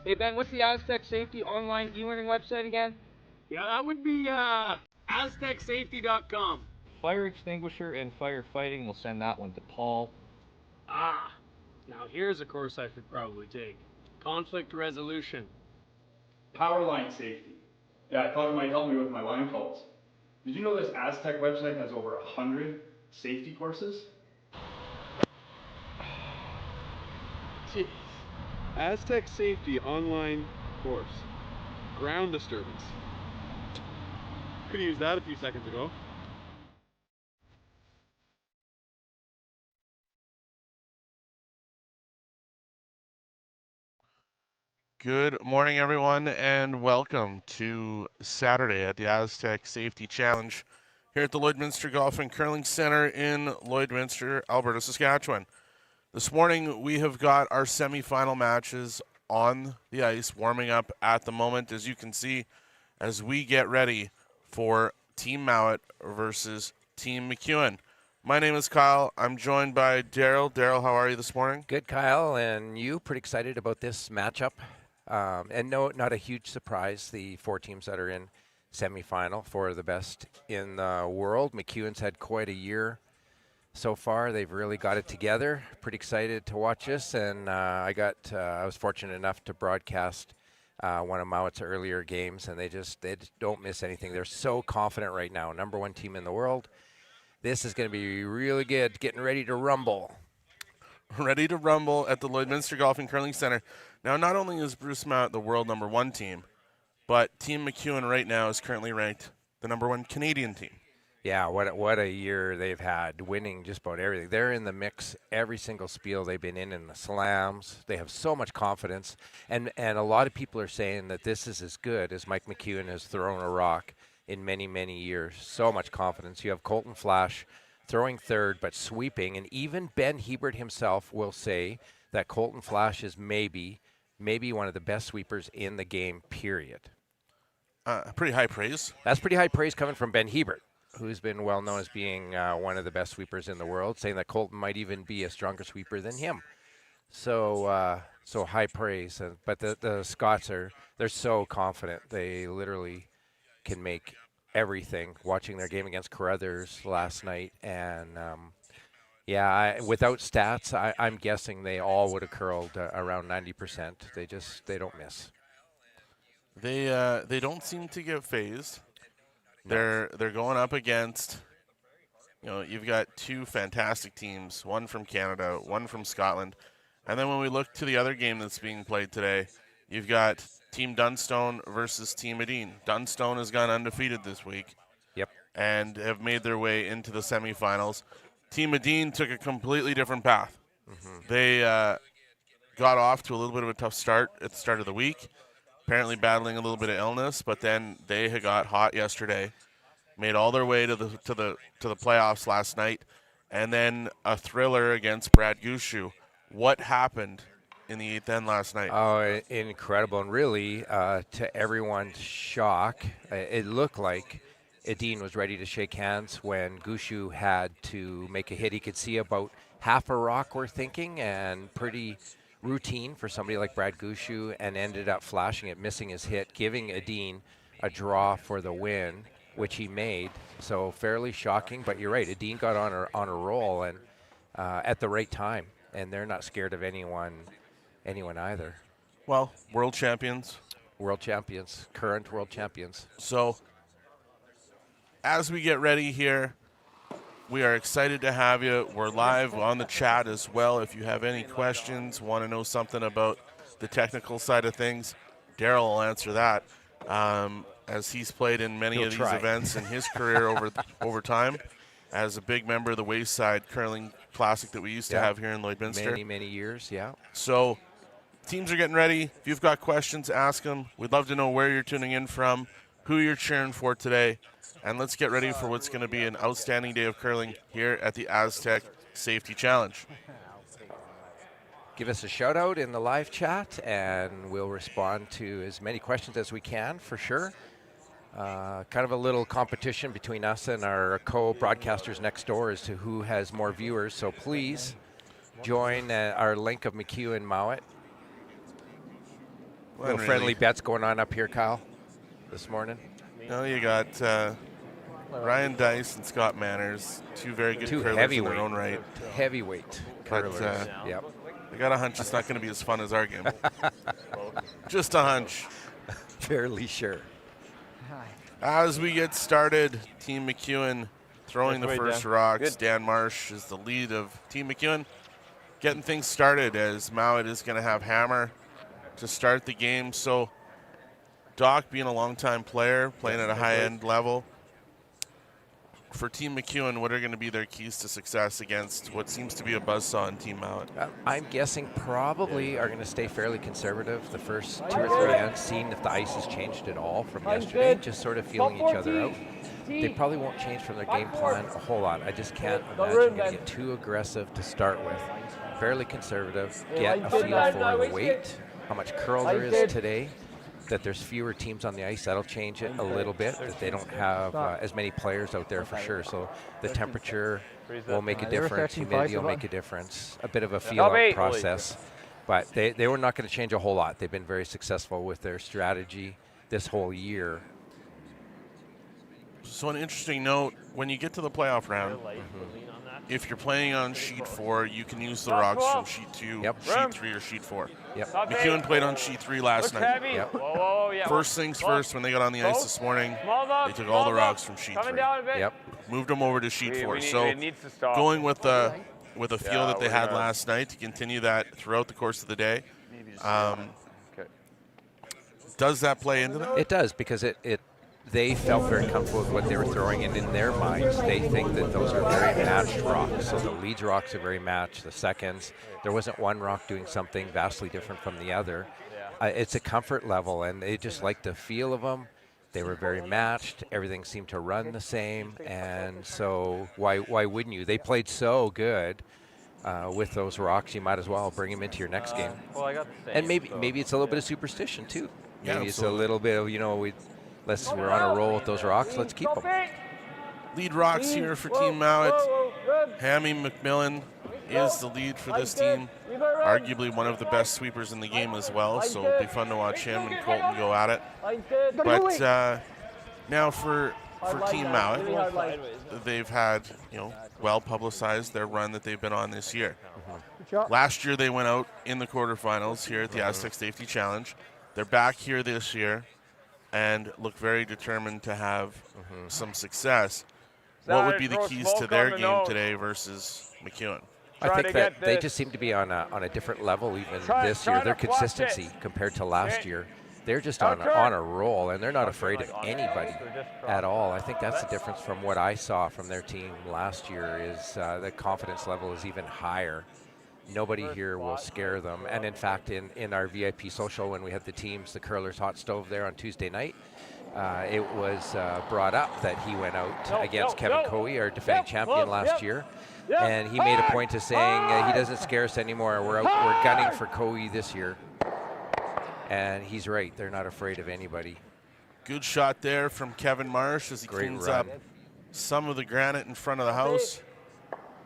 Hey Ben, what's the Astec Safety online e-learning website again? Yeah, that would be aztecsafety.com. Fire extinguisher and firefighting. We'll send that one to Paul. Ah, now here's a course I should probably take. Conflict resolution. Power line safety. Yeah, I thought it might help me with my line calls. Did you know this Astec website has over 100 safety courses? Jeez. Aztec Safety online course. Ground disturbance. Could have used that a few seconds ago. Good morning, everyone, and welcome to Saturday at the Aztec Safety Challenge here at the Lloydminster Golf and Curling Center in Lloydminster, Alberta, Saskatchewan. This morning, we have got our semifinal matches on the ice, warming up at the moment, as you can see, as we get ready for Team Mouat versus Team McEwen. My name is Kyle. I'm joined by Daryl. Daryl, how are you this morning? Good, Kyle, and you pretty excited about this matchup? And no, not a huge surprise. The four teams that are in semifinal, four of the best in the world. McEwen's had quite a year so far. They've really got it together. Pretty excited to watch this, and I was fortunate enough to broadcast one of Mouat's earlier games, and they just don't miss anything. They're so confident right now. Number one team in the world. This is going to be really good. Getting ready to rumble. Ready to rumble at the Lloydminster Golf and Curling Center. Now, not only is Bruce Mouat the world number one team, but Team McEwen right now is currently ranked the number one Canadian team. Yeah, what a year they've had, winning just about everything. They're in the mix every single spiel they've been in the slams. They have so much confidence, and a lot of people are saying that this is as good as Mike McEwen has thrown a rock in many, many years. So much confidence. You have Colton Flash throwing third, but sweeping, and even Ben Hebert himself will say that Colton Flash is maybe one of the best sweepers in the game, period. Pretty high praise. That's pretty high praise coming from Ben Hebert, who's been well known as being one of the best sweepers in the world, saying that Colton might even be a stronger sweeper than him. So high praise. But the Scots they're so confident. They literally can make everything. Watching their game against Carruthers last night, and without stats, I'm guessing they all would have curled around 90%. They don't miss. They don't seem to get phased. They're going up against, you've got two fantastic teams, one from Canada, one from Scotland. And then when we look to the other game that's being played today, you've got Team Dunstone versus Team Edine. Dunstone has gone undefeated this week. Yep. And have made their way into the semifinals. Team Edine took a completely different path. Mm-hmm. They got off to a little bit of a tough start at the start of the week, apparently battling a little bit of illness, but then they had got hot yesterday, made all their way to the playoffs last night, and then a thriller against Brad Gushu. What happened in the eighth end last night? Oh, incredible. And really, to everyone's shock, it looked like Edine was ready to shake hands when Gushu had to make a hit. He could see about half a rock, we're thinking, and pretty routine for somebody like Brad Gushu, and ended up flashing it, missing his hit, giving Edine a draw for the win, which he made. So fairly shocking, but you're right. Edine got on a roll, and at the right time, and they're not scared of anyone either. Well, world champions. Current world champions. So as we get ready here, we are excited to have you. We're live on the chat as well. If you have any questions, want to know something about the technical side of things, Daryl will answer that, as he's played in many of these events in his career over time, as a big member of the Wayside Curling Classic that we used to have here in Lloydminster. Many years, yeah. So teams are getting ready. If you've got questions, ask them. We'd love to know where you're tuning in from, who you're cheering for today, and let's get ready for what's going to be an outstanding day of curling here at the Aztec Safety Challenge. Give us a shout out in the live chat, and we'll respond to as many questions as we can, for sure. Kind of a little competition between us and our co-broadcasters next door as to who has more viewers, so please join our link of McEwen Mouat. Little friendly bets going on up here, Kyle, this morning. You got Ryan Dice and Scott Manners, two very good curlers in their own right. Heavyweight curlers. Yep. I got a hunch it's not going to be as fun as our game. Just a hunch. Fairly sure. As we get started, Team McEwen throwing the first rocks. Dan Marsh is the lead of Team McEwen. Getting things started as Mouat is going to have hammer to start the game. So Doc, being a longtime player, playing at a high-end level, for Team McEwen, what are going to be their keys to success against what seems to be a buzzsaw in Team Mouat? I'm guessing probably are going to stay fairly conservative the first 2 or 3 ends, seeing if the ice has changed at all from yesterday, just sort of feeling each other out. They probably won't change from their game plan a whole lot. I just can't imagine getting it too aggressive to start with. Fairly conservative, get a feel for the weight, how much curl there is today, that there's fewer teams on the ice. That'll change it a little bit, that they don't have as many players out there for sure. So the temperature will make a difference, humidity will make a difference, a bit of a feel-out process. But they were not going to change a whole lot. They've been very successful with their strategy this whole year. So an interesting note, when you get to the playoff round, if you're playing on sheet 4, you can use the rocks from sheet 2, sheet 3, or sheet 4. McEwen played on sheet 3 last night. First things first, when they got on the ice this morning, they took all the rocks from sheet 3. Moved them over to sheet 4. So going with a feel that they had last night to continue that throughout the course of the day. Does that play into that? It does, because they felt very comfortable with what they were throwing, and in their minds, they think that those are very matched rocks. So the leads rocks are very matched. The seconds, there wasn't one rock doing something vastly different from the other. It's a comfort level, and they just like the feel of them. They were very matched. Everything seemed to run the same, and so why wouldn't you? They played so good with those rocks. You might as well bring them into your next game. And maybe it's a little bit of superstition too. Maybe it's a little bit of we're on a roll with those rocks. Let's keep them. Lead rocks here for Team Mouat. Hammy McMillan is the lead for this team. Arguably one of the best sweepers in the game as well. So it'll be fun to watch him and Colton go at it. But now for Team Mouat, they've had well publicized their run that they've been on this year. Last year they went out in the quarterfinals here at the Astec Safety Challenge. They're back here this year and look very determined to have some success. What would be the keys to their game today versus McEwen? I think that they just seem to be on a different level even this year. Their consistency compared to last year, they're just on a roll, and they're not afraid of anybody at all. I think that's the difference from what I saw from their team last year is the confidence level is even higher. Nobody here will scare them. And in fact, in our VIP social, when we had the teams, the curlers hot stove there on Tuesday night, it was brought up that he went out against Kevin Coey, our defending champion last year. And he made a point of saying he doesn't scare us anymore. We're gunning for Coey this year. And he's right. They're not afraid of anybody. Good shot there from Kevin Marsh as he cleans up some of the granite in front of the house.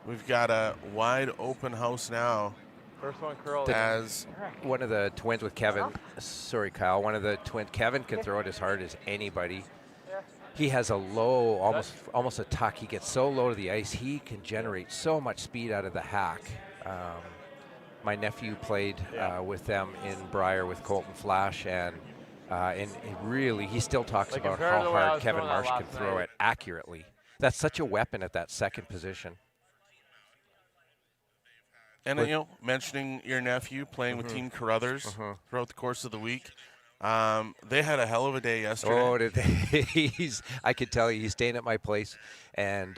We've got a wide open house now. First one curl. As one of the twins with Kevin, sorry Kyle, one of the twins, Kevin can throw it as hard as anybody. He has a low, almost a tuck. He gets so low to the ice, he can generate so much speed out of the hack. My nephew played with them in Briar with Colton Flash, and he still talks about how hard Kevin Marsh can throw it accurately. That's such a weapon at that second position. And mentioning your nephew playing with Team Carruthers throughout the course of the week, they had a hell of a day yesterday. Oh, did they? I could tell you, he's staying at my place, and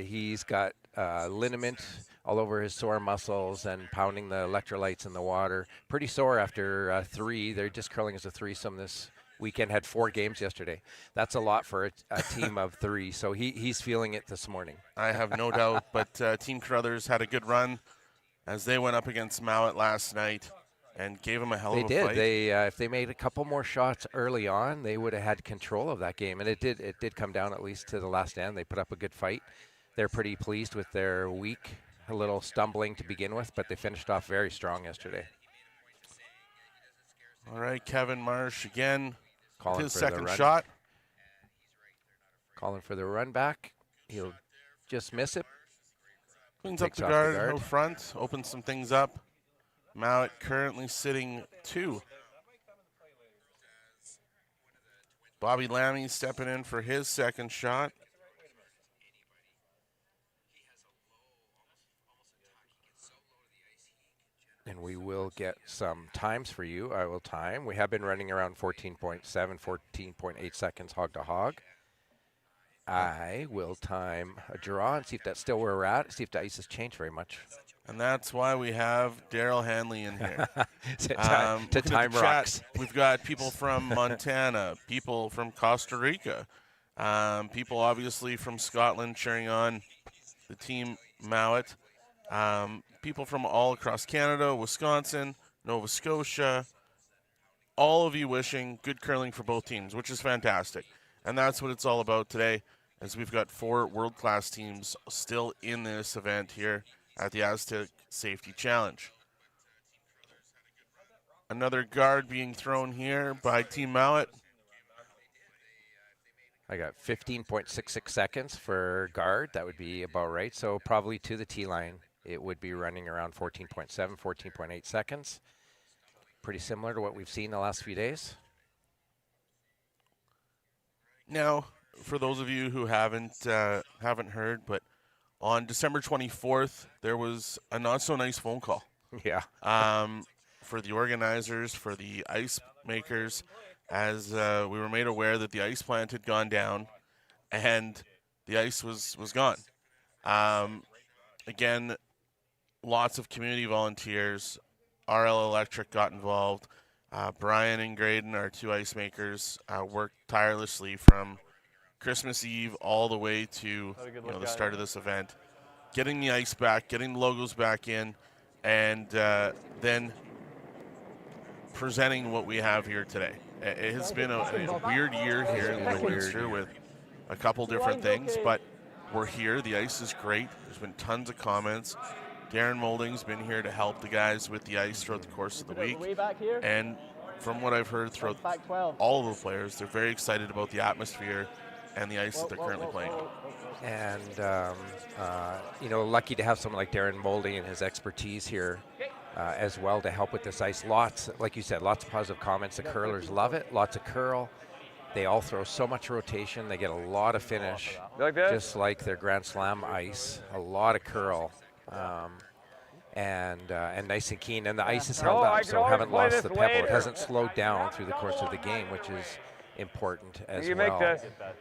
he's got liniment all over his sore muscles and pounding the electrolytes in the water. Pretty sore after 3. They're just curling as a threesome this weekend. Had 4 games yesterday. That's a lot for a team of 3. So he's feeling it this morning. I have no doubt. But Team Carruthers had a good run as they went up against Mouat last night and gave them a hell of a fight. They did. If they made a couple more shots early on, they would have had control of that game. And it did come down at least to the last end. They put up a good fight. They're pretty pleased with their week. A little stumbling to begin with, but they finished off very strong yesterday. All right, Kevin Marsh again with Calling his for the second run. shot. Calling for the run back. He'll just miss it. Cleans up Takes the off the guard, guard. out front, opens some things up. Mouat currently sitting 2. Bobby Lammy stepping in for his second shot. And we will get some times for you. I will time. We have been running around 14.7, 14.8 seconds hog to hog. I will time a draw and see if that's still where we're at, see if the ice has changed very much. And that's why we have Daryl Hanley in here. to Looking at the time chat, rocks. We've got people from Montana, people from Costa Rica, people obviously from Scotland cheering on the team Mouat, people from all across Canada, Wisconsin, Nova Scotia, all of you wishing good curling for both teams, which is fantastic. And that's what it's all about today, as we've got 4 world-class teams still in this event here at the Astec Safety Challenge. Another guard being thrown here by Team Mouat. I got 15.66 seconds for guard. That would be about right. So probably to the T line, it would be running around 14.7, 14.8 seconds. Pretty similar to what we've seen the last few days. Now, for those of you who haven't heard, but on December 24th, there was a not-so-nice phone call. Yeah. For the organizers, for the ice makers, as we were made aware that the ice plant had gone down and the ice was gone. Again, lots of community volunteers. RL Electric got involved. Brian and Graydon, our 2 ice makers, worked tirelessly from Christmas Eve all the way to the start of this event, getting the ice back, getting the logos back in, and then presenting what we have here today. It has been a weird year here in Lloydminster with a couple different things, but we're here. The ice is great. There's been tons of comments. Darren Molding's been here to help the guys with the ice throughout the course of the week. And from what I've heard throughout all of the players, they're very excited about the atmosphere and the ice that they're currently playing on. And, lucky to have someone like Darren Molding and his expertise here as well to help with this ice. Lots, like you said, lots of positive comments. The curlers love it. Lots of curl. They all throw so much rotation. They get a lot of finish, just like their Grand Slam ice. A lot of curl. And nice and keen. And the ice is held up, so haven't lost the pebble. It hasn't slowed down through the course of the game, which is important as well.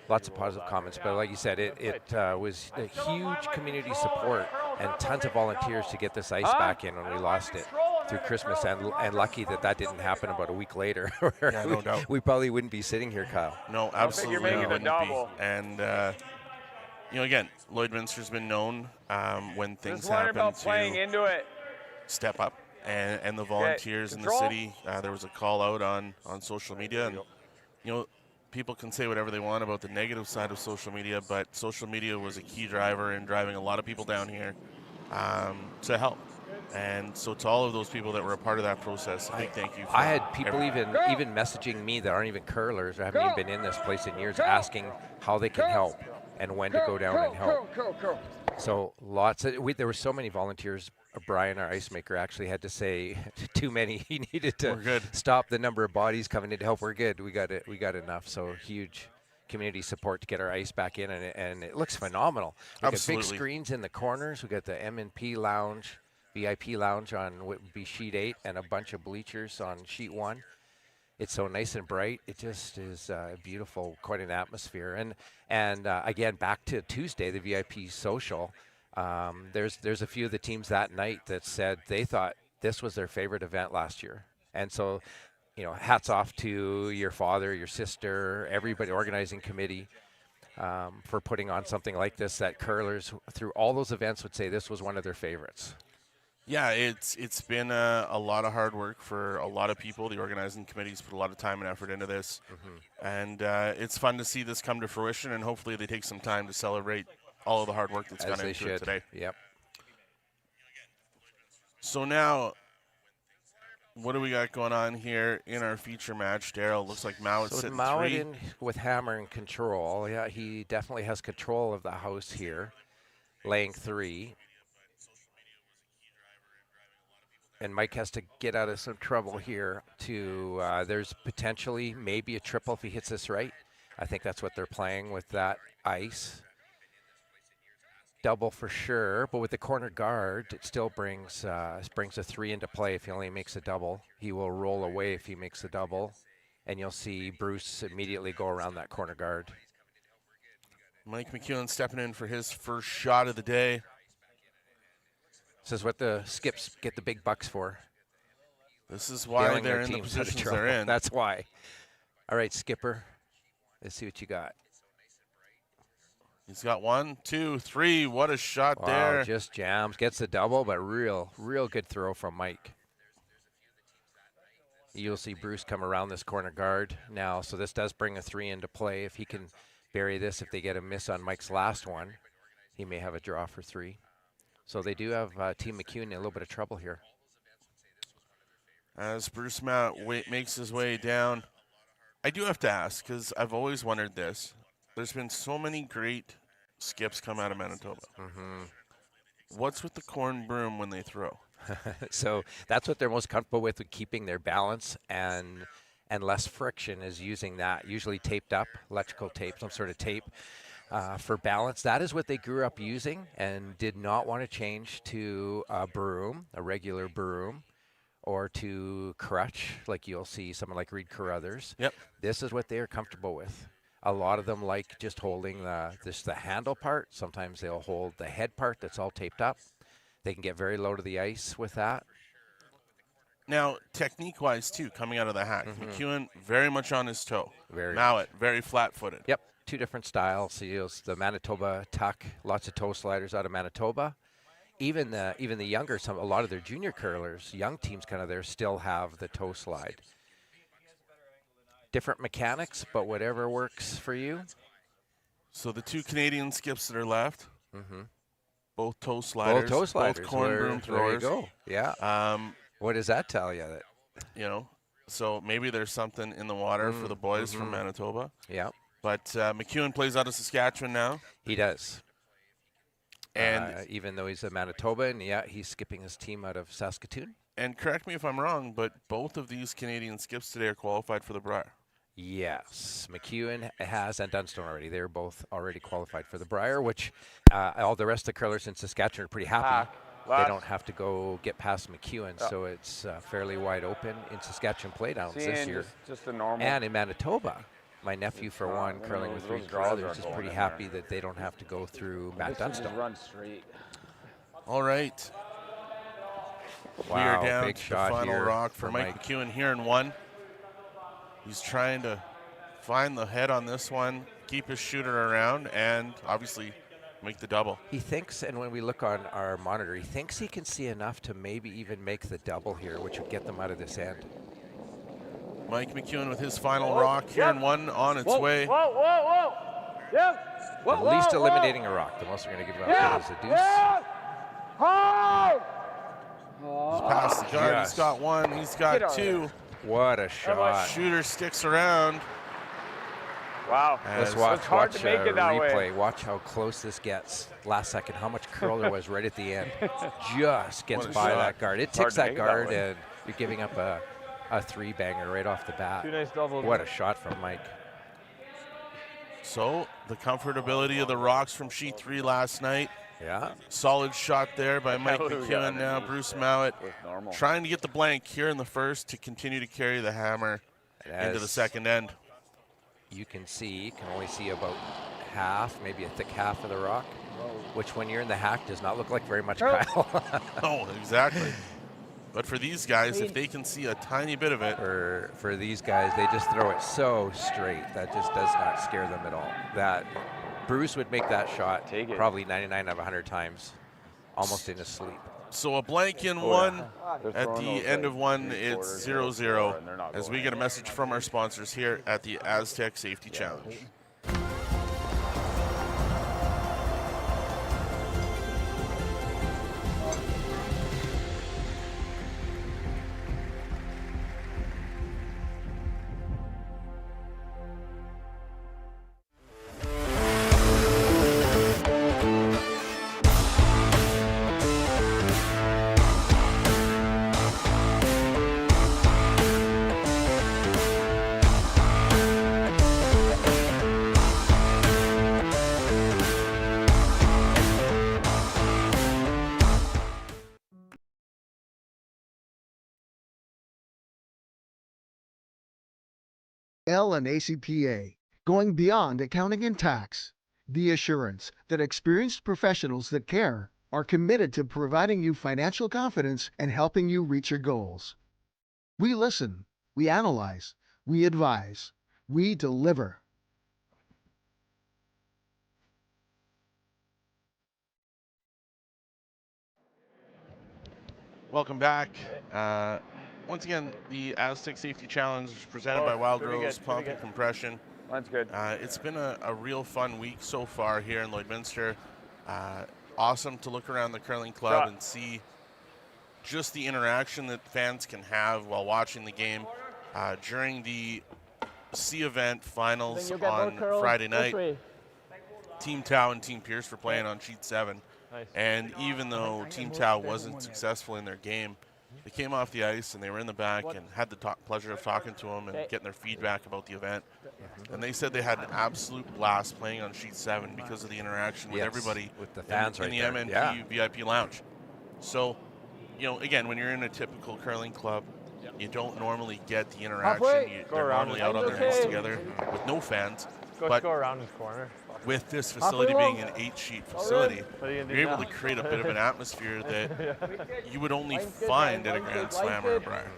Lots of positive comments, but like you said, it was a huge community support and tons of volunteers to get this ice back in when we lost it through Christmas, and lucky that didn't happen about a week later. Yeah, no doubt. We probably wouldn't be sitting here, Kyle. No, absolutely wouldn't be. And again, Lloydminster's been known when things happen to step up, and the volunteers in the city. There was a call out on social media, and people can say whatever they want about the negative side of social media, but social media was a key driver in driving a lot of people down here to help. And so to all of those people that were a part of that process, a big thank you. I had people even messaging me that aren't even curlers or haven't even been in this place in years, asking how they can help and when to go down and help. So there were so many volunteers. Brian, our ice maker, actually had to say too many. He needed to stop the number of bodies coming in to help. We're good. We got enough. So huge community support to get our ice back in, and it looks phenomenal. We got big screens in the corners. We got the M&P lounge, VIP lounge on what would be sheet 8, and a bunch of bleachers on sheet 1. It's so nice and bright. It just is beautiful, quite an atmosphere. And again, back to Tuesday, the VIP social. There's a few of the teams that night that said they thought this was their favorite event last year. And so, hats off to your father, your sister, everybody, organizing committee, for putting on something like this, that curlers through all those events would say this was one of their favorites. Yeah, it's been a lot of hard work for a lot of people. The organizing committee's put a lot of time and effort into this. And it's fun to see this come to fruition, and hopefully they take some time to celebrate all of the hard work that's gone into it today. Yep. So now, what do we got going on here in our feature match, Daryl? Looks like Mouat's So sitting Mouat 3. in with hammer and control. Yeah, he definitely has control of the house here, laying 3. And Mike has to get out of some trouble here to, there's potentially maybe a triple if he hits this right. I think that's what they're playing with that ice. Double for sure, but with the corner guard, it still brings a 3 into play if he only makes a double. He will roll away if he makes a double, and you'll see Bruce immediately go around that corner guard. Mike McEwen stepping in for his first shot of the day. This is what the skips get the big bucks for. This is why Bailing they're their in the teams out of positions trouble. they're in. That's why. All right, skipper, let's see what you got. He's got 1, 2, 3. What a shot Wow, there. just jams, gets the double, but real good throw from Mike. You'll see Bruce come around this corner guard now, so this does bring a 3 into play. If he can bury this, if they get a miss on Mike's last one, he may have a draw for 3. So they do have Team McEwen in a little bit of trouble here. As Bruce Mouat makes his way down, I do have to ask, because I've always wondered this. There's been so many great skips come out of Manitoba. What's with the corn broom when they throw? So that's what they're most comfortable with keeping their balance and less friction is using that, usually taped up, electrical tape, some sort of tape for balance. That is what they grew up using and did not want to change to a broom, a regular broom, or to crutch, like you'll see someone like Reed Carruthers. Yep. This is what they are comfortable with. A lot of them like just holding the handle part. Sometimes they'll hold the head part that's all taped up. They can get very low to the ice with that. Now, technique-wise, too, coming out of the hack, McEwen very much on his toe. Very Mouat, very flat-footed. Yep, 2 different styles. So you'll see the Manitoba tuck, lots of toe sliders out of Manitoba. Even the younger, a lot of their junior curlers, young teams kind of there still have the toe slide. Different mechanics, but whatever works for you. So the 2 Canadian skips that are left, both toe sliders, Both toe sliders. both corn broom throwers. There you go. Yeah. What does that tell you? So maybe there's something in the water for the boys from Manitoba. Yeah. But McEwen plays out of Saskatchewan now. He does. And even though he's a Manitoban, yeah, he's skipping his team out of Saskatoon. And correct me if I'm wrong, but both of these Canadian skips today are qualified for the Brier. Yes, McEwen has and Dunstone already. They're both already qualified for the Brier, which all the rest of the curlers in Saskatchewan are pretty happy. They don't have to go get past McEwen, so it's fairly wide open in Saskatchewan playdowns this year. Just the normal. And in Manitoba, my nephew, for one, curling with Reed Carruthers, is pretty happy that they don't have to go through Matt Dunstone. Run straight. All right. Wow, we are down big to the shot final here rock for Mike McEwen here in 1. He's trying to find the head on this one, keep his shooter around, and obviously make the double. He thinks, and when we look on our monitor, he thinks he can see enough to maybe even make the double here, which would get them out of this end. Mike McEwen with his final rock here in 1 on its way. Whoa. Yep. At least eliminating a rock. The most we're going to give up is a deuce. He's past the guard. Yes. He's got 1. He's got 2. What a shot. Shooter sticks around. Wow. Let's It's watch hard to make it that replay. way. Watch how close this gets. Last second, how much curl there was right at the end. Just gets What a by shot. that guard. It hard ticks to that make it that guard, way. and you're giving up a 3-banger right off the bat. 2 nice doubles. What a shot from Mike. So the comfortability of the rocks from sheet 3 last night. Yeah. Solid shot there by Mike Hallelujah. McEwen. Now Bruce Mouat Normal. trying to get the blank here in the first to continue to carry the hammer into the As second end. you can only see about half, maybe a thick half of the rock, which when you're in the hack does not look like very much, Kyle. Oh, exactly. But for these guys, if they can see a tiny bit of it, For these guys, they just throw it so straight. That just does not scare them at all. That Bruce would make that shot Take it. probably 99 out of 100 times, almost in his sleep. so a blank in 1. At the end of 1, it's 0-0 as we get a message from our sponsors here at the Astec Safety Challenge. L and ACPA, going beyond accounting and tax. The assurance that experienced professionals that care are committed to providing you financial confidence and helping you reach your goals. We listen, we analyze, we advise, we deliver. Welcome back. Once again, the Astec Safety Challenge presented by Wild Rose Pump and Compression. That's good. It's been a real fun week so far here in Lloydminster. Awesome to look around the curling club and see just the interaction that fans can have while watching the game. During the C event finals on Friday night, Team Tau and Team Pierce were playing on sheet 7. Nice. And even though Team Tau wasn't successful in their game, they came off the ice and they were in the back and had the pleasure of talking to them and getting their feedback about the event. And they said they had an absolute blast playing on sheet 7 because of the interaction with everybody with the fans in the MNP VIP lounge. So, you know, again, when you're in a typical curling club, you don't normally get the interaction. They're normally out on their hands together with no fans. But go around this corner. with this facility being an 8-sheet facility, you're able to create a bit of an atmosphere that you would only find at a Grand Slam or a Briar.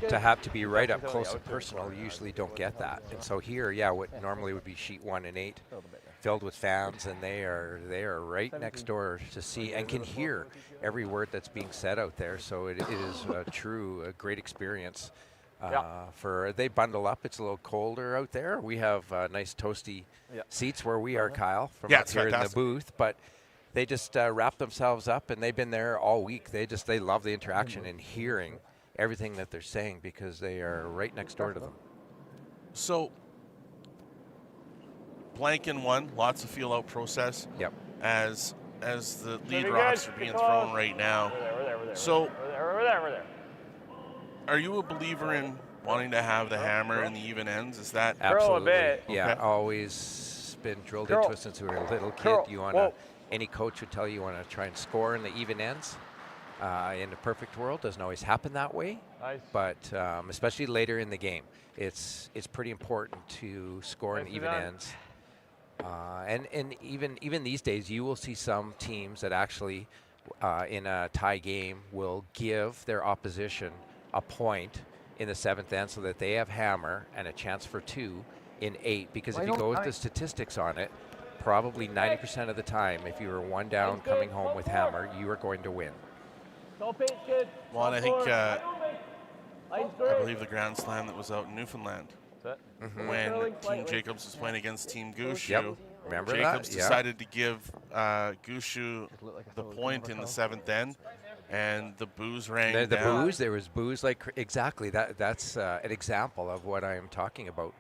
To have to be right up close and personal, you usually don't get that. And so here, what normally would be sheet 1 and 8, filled with fans, and they are right next door to see and can hear every word that's being said out there. So it is a great experience. They bundle up. It's a little colder out there. We have nice toasty seats where we are, Kyle, from up here in the booth. But they just wrap themselves up, and they've been there all week. They love the interaction and hearing everything that they're saying because they are right next door to them. So, blank in 1, lots of feel-out process. Yep. As the lead rocks are being thrown right now. So, We're there. are you a believer in wanting to have the hammer in the even ends? Is that absolutely? bit. Yeah, Okay. always been drilled into us since we were a little kid. You want to, any coach would tell you want to try and score in the even ends. In the perfect world, doesn't always happen that way. Nice. But especially later in the game, it's pretty important to score in even ends. And even these days, you will see some teams that actually, in a tie game, will give their opposition a point in the 7th end so that they have hammer and a chance for 2 in 8. Because if you go with the statistics on it, probably 90% of the time, if you were 1 down coming home with hammer, you are going to win. Well, and I think I believe the Grand Slam that was out in Newfoundland when Team Jacobs was playing against Team Gushu. Remember Jacobs that? decided to give Gushu the point in the 7th end, and the boos rang down. There was boos, exactly. That's an example of what I am talking about.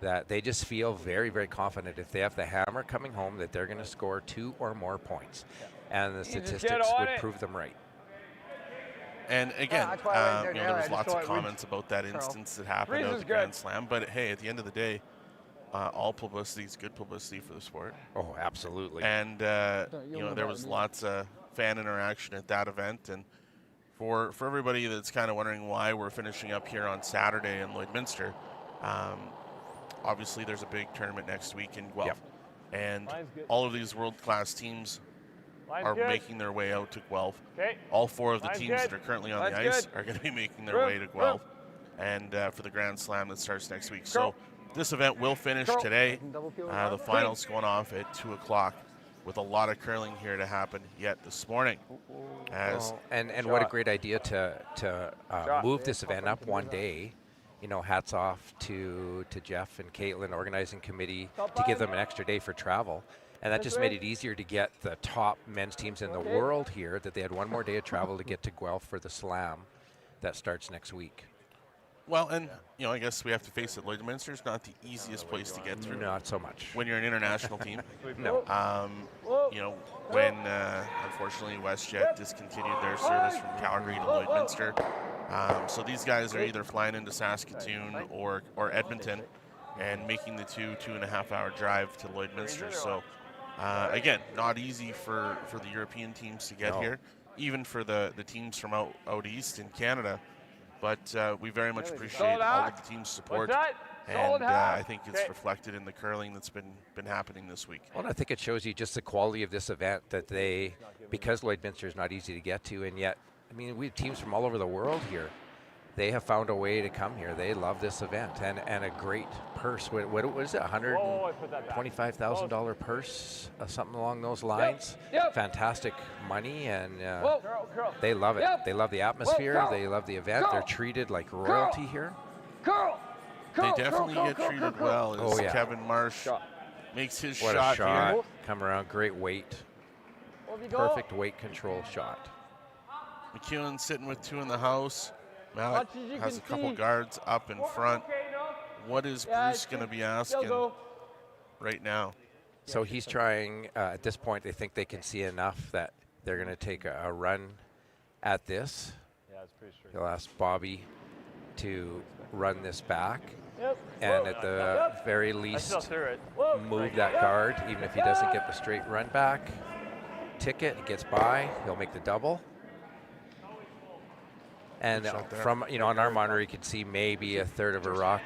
That they just feel very, very confident if they have the hammer coming home that they're going to score 2 or more points, and the statistics would prove them right. And again, there was lots of comments about that instance that happened at the Grand Slam. But hey, at the end of the day, all publicity is good publicity for the sport. Oh, absolutely. And there was lots of fan interaction at that event. And for everybody that's kind of wondering why we're finishing up here on Saturday in Lloydminster, obviously there's a big tournament next week in Guelph, and all of these world-class teams are making their way out to Guelph. All 4 of the teams that are currently on the ice are going to be making their way to Guelph, and for the Grand Slam that starts next week. So this event will finish today. The finals going off at 2 o'clock with a lot of curling here to happen yet this morning. And what a great idea to move this event up 1 day. You know, hats off to Jeff and Caitlin, organizing committee, to give them an extra day for travel. And that just made it easier to get the top men's teams in the world here, that they had 1 more day of travel to get to Guelph for the Slam that starts next week. Well, and, I guess we have to face it, Lloydminster is not the easiest place to get through. Not so much. When you're an international team. No. When, unfortunately, WestJet discontinued their service from Calgary to Lloydminster. So these guys are either flying into Saskatoon or Edmonton and making the 2.5-hour drive to Lloydminster. So, again, not easy for the European teams to get here. Even for the teams from out east in Canada, but we very much appreciate Solid all hack. of the team's support. What's that? Solid And hack. I think it's Okay. reflected in the curling that's been happening this week. Well, I think it shows you just the quality of this event that because Lloydminster is not easy to get to, and yet, I mean, we have teams from all over the world here. They have found a way to come here. They love this event, and a great purse. What is it? $125,000 purse, something along those lines. Yep. Fantastic money, and Curl. they love it. Yep. They love the atmosphere. Curl. They love the event. Curl. They're treated like royalty here. Curl. They definitely get treated well as Oh, yeah. Kevin Marsh makes his What shot a shot! here. Come around, great weight, perfect weight control shot. McEwen sitting with 2 in the house. Mouat Much as you has a can couple see. guards up in front. What is Bruce going to be asking go. right now? So he's trying, at this point, they think they can see enough that they're going to take a run at this. Yeah, it's pretty straight. He'll ask Bobby to run this back, Yep. and at the very I still least, threw it. move that guard, even if he doesn't get the straight run back. Ticket, he gets by, he'll make the double. And Good shot there. from, on our monitor, you can see maybe a third of a rock.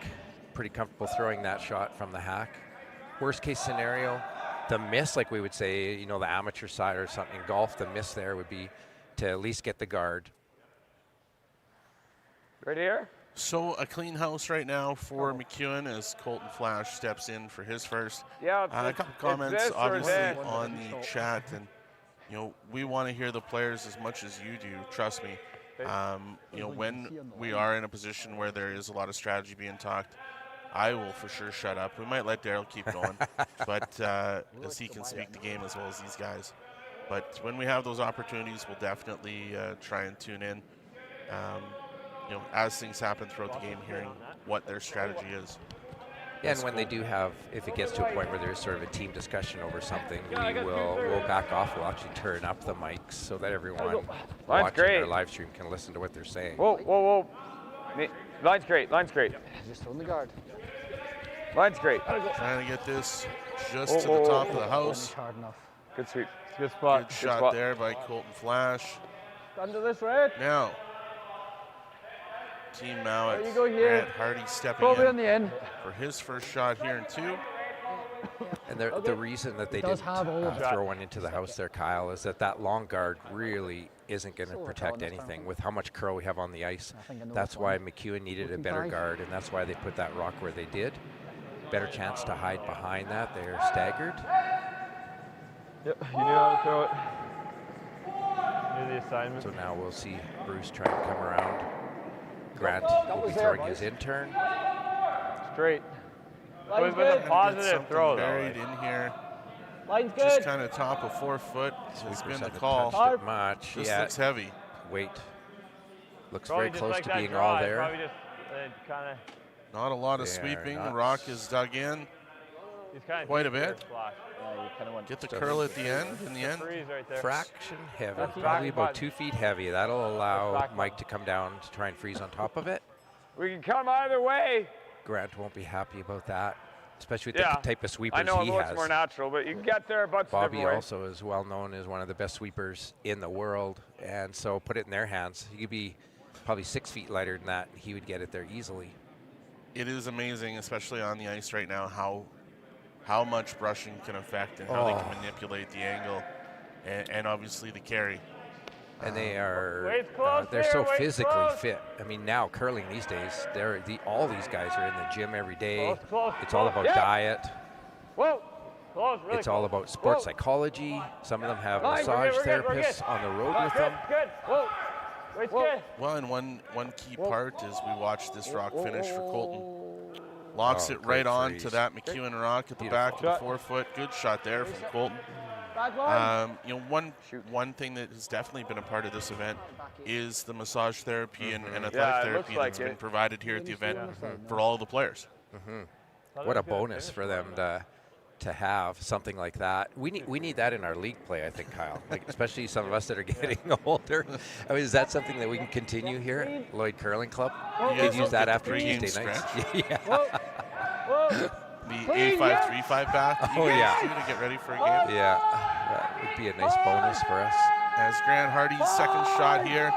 Pretty comfortable throwing that shot from the hack. Worst case scenario, the miss, like we would say, the amateur side or something, in golf, the miss there would be to at least get the guard. Right here. So a clean house right now for McEwen as Colton Flash steps in for his first. Yeah. A couple comments, obviously, on the chat, and we want to hear the players as much as you do. Trust me. When we are in a position where there is a lot of strategy being talked, I will for sure shut up. We might let Daryl keep going, but as he can speak the game as well as these guys. But when we have those opportunities, we'll definitely try and tune in. As things happen throughout the game, hearing what their strategy is. Yeah, and when they do have, if it gets to a point where there's sort of a team discussion over something, we'll back off. We'll actually turn up the mics so that everyone watching our live stream can listen to what they're saying. Whoa. Line's great. Just on the guard. Line's great. Trying to get this just to the top of the house. Hard enough. Good sweep. Good spot. Good shot there by Colton Flash. Under this red. Now, Team Mouat, There you go here. Grant Hardy stepping Probably on in the end. for his first shot here in 2. And the reason that they Does didn't have all of that. throw one into the house there, Kyle, is that long guard really isn't going to protect anything with how much curl we have on the ice. That's why McEwen needed a better guard, and that's why they put that rock where they did. Better chance to hide behind that. They're staggered. Yep. You knew how to throw it. Knew the assignment. So now we'll see Bruce try and come around. Grant will be there, throwing his intern. Straight. It was Trying a to get positive something throw, buried though. in here. Line's Just good. kind of top of 4 foot has Sweepers been the haven't call. touched it much. This Yeah, looks heavy. weight. Looks Probably very just close like to that being draw, all it there. Probably just kind of. Not a lot of They are sweeping. not. Rock is dug in. He's kind of Quite a bit. Splash. Get the curl at the end. In the end, Freeze right there. Fraction heavy, That's the probably back about button. 2 feet heavy. That'll allow back Mike to come down to try and freeze on top of it. We can come either way. Grant won't be happy about that, especially with Yeah. the type of sweepers I know it he looks has. more natural, but you can get there a bunch of Bobby different ways. also is well known as one of the best sweepers in the world, and so put it in their hands. He could be probably 6 feet lighter than that, and he would get it there easily. it is amazing, especially on the ice right now, how much brushing can affect and how they can manipulate the angle and obviously the carry. And they are Wait's close they're here, so wait's physically close. fit. I mean, now curling these days, all these guys are in the gym every day. Close, It's all about yeah. diet. Whoa. Close, really It's all close. about sports Whoa. psychology. Some of them have Line, we're massage good, we're good. therapists on the road with Good, them. good. Whoa. Wait's good. Well, and one key part is we watched this rock finish for Colton. Locks Oh, it great right on freeze. to that McEwen rock at the Beautiful. back of the Shot. 4 foot. Good shot there from Colton. Back line. One thing that has definitely been a part of this event is the massage therapy and athletic Yeah, it therapy looks like that's been it. provided here at the event for all of the players. What a bonus for them to have something like that. We need that in our league play, I think, Kyle. Like especially some of us that are getting older. I mean, is that something that we can continue here at Lloyd Curling Club? You Could guys use don't that get after the pregame Tuesday nights. stretch. Yeah. Whoa. The A535 bath that you Oh, guys yeah. do to get ready for a game. Yeah, that would be a nice bonus for us. As Grant Hardy's second shot here.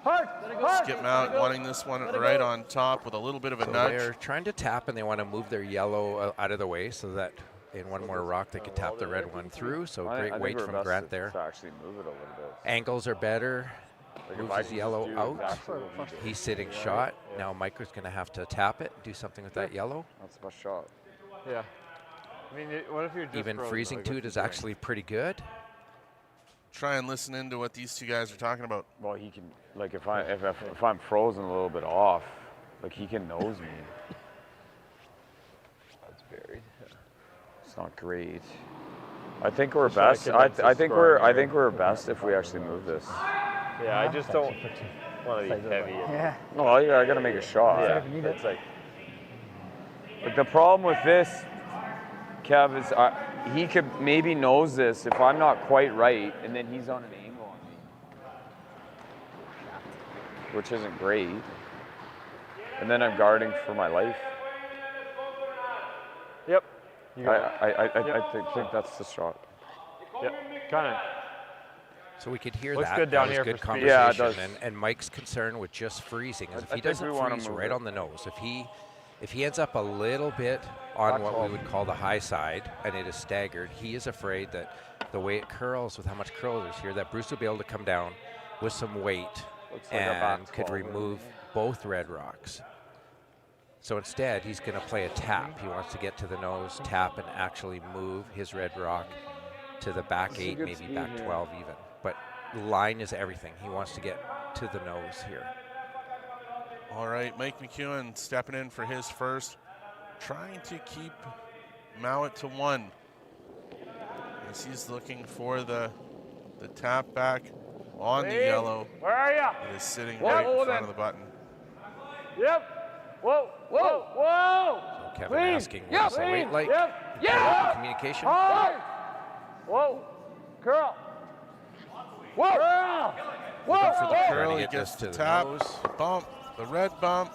Skip Mouat wanting this one right on top with a little bit of a So nudge. they're trying to tap, and they want to move their yellow out of the way so that in one more rock they could tap the red one through. So great weight from Grant there. Actually move it a little bit. Angles are better. Moves his yellow out. Exactly what he He's sitting shot. Now Mike was going to have to tap it, do something with that yellow. That's my shot. Yeah. I mean, what if you're just Even frozen, freezing like, to what's it is he doing? actually pretty good. Try and listen into what these two guys are talking about. Well, he can, like, if I'm frozen a little bit off, like, he can nose me. That's buried. It's not great. I think we're Just trying to best. condense the I think score I here. think we're best if we actually move this. Yeah, I just don't want to be heavy. Yeah. Well, yeah, I gotta make a shot. Yeah, it's like, Like the problem with this, Kev, is he could maybe nose this if I'm not quite right, and then he's on an angle on me, which isn't great. And then I'm guarding for my life. yep. I think that's the shot. Yep. Kind of. So we could hear Looks that. good down that was here good for speed. Yeah, it conversation. does. And Mike's concern with just freezing is if I he think doesn't we wanna freeze move right it. on the nose, if he ends up a little bit on what we would call the high side and it is staggered, he is afraid that the way it curls with how much curl there's here, that Bruce will be able to come down with some weight Looks like a back and could 12. remove both red rocks. So instead, he's going to play a tap. He wants to get to the nose, tap, and actually move his red rock to the back It's a 8, good maybe speed back here. 12 even. But line is everything. He wants to get to the nose here. All right, Mike McEwen stepping in for his first, trying to keep Mouat to 1 as he's looking for the tap back on the yellow. Where are ya? It is sitting Whoa, right in hold front it. of the button. Yep. Whoa, whoa, whoa. So Kevin Clean. asking Yep. what's the weight like? Yep. Yeah. Communication? Hard. Whoa. Curl. Whoa. Curl. Whoa. Looking for the Trying curl, to he get gets this the to the tap, nose. bump, the red bump.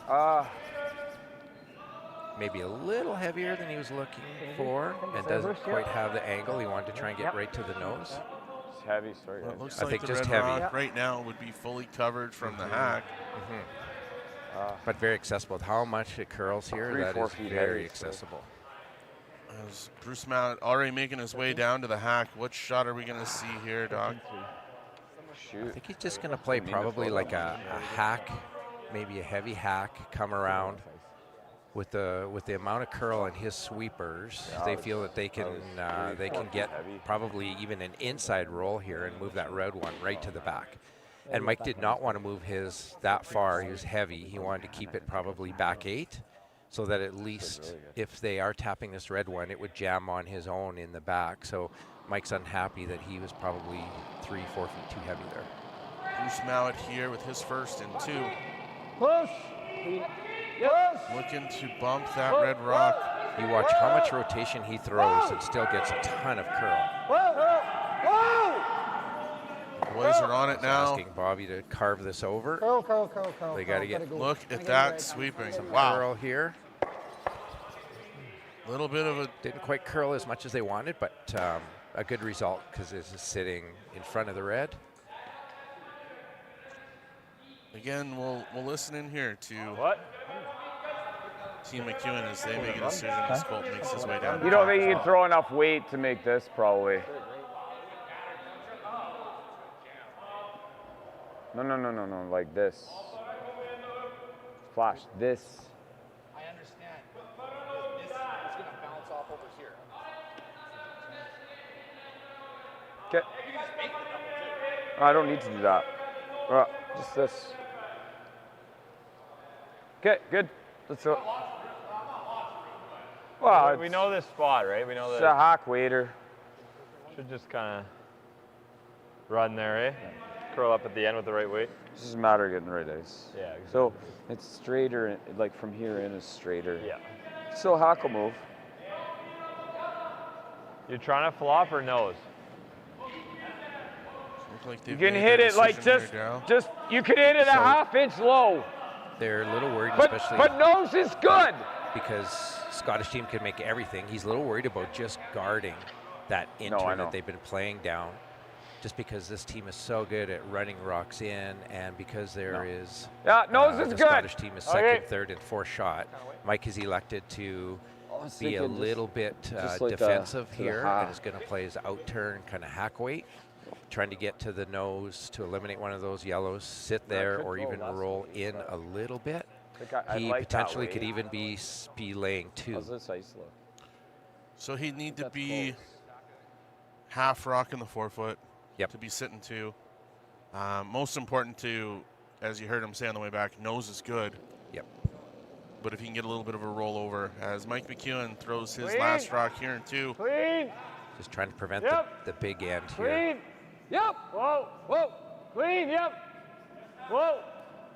Maybe a little heavier than he was looking for and doesn't quite have the angle. He wanted to try and get right to the nose. It's heavy, sorry. Well, it guys. looks I like think the just red heavy. rock right now would be fully covered from the hack. But very accessible. With how much it curls here, 3-4 that is feet very heavy, so- accessible. As Bruce Mouat already making his way down to the hack. What shot are we going to see here, Doc? I Shoot. think he's just going to play probably like a hack, maybe a heavy hack, come around. With the amount of curl in his sweepers, they feel that they can get probably even an inside roll here and move that red one right to the back. And Mike did not want to move his that far. He was heavy. He wanted to keep it probably back 8, so that at least if they are tapping this red one, it would jam on his own in the back. So Mike's unhappy that he was probably 3-4 feet too heavy there. Bruce Mouat here with his first and 2. Push. Looking to bump that red rock. You watch how much rotation he throws and still gets a ton of curl. Boys are on it now. Asking Bobby to carve this over. Curl. They got to get Look at that sweeping. Wow. curl here. A little bit of a Didn't quite curl as much as they wanted, but a good result because this is sitting in front of the red. again. We'll listen in here to What? Team McEwen as they make a decision as Colt makes his way down. You don't think you can throw enough weight to make this, probably? No, like this. Flash, this. I understand. This is going to bounce off over here. Okay. I don't need to do that. Just this. Okay, good. Let's go. Well, We know this spot, right? We know it's that. a hack waiter. Should just kind of run there, eh? Curl up at the end with the right weight. It's just a matter of getting the right ice. Yeah, exactly. So it's straighter, like from here in is straighter. Yeah. Still hack will move. You're trying to flop or nose? Look like You they've can made hit their it like decision here, Darryl. just you can hit it a half-inch low. They're a little worried, But especially nose is good. because Scottish team can make everything. He's a little worried about just guarding that I inter know. that they've been playing down. just because this team is so good at running rocks in, and because there is nose is the good. Scottish team is second, third, and fourth shot, Mike has elected to be a little bit like defensive to the here, half. and is going to play his out turn, kind of hack weight, trying to get to the nose to eliminate one of those yellows, sit there, or even roll in a little bit. He potentially could even be laying 2. How's this ice look? So he'd need to be half rock in the forefoot to be sitting 2. Most important to, as you heard him say on the way back, nose is good. Yep. But if he can get a little bit of a rollover, as Mike McEwen throws his last rock here in 2. Clean. Just trying to prevent the big end Clean. here. Yep. Whoa. Whoa. Clean. Yep. Whoa.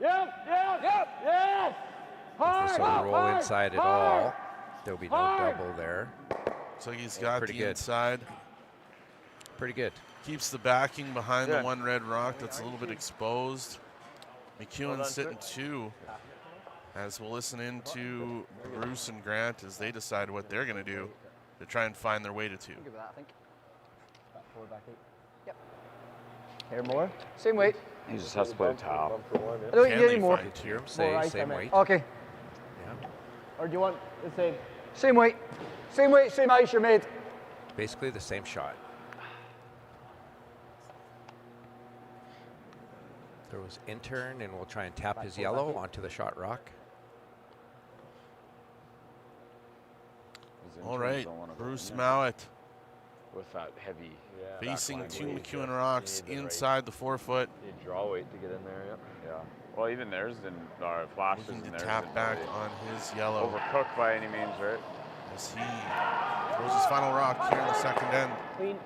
Yep. Yep. Yep. Yes. If this will roll inside at all, there'll be no double there. So he's got pretty the good. inside. Pretty good. Keeps the backing behind the one red rock that's a little bit exposed. McEwen sitting 2. As we'll listen in to Bruce and Grant as they decide what they're going to do to try and find their way to 2. Give it that, I think. Back forward, back 8. Yep. Here more. Same weight. He just has to play the top. I don't need any more. Did you hear him say same weight? Okay. Yeah. Or do you want the same? Same weight. Same weight, same ice, you're made. Basically the same shot. Throws in turn, and we'll try and tap his yellow onto the shot rock. All right, Bruce Mouat with that heavy. Facing 2 McEwen rocks inside the forefoot. You draw weight to get in there, Yeah. Well, even theirs didn't, flashes Looking in to theirs tap didn't back really on his yellow. overcooked by any means, right? As he throws his final rock here in the second end. Clean.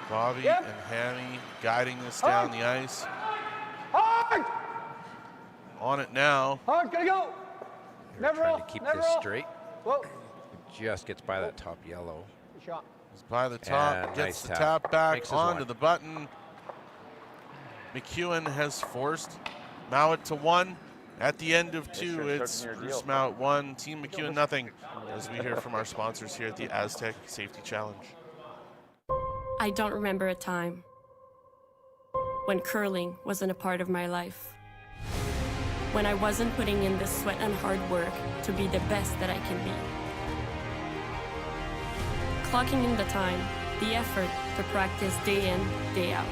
Bobby and Hammy guiding this down the ice. Hard! On it now. Hard, gotta go! They're trying to keep this straight. Whoa. Just gets by that top yellow. Good shot. He's by the top, And gets nice the tap. tap back Makes his onto one. the button. McEwen has forced Mouat to 1. At the end of 2, sure it's took near Bruce deal. Mouat 1, Team McEwen nothing. As we hear from our sponsors here at the Astec Safety Challenge. I don't remember a time when curling wasn't a part of my life. When I wasn't putting in the sweat and hard work to be the best that I can be. Clocking in the time, the effort to practice day in, day out.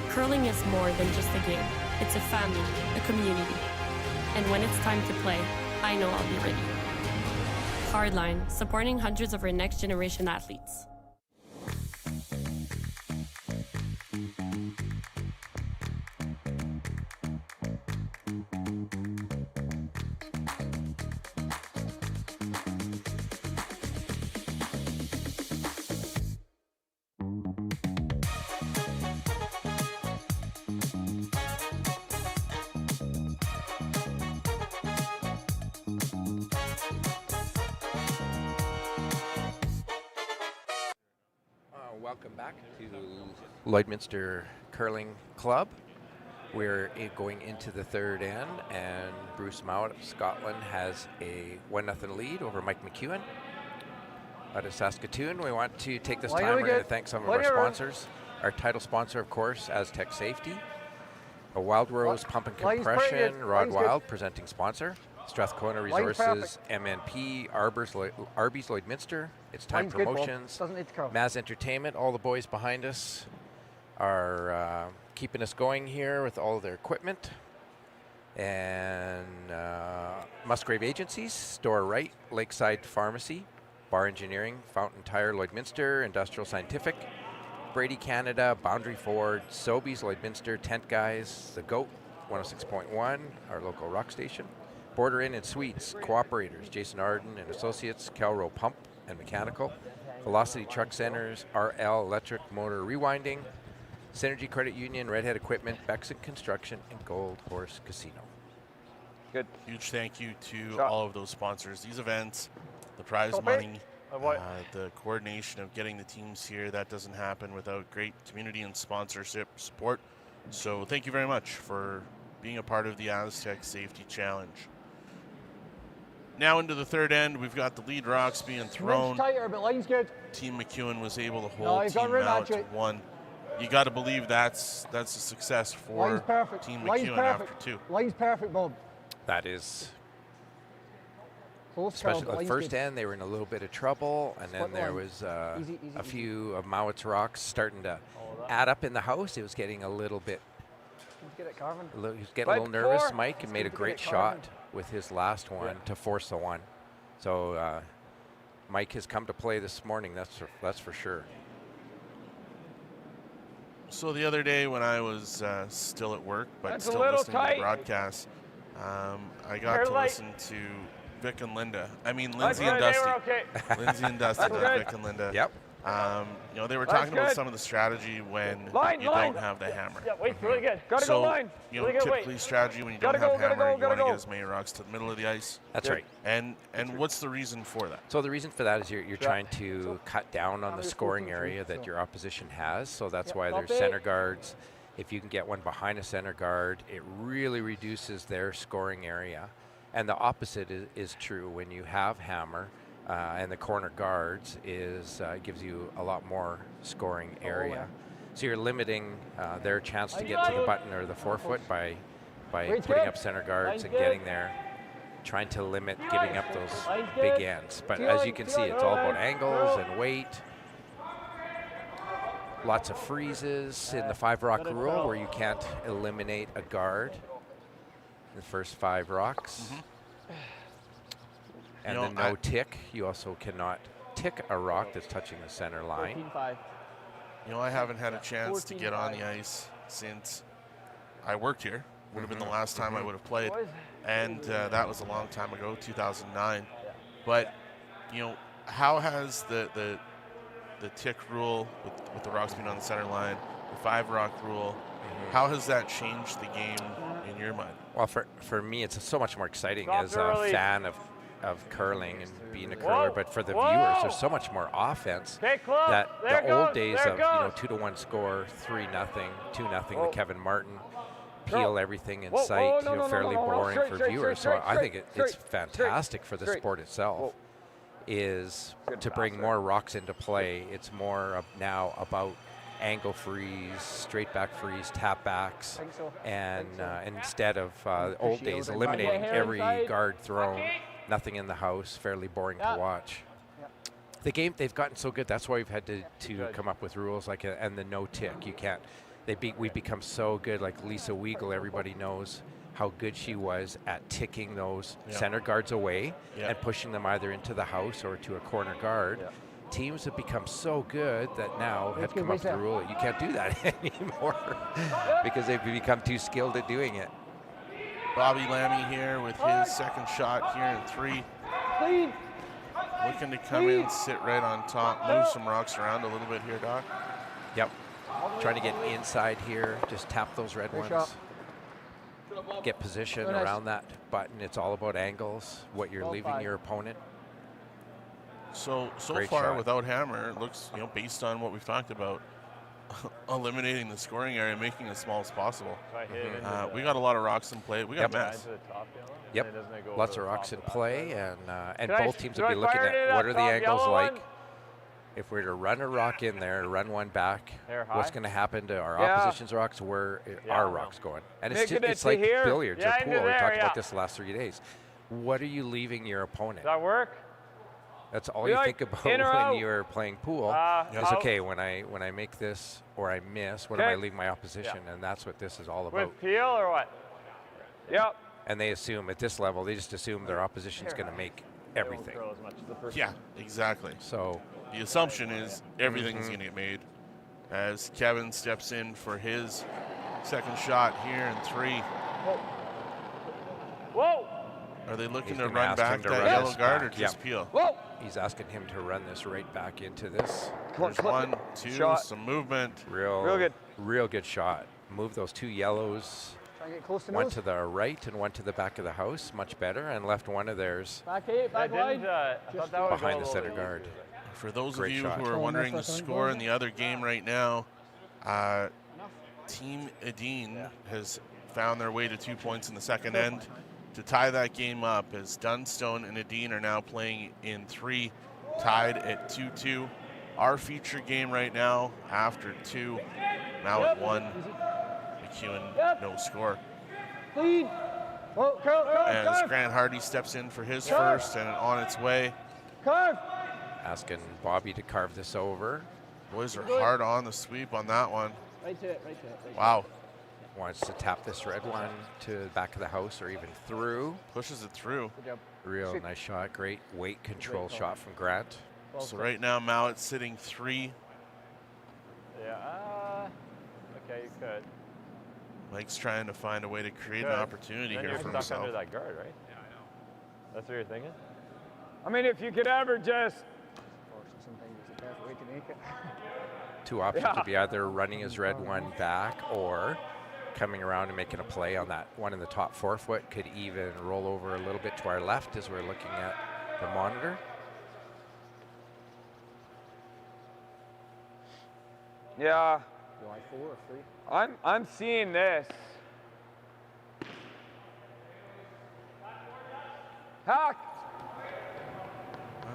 Curling is more than just a game. It's a family, a community. And when it's time to play, I know I'll be ready. Hardline, supporting hundreds of our next generation athletes. Welcome back to Lloydminster Curling Club. We're going into the third end, and Bruce Mouat of Scotland has a 1-0 lead over Mike McEwen. Out of Saskatoon, we want to take this time, we're going to thank some of our sponsors. Our title sponsor, of course, Astec Safety. A Wild Rose Pump and Compression, Rod Wild, presenting sponsor. Strathcona Resources, MNP, Arby's Lloydminster, It's Time Promotions, Maz Entertainment, all the boys behind us are keeping us going here with all their equipment. And Musgrave Agencies, Store Right, Lakeside Pharmacy, Bar Engineering, Fountain Tire, Lloydminster, Industrial Scientific, Brady Canada, Boundary Ford, Sobeys, Lloydminster, Tent Guys, The Goat, 106.1, our local rock station. Border Inn and Suites, Cooperators, Jason Arden and Associates, Calro Pump and Mechanical, Velocity Truck Centers, RL Electric Motor Rewinding, Synergy Credit Union, Redhead Equipment, Bexon Construction, and Gold Horse Casino. Good. Huge thank you to all of those sponsors. These events, the prize money, the coordination of getting the teams here, that doesn't happen without great community and sponsorship support. So thank you very much for being a part of the Astec Safety Challenge. now into the third end, we've got the lead rocks being thrown. Tighter, but line's good. Team McEwen was able to No, hold you've got Team rid of Mouat that, to 1. You got to believe that's a success for Line's perfect. Team Line's McEwen perfect. after 2. Line's perfect, Bob. That is, Close, especially Carl, the line's first good. end, they were in a little bit of trouble, and then Split there line. was Easy, a few of Mouat's rocks starting to add up in the house. It was getting a little bit, Let's get it, Carvin. he was getting a little nervous, four. Mike, and made a good to great get Carvin. shot with his last one to force the 1. So Mike has come to play this morning, that's for sure. So the other day when I was still at work, but That's a still little listening to tight. the broadcast, I got Hair to light. listen to Vic and Linda. I mean, That's Lindsay good, and they Dusty. were okay. Lindsay and Dusty, That's not good. Vic and Linda. Yep. You know, they were That's talking about good. some of the strategy when Line, you line. don't have the hammer. Yeah, wait, really good. Gotta So, go line. you know, Really good, typically wait. strategy when you Gotta don't go, have gotta hammer, go, you gotta want to go. get as many rocks to the middle of the ice. That's right. And what's the reason for that? So the reason for that is you're trying to cut down on the scoring area that your opposition has. So that's why there's center guards. If you can get one behind a center guard, it really reduces their scoring area. And the opposite is true when you have hammer and the corner guards gives you a lot more scoring area. So you're limiting their chance to get to the button or the forefoot by putting up center guards and getting there, trying to limit giving up those big ends. But as you can see, it's all about angles and weight. Lots of freezes in the 5-rock rule where you can't eliminate a guard in the first 5 rocks. And You know, then no tick. You also cannot tick a rock that's touching the center line. 14-5. You know, I haven't had a chance to get on the ice since I worked here. Would have been the last time I would have played. And that was a long time ago, 2009. But, you know, how has the tick rule with the rocks being on the center line, the 5-rock rule, how has that changed the game in your mind? Well, for me, it's so much more exciting Stop as a early. fan of curling and being a curler. But for the viewers, there's so much more offense Okay, close. that There the it old goes, days there of it goes. 2-1 score, 3-0, 2-0 Whoa. with Kevin Martin, Go. peel everything in Whoa, sight, whoa, no, you know, no, fairly no, no, no. boring Straight, for straight, viewers. straight, So I think straight, it's straight, fantastic for the straight. sport itself. Whoa. Is Good to pass bring there. more rocks into play. It's more now about angle freeze, straight back freeze, tap backs, Think so. and Think so. instead of old days Shield eliminating inside. every Inside. guard thrown, nothing in the house, fairly boring Yeah. to watch. Yeah. The game, they've gotten so good. That's why we've had to come up with rules like and the no tick. You can't. We've become so good. Like Lisa Weigel, everybody knows how good she was at ticking those center guards away and pushing them either into the house or to a corner guard. Yeah. Teams have become so good that now have Let's come go up with the reset. rule that you can't do that anymore because they've become too skilled at doing it. Bobby Lammy here with his second shot here in 3. Clean. Looking to come in, sit right on top, move some rocks around a little bit here, Doc. Yep. Trying to get inside here, just tap those red Good ones. shot. Get position Very nice. around that button. It's all about angles, what you're Ball leaving 5. your opponent. So Great far shot. without hammer, it looks, you know, based on what we've talked about, eliminating the scoring area, making it as small as possible. So I hit it into We got a lot of rocks in play. We got Yep. a mess. the top yellow. Yep. And then doesn't it go Lots over of the rocks top in of that? play, and Can I- both teams do will I be looking fire it at at what are the top angles yellow like. one? If we're to run a rock in there, run one back, There, what's high. going to happen to our Yeah. opposition's rocks? Where Yeah, our I know. rocks going? And Making it it's to like here. billiards Yeah, or into pool. We there, talked yeah. about this the last 3 days. What are you leaving your opponent? Does that work? That's all We you like think about in or when out? you're playing pool. Is out. okay when I make this or I miss. What am I Okay. leaving my opposition? And that's what this is all about. With peel or what? Yep. And they assume at this level, they just assume their opposition's going to make everything. Throw as much as the first Yeah, one. exactly. So The assumption is everything's going to get made as Kevin steps in for his second shot here in 3. Whoa! Are they looking He's to gonna run ask back him to that run yellow this guard or back. just Yep. peel? Whoa! he's asking him to run this right back into this. There's 1, 2, Shot. some movement. Real good. Real good shot. Move those 2 yellows. Try and get close to One nose. to the right and one to the back of the house. Much better. And left one of theirs Back 8, back line. I thought that was behind the center guard. For those Great of you shot. who are wondering the score in the other game right now, Team Edine has found their way to 2 points in the second end. to tie that game up, as Dunstone and Nadine are now playing in 3, tied at 2-2. Our feature game right now, after 2, Mouat 1, McEwen no score. Lead. Oh, curl, As Grant Hardy steps in for his first, and on its way. Carve. Asking Bobby to carve this over. Boys are hard on the sweep on that one. Right to it, right to it. Right Wow. Wants to tap this red one to the back of the house or even through. Pushes it through. Good job. Real nice shot. Great weight control shot from Grant. So right now, Mouat's sitting 3. Yeah. Okay, you could. Mike's trying to find a way to create an opportunity Then here you're for stuck himself. under that guard, right? Yeah, I know. That's what you're thinking? I mean, if you could ever just. Sometimes it's a bad way to make it. Two options to be either running his red one back or coming around and making a play on that one in the top 4 foot. Could even roll over a little bit to our left as we're looking at the monitor. Yeah. Do I 4 or 3? I'm seeing this. Hack.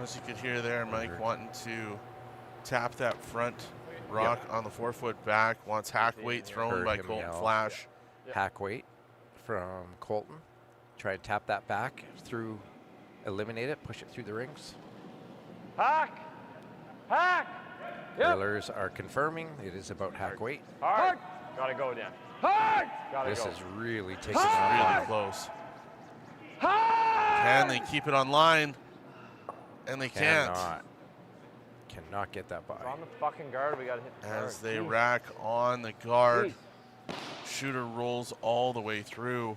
As you could hear there, Mike wanting to tap that front rock on the 4 foot back. Wants hack weight thrown Heard by him Colton yell. Flash. Hack weight from Colton. Try and tap that back through, eliminate it, push it through the rings. Hack. Hack. Yep. Drillers are confirming it is about hack weight. Hard. Gotta go, Dan. Hard. Gotta This go. is really taking This is off. really close. Hard. Can they keep it on line? And they can't. Cannot get that by. It's on the fucking guard. We gotta hit the guard. As they rack on the guard. Shooter rolls all the way through.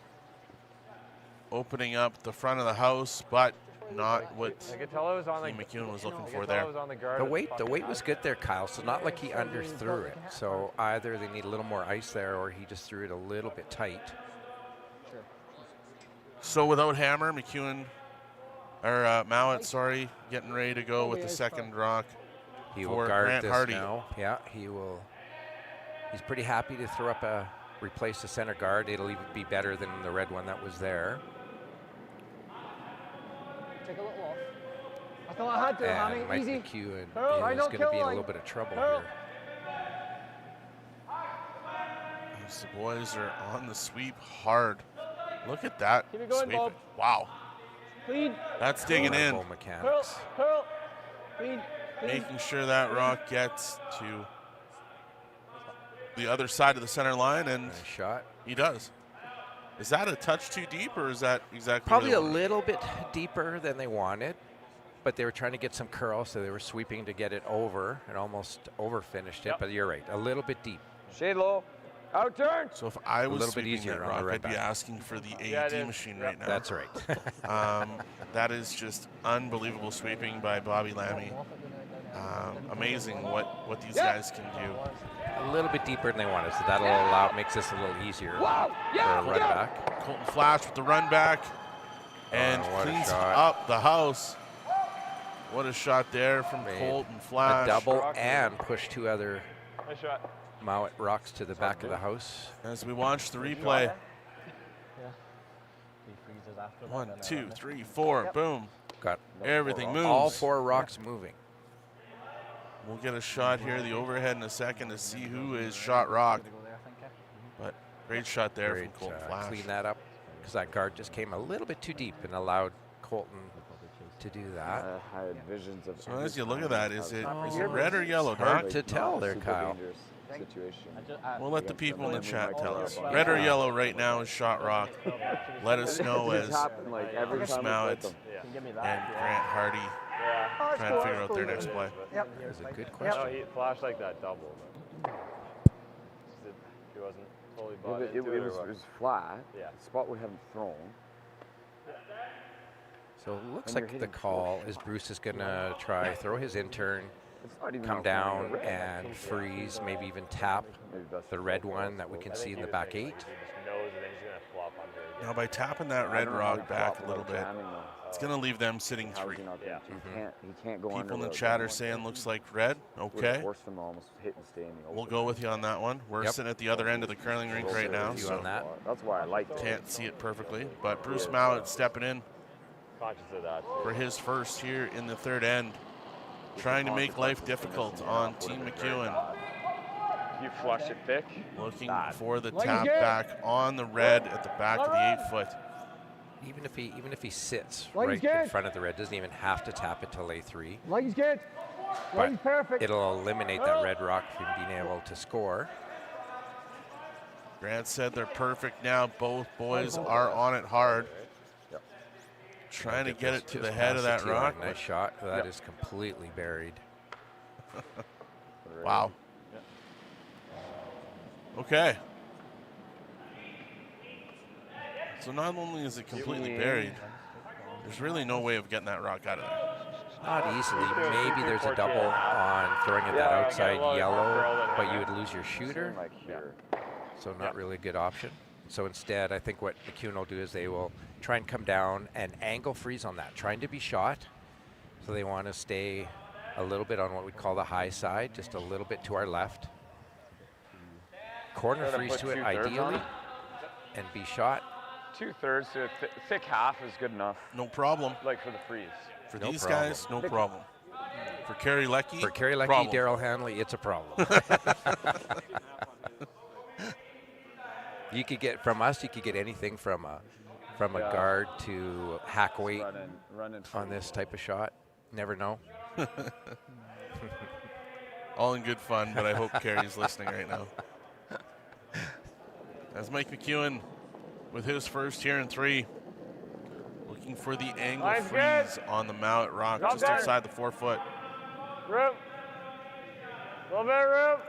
Opening up the front of the house, but not what I could tell it was on the McEwen was looking I for could tell there. it was on the guard. The weight was good there, Kyle. So not like he underthrew it. So either they need a little more ice there, or he just threw it a little bit tight. So without hammer, McEwen, or Mouat, sorry, getting ready to go with the second rock. He will for guard Grant this Hardy. now. Yeah, he will. He's pretty happy to throw up a replace the center guard. It'll even be better than the red one that was there. Take a little off. I thought I had to, And honey. Mike Easy. McEwen Curl. I is know going to kill be in a line. little bit of trouble Curl. here. As the boys are on the sweep hard. Look at that. Keep it going, sweep. Bob. Wow. Lead. That's digging in. Wonderful Curl. mechanics. Curl. Lead. Making sure that rock gets to the other side of the center line, and Nice shot. he does. Is that a touch too deep, or is that exactly Probably what a they wanted? little bit deeper than they wanted, but they were trying to get some curl, so they were sweeping to get it over and almost over finished it. Yep. But you're right, a little bit deep. Shade low. Out turn. So if I was little bit sweeping easier that on the rock, red I'd be back. asking for the Yeah, it AED is. machine Yep. right now. That's right. That is just unbelievable sweeping by Bobby Lammy. Amazing what these guys can do. A little bit deeper than they wanted, so that'll allow makes this a little easier for a run back. Colton Flash with the run back and what a cleans shot. up the house. What a shot there from Made Colton A Flash. double and push 2 other Nice shot. Mouat rocks to the back of the house. As we watch the replay. Yeah. He freezes after 1, that. 2, 3, 4, boom. Got Everything moves. all 4 rocks moving. We'll get a shot here, the overhead in a second to see who is shot rocked. But great shot there Great, from Colton Flash. clean that up because that guard just came a little bit too deep and allowed Colton to do that. I had visions of. So as you look at that, is it Hard red or yellow, hard Doc? to tell there, Kyle. Situation. We'll let the people in the chat tell us. Red or yellow right now is shot rock. Let us know It just as happened like every Chris time Mouat them. and Grant Hardy Yeah. trying to figure out their next play. Yep. That's a good No, question. he flashed like that double. But he wasn't totally Yeah, bought but into it it. or was what? flat. Yeah. The spot we haven't thrown. So it looks And you're like the hitting call is Bruce is going to try throw his intern, It's not even come out down there. and freeze, maybe even tap Maybe that's the red one that we can see in the back 8. He just knows and then he's gonna flop under. Now by tapping that red rock back a little bit, it's going to leave them sitting 3. Yeah. He can't go People in the chat are saying looks like red. Okay. Them to almost hit and stay in the We'll go with you on that one. We're sitting at the other end of the curling rink right now, so that's why I like it. Can't see it perfectly. But Bruce Mouat stepping in Conscious of that. for his first here in the third end, trying to make life difficult on Team McEwen. You flush it thick. Looking for the tap back on the red at the back of the 8-foot. Even if he sits right in front of the red, doesn't even have to tap it to lay 3. Leg's good. Leg's perfect. It'll eliminate that red rock from being able to score. Grant said they're perfect now. Both boys are on it hard. Trying to get it to the head of that rock. Nice shot. That is completely buried. Wow. Okay. So not only is it completely buried, there's really no way of getting that rock out of there. Not easily. Maybe there's a double on throwing it that outside yellow, but you would lose your shooter. So not really a good option. So instead, I think what McEwen will do is they will try and come down and angle freeze on that, trying to be shot. So they want to stay a little bit on what we call the high side, just a little bit to our left. Corner freeze to it ideally and be shot. 2/3 to a thick half is good enough. No problem. Like for the freeze. For these guys, no problem. For Kerry Leckie, Daryl Hanley, it's a problem. You could get from us. You could get anything from a guard to hack weight on this type of shot. Never know. All in good fun, but I hope Kerry's listening right now. As Mike McEwen with his first here in 3, looking for the angle freeze on the Mouat rock just outside the 4-foot. Room. A little bit of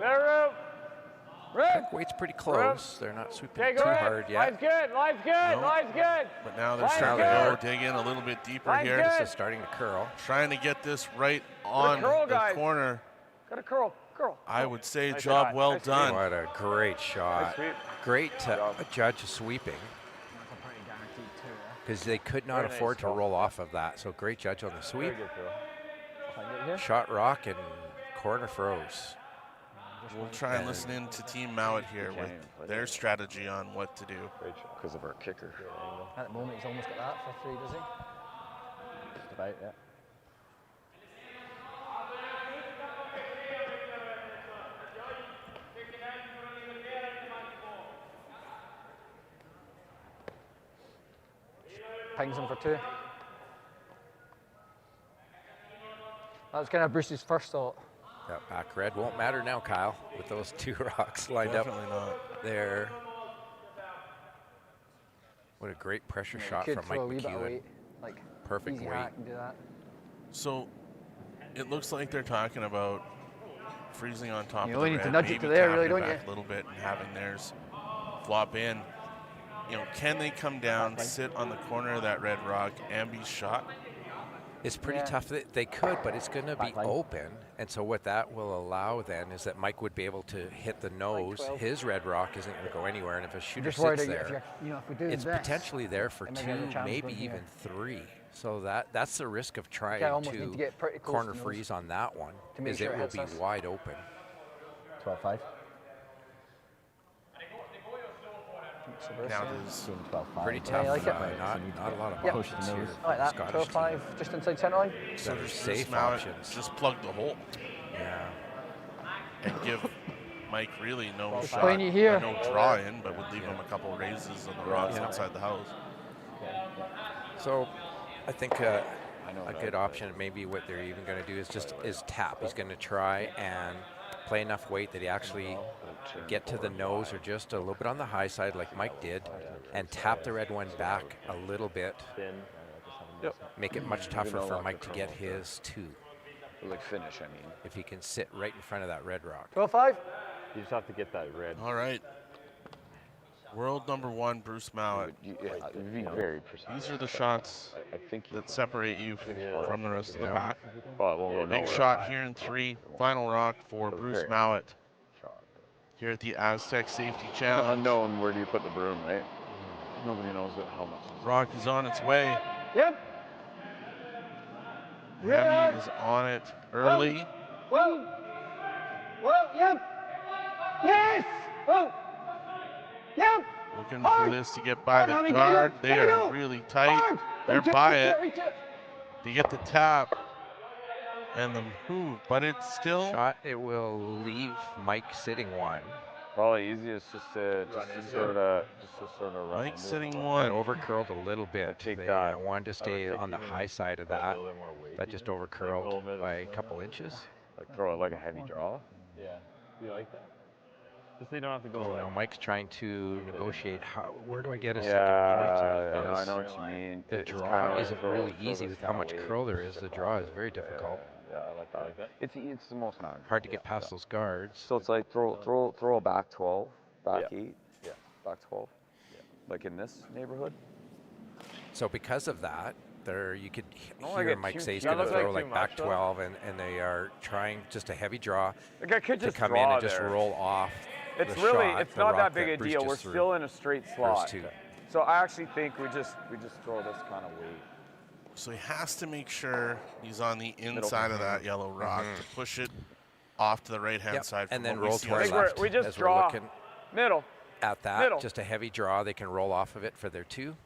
room. Room. Weight's pretty close. They're not sweeping too hard yet. Line's good. Line's good. Line's good. But now they're starting to go dig in a little bit deeper here. This is starting to curl. Trying to get this right on the corner. Got a curl. I would say job well done. What a great shot. Great to judge sweeping. Because they could not afford to roll off of that. So great judge on the sweep. Shot rock and corner froze. We'll try and listen in to Team Mouat here with their strategy on what to do. Because of our kicker. At the moment, he's almost got that for 3, does he? Just about, yeah. Pings him for 2. That was kind of Bruce's first thought. That back red won't matter now, Kyle, with those 2 rocks lined up there. What a great pressure shot from Mike McEwen. Perfect weight. So it looks like they're talking about freezing on top of the red. You only need to nudge it to there, really, don't you? A little bit and having theirs flop in. You know, can they come down, sit on the corner of that red rock, and be shot? It's pretty tough. They could, but it's going to be open. And so what that will allow then is that Mike would be able to hit the nose. His red rock isn't going to go anywhere. And if a shooter sits there, it's potentially there for 2, maybe even 3. So that's the risk of trying to corner freeze on that one, is it will be wide open. 12-5. Now it is pretty tough. Not a lot of options here. Like that. 12-5, just inside center line. So there's safe options. Just plug the hole. Yeah. And give Mike really no shot, here. no draw in, but would leave him a couple raises on the rocks outside the house. So I think a good option, maybe what they're even going to do is tap. He's going to try and play enough weight that he actually get to the nose or just a little bit on the high side like Mike did and tap the red one back a little bit. Make it much tougher for Mike to get his 2. Like finish, I mean. If he can sit right in front of that red rock. 12-5. You just have to get that red. All right. World number 1, Bruce Mouat. Very precise. These are the shots that separate you from the rest of the pack. Well, Big shot here in 3. Final rock for Bruce Mouat. here at the Astec Safety Challenge. Unknown, where do you put the broom, right? Nobody knows how much. Rock is on its way. Yep. Heavy is on it early. Whoa. Whoa. Yep. Yes. Whoa. Yep. Looking for this to get by the guard. They are really tight. They're by it. They get the tap and the move, but it's still Shot, it will leave Mike sitting one. Probably easiest just to sort of run. Mike sitting It one. overcurled a little bit. Take They that. wanted to stay on the high side of that. That just overcurled by a couple inches. Like throw it like a heavy draw. Yeah. Do you like that? Just so you don't have to go Now Mike's trying to negotiate where do I get a second Yeah, point? I know what you mean. The It's draw kinda like isn't throw- really throw easy this with how kinda much weight. curl there is. The draw is very difficult. Yeah, I like that. It's the most not Hard to get past those guards. So it's like throw a back 12, back 8, back 12. Like in this neighborhood. So because of that, you could No, I hear get Mike too- say he's that going to looks throw like like too back much, though. 12, and they are trying just a heavy draw Like I could to just come in draw and just there. roll off. It's the really, shot, it's the not rock that big a Bruce deal. just We're threw. still in a straight slot. two. So I actually think we just throw this kind of weight. So he has to make sure he's on the inside of that yellow rock to push it off to the right-hand Yep, side. and from then what we roll see to on our the left. we just as draw. we're looking Middle. at that. Middle. Just a heavy draw. They can roll off of it for their 2.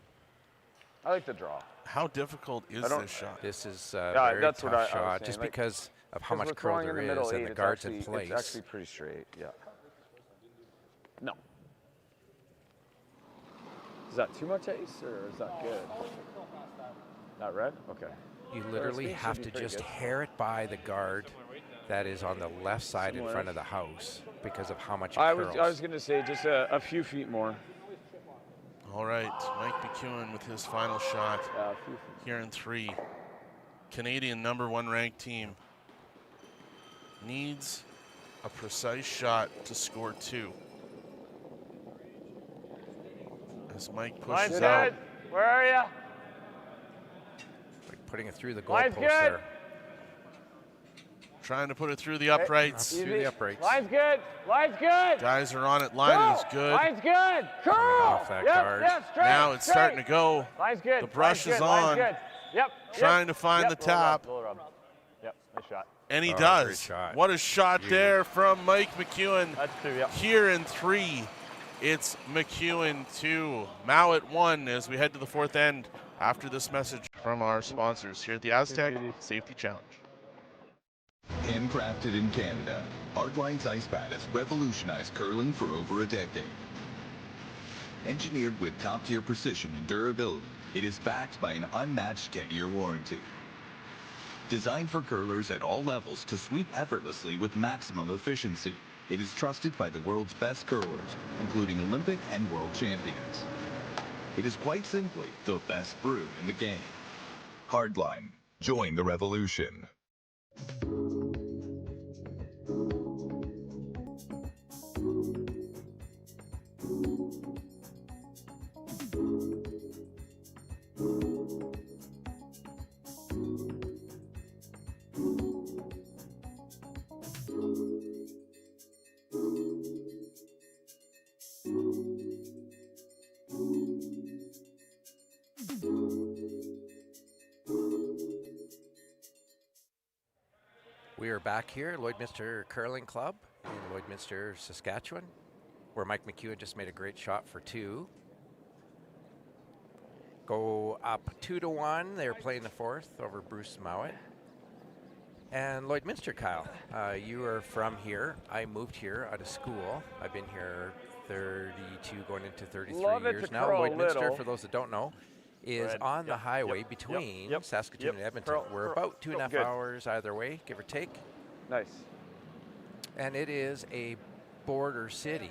I like the draw. How difficult is I don't- this shot? This is a Yeah, very that's tough what I was shot, saying, just like, because of how much we're curl throwing in there the is middle and eight, the it's guard's in actually- place. It's actually pretty straight. Yeah. No. Is that too much ace or is that good? Not red? Okay. You literally speed should have be to pretty just good. hair it by the guard that is on the left side in Similar. front of the house because of how much it I curls. was gonna say just a few feet more. All right, Mike McEwen with his final shot Yeah, a few feet. here in 3. Canadian #1 ranked team needs a precise shot to score 2. As Mike pushes Line's out, good. Where are you? Like putting it through the Line's goalpost good. there. trying to put it through the uprights. Through the uprights. Line's good. Line's good. Guys are on it. Line is good. Line's good. Curl. off that guard. Yep, straight. Now it's starting to go. Line's good. The brush Line's is good. Line's on. good. Yep. Trying to find the tap. Little rub. Yep, nice shot. And he Oh, does. great shot. What a shot there from Mike McEwen. That's 2, yep. Here in 3, it's McEwen 2, Mouat 1 as we head to the 4th end after this message from our sponsors here at the Astec Safety Challenge. Handcrafted in Canada, Hardline's ice pad has revolutionized curling for over a decade. Engineered with top-tier precision and durability, it is backed by an unmatched 10-year warranty. Designed for curlers at all levels to sweep effortlessly with maximum efficiency, it is trusted by the world's best curlers, including Olympic and world champions. It is quite simply the best brew in the game. Hardline. Join the revolution. We are back here at Lloydminster Curling Club in Lloydminster, Saskatchewan, where Mike McEwen just made a great shot for 2. Go up 2-1. They're playing the 4th over Bruce Mouat. And Lloydminster, Kyle, you are from here. I moved here out of school. I've been here 32, going into 33 Love it years to now. curl a Lloydminster, little. for those that don't know, is Red. on the Yep, highway yep, between yep, Saskatoon yep. and Edmonton. Curl, We're curl, about 2.5 good. hours either way, give or take. Nice. And it is a border city.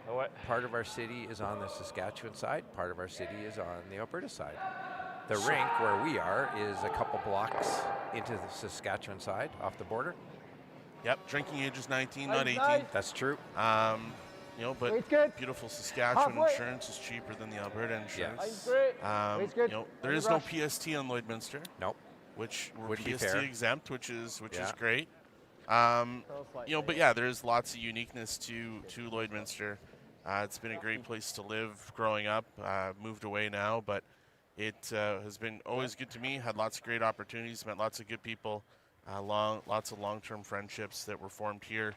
Oh, what? Part of our city is on the Saskatchewan side, part of our city is on the Alberta side. The rink where we are is a couple blocks into the Saskatchewan side off the border. Yep, drinking age is 19, not 18. That's true. You know, but Weight's good. beautiful Saskatchewan Halfway. insurance is cheaper than the Alberta insurance. Weight's great. Weight's good. You know, there No is no rush. PST on Lloydminster, Nope. which we're Wouldn't be PST fair. exempt, which is Yeah. great. You know, but yeah, there's lots of uniqueness to Lloydminster. It's been a great place to live growing up. Moved away now, but it has been always good to me. Had lots of great opportunities, met lots of good people, lots of long-term friendships that were formed here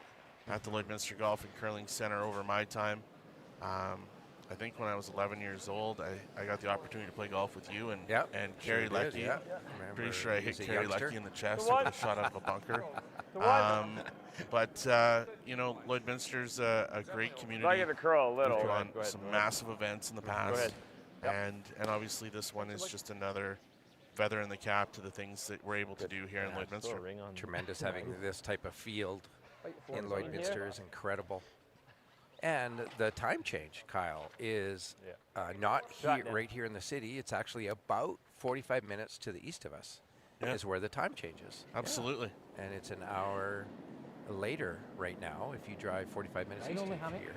at the Lloydminster Golf and Curling Center over my time. I think when I was 11 years old, I got the opportunity to play golf with you and Kerry Leckie. Yeah. Pretty sure I hit Kerry Leckie in the chest one. with a shot out of a bunker. But you know, Lloydminster's a great community. I get the curl a little. We've gone Go ahead. some massive events in the past, and obviously this one is just another feather in the cap to the things that we're able to do here in Lloydminster. Tremendous having this type of field in Lloydminster is incredible. And the time change, Kyle, is not here, right here in the city. It's actually about 45 minutes to the east of us is where the time changes. Absolutely. Yeah. And it's an hour later right now if you drive 45 minutes east of here.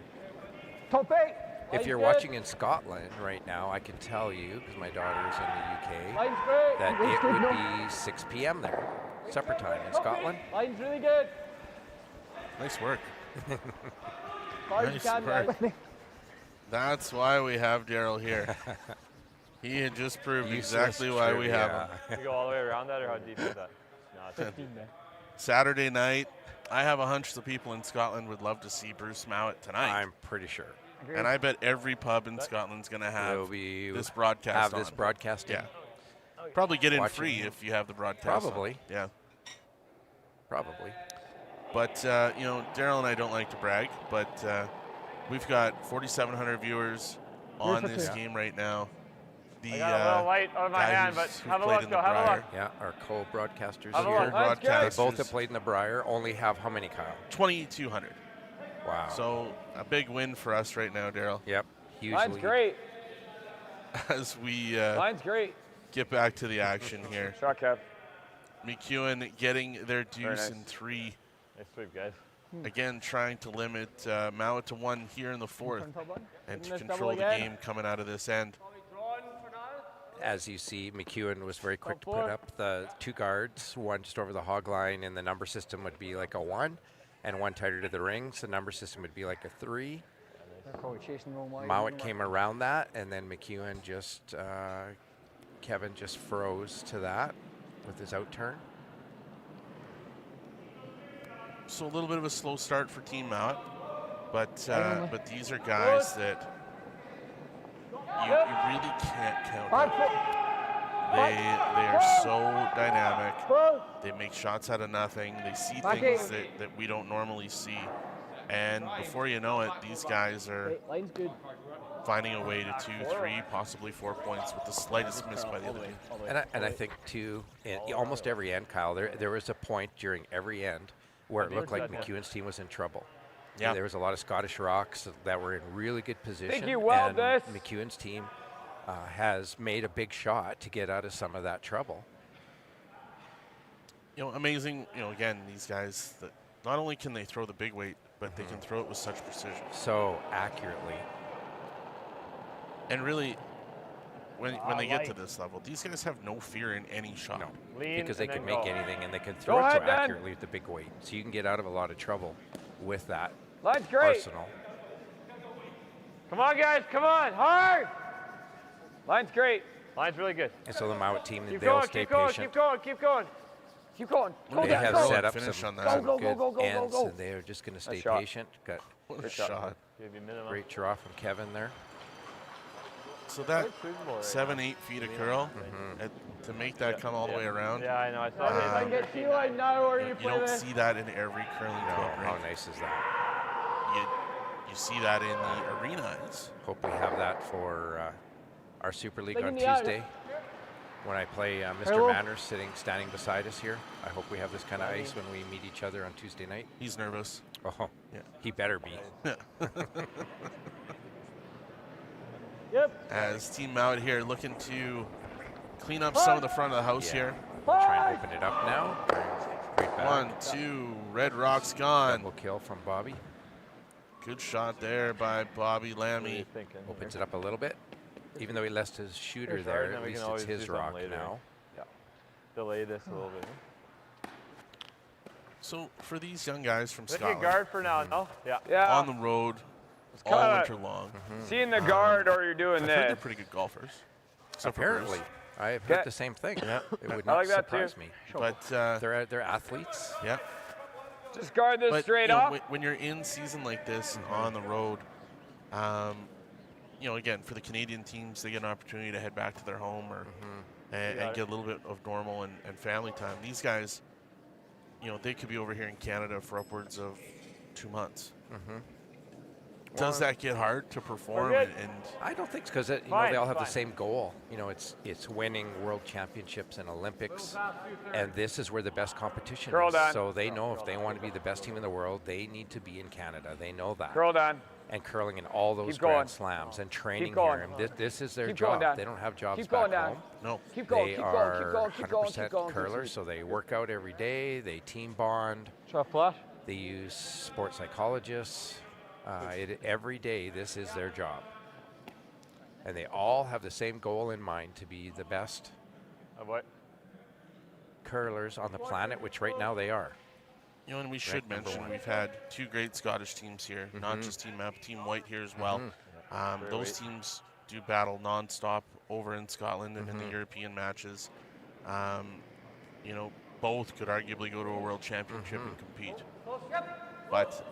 Top 8. If you're watching in Scotland right now, I can tell you, because my daughter's in the UK, that it would be 6 p.m. there, supper time in Scotland. Line's really good. Nice work. Nice work. That's why we have Daryl here. He had just proved exactly why we have him. You go all the way around that, or how deep is that? No, it's 15 there. Saturday night, I have a hunch the people in Scotland would love to see Bruce Mouat tonight. I'm pretty sure. And I bet every pub in Scotland's going to have this broadcast on. This broadcast Yeah. Probably get in free if you have the broadcast Probably. on. Yeah. Probably. But, you know, Daryl and I don't like to brag, but we've got 4,700 viewers on this game right now. I got a little light on my hand, but have a look, have a look. Yeah, our co-broadcasters Have a here. look. They both have played in the Briar. Only have how many, Kyle? 2,200. Wow. So a big win for us right now, Daryl. Yep. Huge Line's lead. great. As we Line's great. get back to the action here. Shot, Kev. McEwen getting their deuce in 3. Nice sweep, guys. Again, trying to limit Mouat to 1 here in the 4th and to control the game coming out of this end. As you see, McEwen was very quick to put up the 2 guards, one just over the hog line, and the number system would be like a 1, and 1 tighter to the rings. The number system would be like a 3. Mouat came around that, and then McEwen just, Kevin just froze to that with his out turn. So a little bit of a slow start for Team Mouat, but these are guys that you really can't count out. They are so dynamic. They make shots out of nothing. They see things that we don't normally see. And before you know it, these guys are finding a way to 2, 3, possibly 4 points with the slightest miss by the other team. And I think, too, in almost every end, Kyle, there was a point during every end where it looked like McEwen's team was in trouble. Yeah. There was a lot of Scottish rocks that were in really good position. And McEwen's team has made a big shot to get out of some of that trouble. You know, amazing, you know, again, these guys, that not only can they throw the big weight, but they can throw it with such precision. So accurately. And really, when they get to this level, these guys have no fear in any shot. No, because they can make anything and they can throw it so accurately with the big weight. So you can get out of a lot of trouble with that arsenal. Come on, guys, come on, hard. Line's great. Line's really good. And so the Mouat team, Keep they'll going, stay keep going, patient. keep going, keep going. Keep going. They have set up some go, good ends, and they're just going to stay patient. Got a shot. Great draw from Kevin there. So that 7-8 feet of curl, to make that come all the way around. Yeah, I know. I saw that. I get you, I know where you You don't see that in every curling program. How nice is that? You see that in the arenas. Hope we have that for our Super League on Tuesday. When I play Mr. Manners standing beside us here. I hope we have this kind of ice when we meet each other on Tuesday night. He's nervous. Oh, yeah. He better be. As Team Mouat here looking to clean up some of the front of the house here. We'll try and open it up now. Right back. 1, 2, Red Rock's gone. Double kill from Bobby. Good shot there by Bobby Lammy. Opens it up a little bit. Even though he left his shooter there, at least it's his rock now. Yeah. Delay this a little bit. So for these young guys from Look Scotland, at guard for now, no? Yeah. Yeah. on the road all kinda winter long, seeing the guard or you're doing I've heard this. they're pretty good golfers. Except for Apparently. Bruce. I have heard the same thing. Yeah. It would I not like that surprise too. me. But They're athletes. yeah. Just guard this But straight you know, off. when you're in season like this and on the road, you know, again, for the Canadian teams, they get an opportunity to head back to their home or and get a little bit of normal and family time. These guys, you know, they could be over here in Canada for upwards of 2 months. Does that get hard to perform? And I don't think so, because you know, Fine, they all have fine. the same goal. You know, it's winning world championships and Olympics, and this is where the best competition Curl is. down. So they know if they want to be the best team in the world, they need to be in Canada. They know that. Curl down. And curling in all those Keep going. Grand Slams and training going. here. And this is their Keep going job. down. They don't have jobs Keep back going down. home. no, Keep going, They keep are going, keep going, keep going, 100% keep going. curlers, so they work out every day. They team bond. Try flash. They use sports psychologists. Every day, this is their job. And they all have the same goal in mind, to be the best What? curlers on the planet, which right now they are. you know, and we should Ranked number mention one. we've had 2 great Scottish teams here, not just Team Map, Team White here as well. Those teams do battle nonstop over in Scotland and in the European matches. You know, both could arguably go to a world championship and compete. But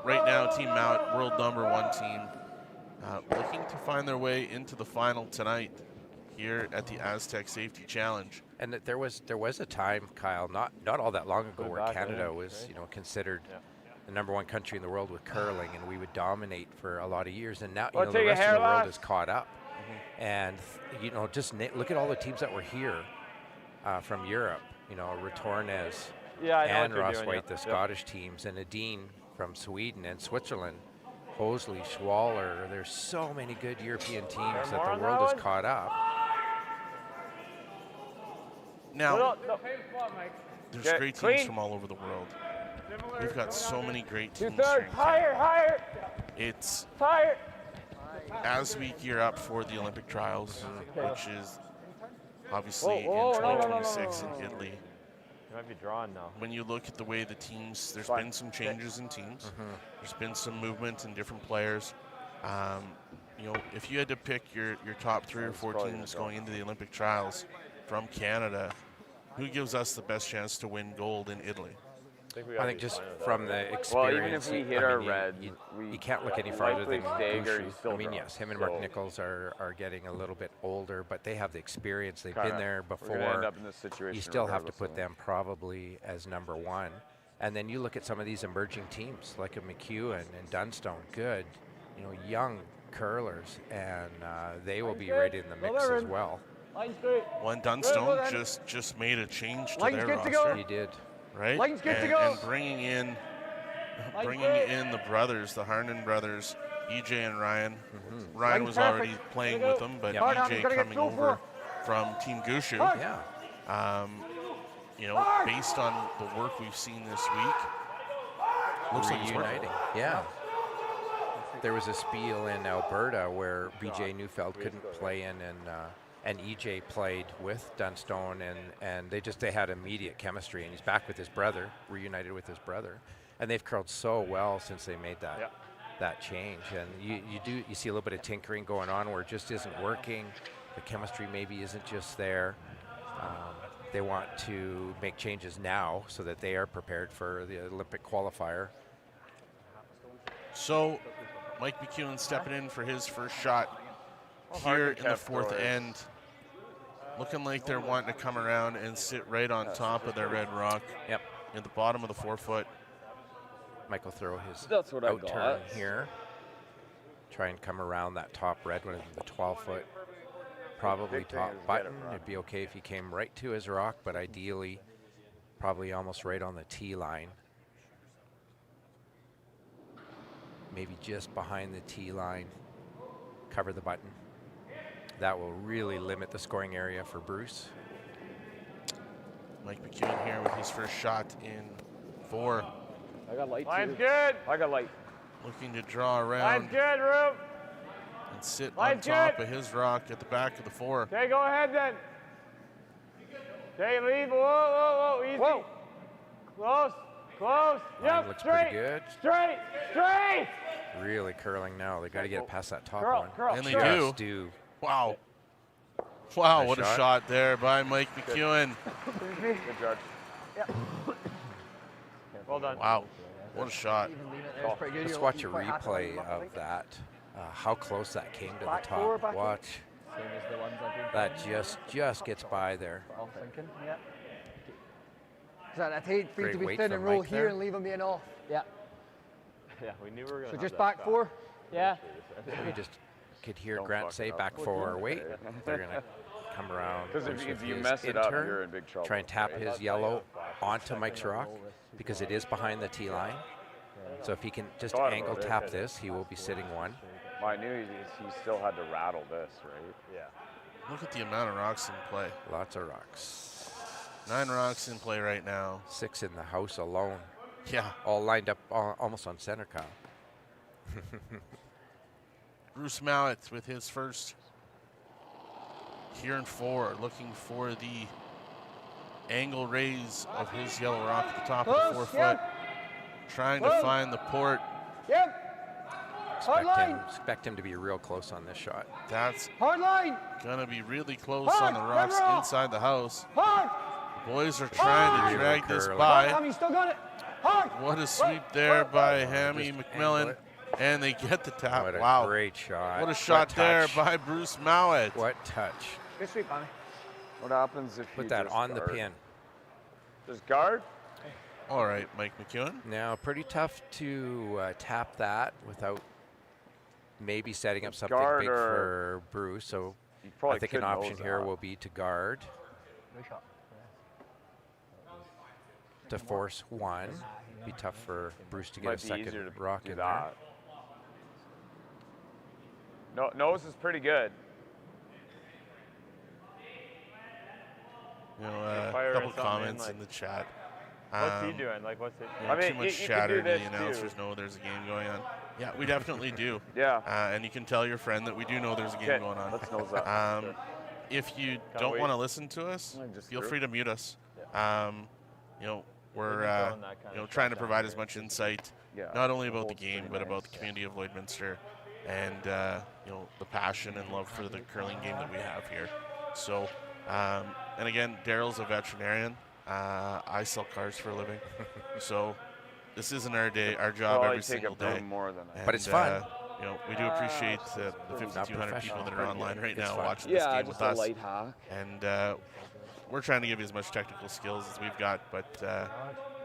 right now, Team Mouat, world #1 team, looking to find their way into the final tonight here at the Astec Safety Challenge. And there was a time, Kyle, not all that long ago, where back, Canada yeah. was, you know, considered the #1 country in the world with curling, and we would dominate for a lot of years. And now, you know, the take a rest of hair the world last. is caught up. And you know, just look at all the teams that were here from Europe. You know, Retornes Yeah, I know and what you're Ross doing, White, yeah. the Yep. Scottish teams, and Adine from Sweden and Switzerland, Hosley, Schwaller. There's so many good European teams that more the on world that is one? caught up. Now, No. there's Okay, great teams clean. from all over the world. We've got so many great teams here in Two-thirds. Higher, Canada. higher, It's higher. as we gear up for the Olympic trials, which is obviously Whoa, in no, no, no, 2026 no, no, in Italy. You might be drawn now. When you look at the way the teams, there's Fine. been some changes in teams. There's been some movement in different players. You know, if you had to pick your top 3 or 4 teams going into the Olympic trials from Canada, who gives us the best chance to win gold in Italy? I think just from the experience. Well, even if we hit I our mean, red, you can't look any farther likely than stagger, Gushue. he's still I mean, drawn. yes, him and Mark So- Nichols are getting a little bit older, but they have the experience. They've Kinda, been there we're gonna end before. up in this situation You still have to regardless, put I them probably as #1. And then you look at some of these emerging teams, like a McEwen and Dunstone, good, you know, young curlers, and they will be right in the mix as well. Line straight. One Dunstone just made a change to Line's their good to roster, go. He did. right? Line's good to and, go. and bringing in the brothers, the Harnan brothers, EJ and Ryan. Ryan was already playing with them, but EJ coming over from Team Gushue. Yeah. You know, based on the work we've seen this week, looks like it's working. Reuniting. Yeah. There was a spiel in Alberta where BJ Neufeld couldn't play in, and EJ played with Dunstone, and they had immediate chemistry, and he's back with his brother, reunited with his brother, and they've curled so well since they made that change. And you see a little bit of tinkering going on where it just isn't working. The chemistry maybe isn't just there. They want to make changes now so that they are prepared for the Olympic qualifier. So, Mike McEwen stepping in for his first shot here in the 4th end. Looking like they're wanting to come around and sit right on top of their red rock. Yep. At the bottom of the 4-foot. Mike will throw his That's what I out turn got. here. Try and come around that top red one, the 12-foot. Probably Big thing top is get button. it right. It'd be okay if he came right to his rock, but ideally, probably almost right on the tee line. Maybe just behind the tee line. Cover the button. That will really limit the scoring area for Bruce. Mike McEwen here with his first shot in 4. I got light Line's too. good. I got light. Looking to draw Line's around good, Rube. and sit on Line's top good. of his rock at the back of the 4. Okay, go ahead then. Okay, leave. Whoa, whoa, whoa. Easy. Whoa. Close. Close. Line Yep. looks Straight. pretty good. Straight. Straight. Really curling now. They got to get it past that top Curl, one. curl, And they Just do. Wow. Wow, what a shot there by Mike McEwen. Good judge. Well done. Wow, what a shot. Let's watch a replay of that. How close that came to the top. Watch. Same as the ones I've been That just gets by there. thinking. Yeah. So I'd hate for you Great to be weight thin from and roll Mike here there. and leave them being off. Yeah. Yeah, we knew we were going to So just back 4. Yeah. You just could hear Grant say back 4, wait. They're going to come around. Because Bruce if with you his mess it up, in-turn, you're in big trouble. try and tap his yellow onto Mike's rock because it is behind the tee line. So if he can just angle tap this, he will be sitting 1. Well, I knew he still had to rattle this, right? Yeah. Look at the amount of rocks in play. Lots of rocks. 9 rocks in play right now. 6 in the house alone. Yeah. All lined up almost on center, Kyle. Bruce Mouat with his first here in 4, looking for the angle raise of his yellow rock at the top of the 4 foot. Trying to find the port. Yep. Expect him to be real close on this shot. That's Hard line. gonna be really close on the rocks inside the house. Hard. The boys are trying to drag this by. Hammy still got it. Hard. What a sweep there by Hammy McMillan. And they get the tap. What a wow. great shot. What a shot there touch. by Bruce Mouat. What touch. Good sweep, Hammy. What happens if Put you that just on the guard? pin. Just guard? All right, Mike McEwen. Now, pretty tough to tap that without maybe setting up something Guard big or- for Bruce. So You I probably think an could option nose here that. will be to guard, Good shot. to force 1. Be tough for Bruce to get Might a be second easier to rock do in that. No, nose is pretty good. You know, a Fire couple in something comments like- in the chat. What's he doing? Like, what's it? You know, I mean, too much you chatter. could do The this announcers too. know there's a game going on. Yeah, we definitely do. Yeah. And you can tell your friend that we do know there's a game Okay, going on. let's nose that. If you Can't don't wait. want to listen to us, Just feel through. free to mute us. You know, we're We've been throwing that kind of trying to stuff provide down as here. much insight, Yeah, not only the about the hole's game, pretty but about nice. the community of Lloydminster, and you know, the passion and love for the curling game that we have here. So, and again, Daryl's a veterinarian. I sell cars for a living, so this isn't our day, our job Probably every take single a broom day. more than I. But it's fun. You know, we do appreciate the 5,200 people that are online right It's now fun. watching this Yeah, game just with a us. light hack. And we're trying to give you as much technical skills as we've got, but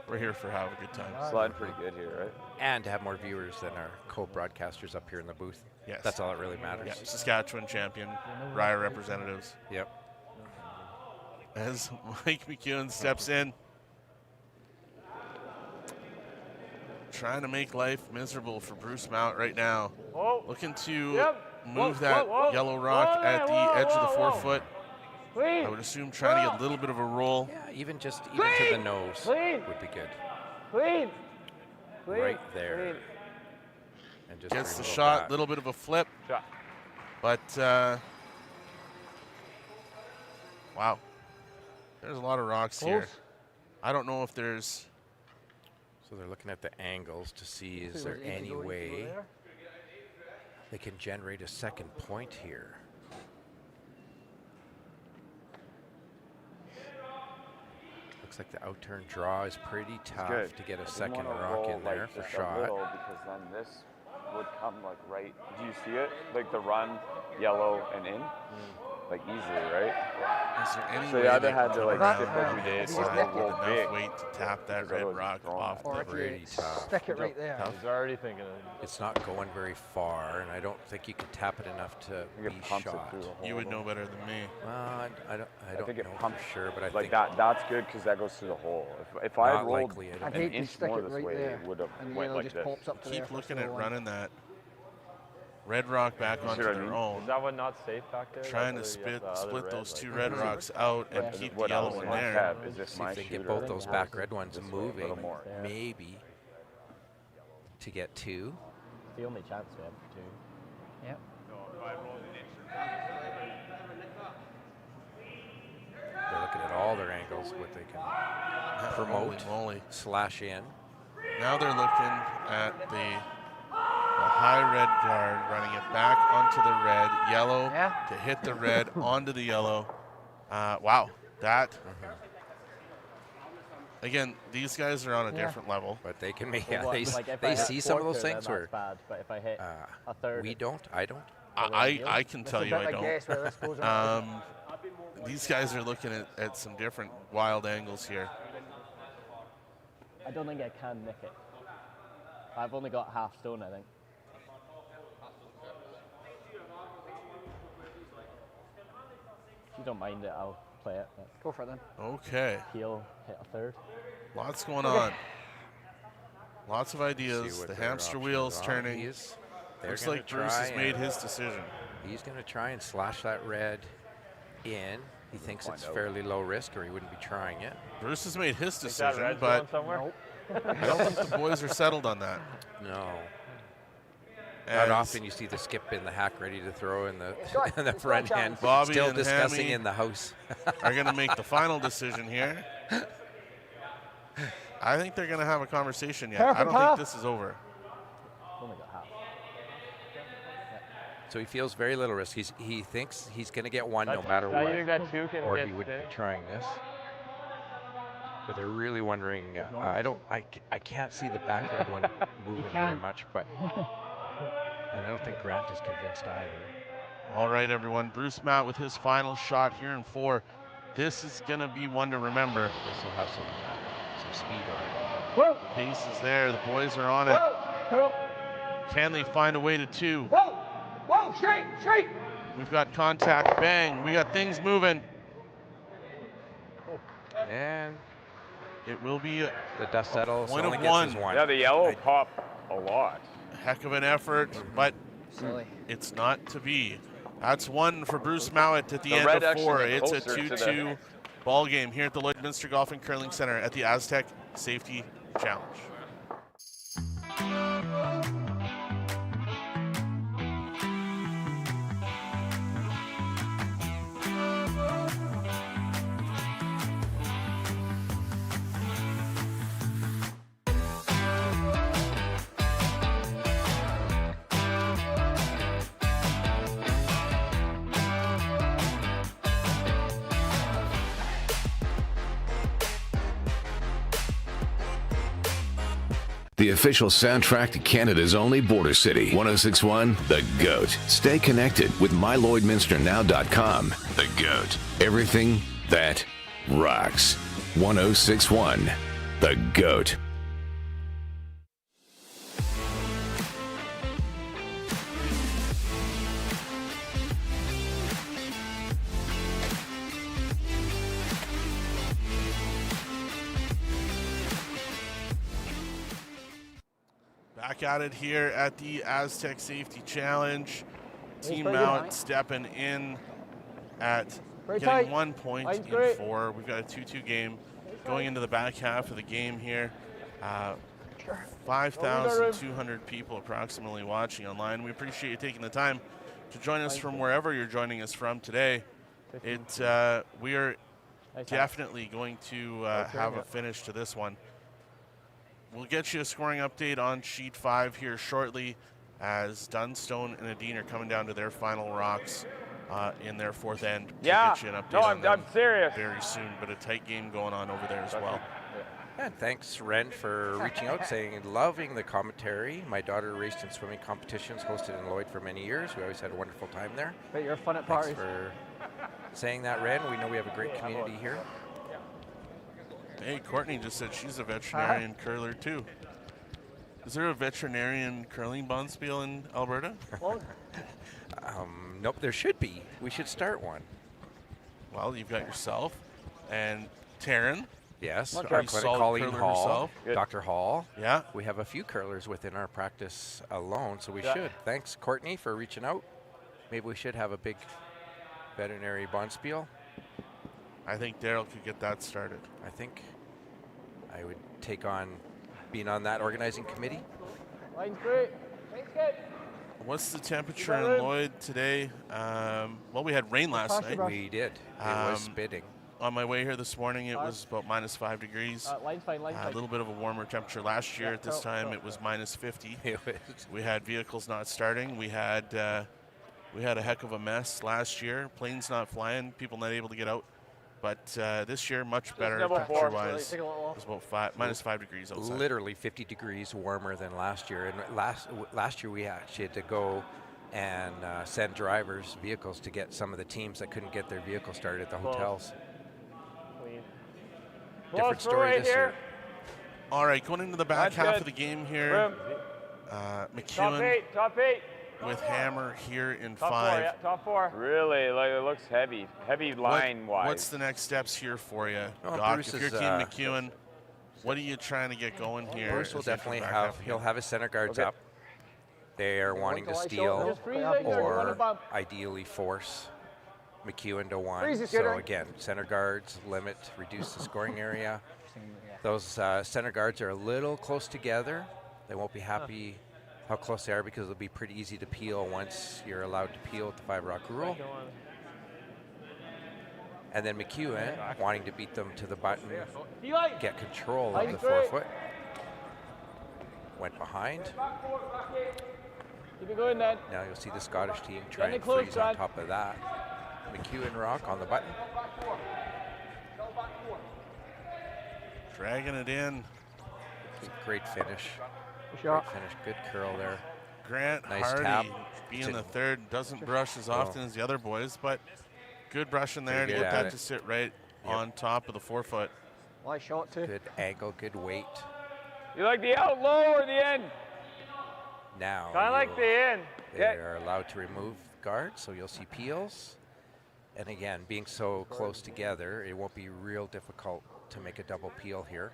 we're here for have a good time. Slide pretty good here, right? And to have more viewers than our co-broadcasters up here in the booth. Yes. That's all that really matters. Yeah, Saskatchewan champion, Raya representatives. Yep. As Mike McEwen steps in, trying to make life miserable for Bruce Mouat right now. Whoa. Looking to Yep. move Whoa, that whoa, whoa. yellow rock Whoa, at the whoa, edge of the whoa, 4 whoa. foot. Clean. I would assume trying to get a little bit of a roll. Yeah, even to the nose Clean. would be good. Clean. Clean. Right there. Clean. And just Gets the remove shot, that. little bit of a flip. Shot. But, wow. There's a lot of rocks here. Close. I don't know if there's... So they're looking at the angles to see is there any way they can generate a second point here. Looks like the out-turn draw is pretty tough Good. to get a I didn't second wanna rock roll, in there like, for just a shot. little, because then this would come like right. Do you see it? Like the run, yellow and in, like easily, right? Is there any So way you either they had can to come like around stick that what you did, Just or nick roll enough big. weight to tap that Because red otherwise rock it's drawn. off Or the if Pretty you tough. stick it right there. He's already thinking of it. It's not going very far, and I don't think you can tap it enough to You be can pump it shot. through the hole. You would know better than me. Well, I don't think it know pumps for sure, but I like think that. That's good because that goes through the hole. If I had Not rolled likely, I don't an I'd hate to inch stick more it this right way, there. it would have And the went yellow like just this. pops up to there. Keep for looking so at long. running that red rock back You see onto what I their mean? own. Is that one not safe back there? Trying to That's where you have split the other those red, two like- red rocks out and But keep the what yellow else one would I there. have? Is this see my if they can get shooter? both those back red ones This way, a little moving, more. maybe to get two. It's the only chance we have for 2. Yep. They're looking at all their angles, what they can promote, Holy moly. slash in. Now they're looking at the high red guard, running it back onto the red, yellow to hit the red, onto the yellow. Wow, that. Again, these guys are on a different level. But they can make, Like they see some of those things where bad, but if I hit a third, we don't, I don't. I can tell you I don't. These guys are looking at some different wild angles here. I don't think I can nick it. I've only got half stone, I think. If you don't mind it, I'll play it. Go for it then. Okay. Heel, hit a third. Lots going on. Lots of ideas. The hamster wheel's turning. Looks like Bruce has made his decision. He's going to try and slash that red in. He thinks it's fairly low risk, or he wouldn't be trying it. Bruce has made his decision, but I don't think the boys are settled on that. No. Not often you see the skip in the hack ready to throw in the in the front end. Bobby still and discussing Hammy in the house. are going to make the final decision here. I think they're going to have a conversation yet. I don't think this is over. Only got half. So he feels very little risk. He thinks he's going to get one no matter I what. think that two can Or hit he would stick. be trying this. But they're really wondering. I can't see the back red one moving very much, but and I don't think Grant is convinced either. All right, everyone. Bruce Mouat with his final shot here in 4. This is going to be one to remember. This will have some speed on it. The pace is there. The boys are on it. Can they find a way to 2? Whoa, straight. We've got contact. Bang. We got things moving. And it will be the dust settles. Point of only one. Gets his one. Yeah, the yellow pop a lot. Heck of an effort, but it's not to be. That's one for Bruce Mouat at the end of 4. It's a 2-2 ball game here at the Lloydminster Golf and Curling Center at the Astec Safety Challenge. The official soundtrack to Canada's only border city, 106.1 The GOAT. Stay connected with mylloydminsternow.com. The GOAT. Everything that rocks. 106.1 The GOAT. Back at it here at the Astec Safety Challenge. Team Mouat stepping in at getting 1 point in 4. We've got a 2-2 game going into the back half of the game here. 5,200 people approximately watching online. We appreciate you taking the time to join us from wherever you're joining us from today. We are definitely going to have a finish to this one. We'll get you a scoring update on sheet 5 here shortly as Dunstone and Adine are coming down to their final rocks in their 4th end. We'll get you an update on them I'm serious. very soon, but a tight game going on over there as well. And thanks, Ren, for reaching out, saying, loving the commentary. My daughter raced in swimming competitions, hosted in Lloyd for many years. We always had a wonderful time there. Bet you're fun at Thanks parties. for saying that, Ren. We know we have a great community here. Hey, Courtney just said she's a veterinarian curler too. Is there a veterinarian curling bonspiel in Alberta? Nope, there should be. We should start one. Well, you've got yourself and Taryn. Yes, Our our clinic, solid Colleen curler Hall, herself. Dr. Hall. Yeah. We have a few curlers within our practice alone, so we should. Thanks, Courtney, for reaching out. Maybe we should have a big veterinary bonspiel. I think Daryl could get that started. I think I would take on being on that organizing committee. Line's great. Line's good. What's the temperature in Lloyd today? Well, we had rain last night. We did. It was spitting. On my way here this morning, it was about -5 degrees. Line's fine, line's A fine. little bit of a warmer temperature last year. At this time, it was -50. We had vehicles not starting. We had a heck of a mess last year. Planes not flying, people not able to get out. But this year, much better temperature-wise. It was about -5 degrees outside. Literally 50 degrees warmer than last year. And last year we actually had to go and send drivers vehicles to get some of the teams that couldn't get their vehicles started at the hotels. Different story this year. All right, going into the back half of the game here. McEwen Top eight. with hammer here in Top 5. 4, yeah, top 4. Really, like it looks heavy line-wise. What's the next steps here for you, Oh, Doc? Bruce If you're is, Team McEwen, what are you trying to get going here? Bruce will as we enter definitely the back have, half of the he'll game? have his center guards up. They are wanting to steal or ideally force McEwen to one. So again, center guards, limit, reduce the scoring area. Those center guards are a little close together. They won't be happy how close they are because it'll be pretty easy to peel once you're allowed to peel with the 5-rock rule. And then McEwen wanting to beat them to the button, get control of the 4-foot. Went behind. Keep it going, then. Now you'll see the Scottish team try and freeze on top of that. McEwen rock on the button. Dragging it in. Great finish. Great finish. Good curl there. Grant Nice Hardy tap. being the third, doesn't brush as often as the other boys, but good brush in there to get that to sit right on top of the 4-foot. Nice shot, too. Good angle, good weight. You like the out low or the end? Now I like the end. they are allowed to remove guards, so you'll see peels. And again, being so close together, it won't be real difficult to make a double peel here.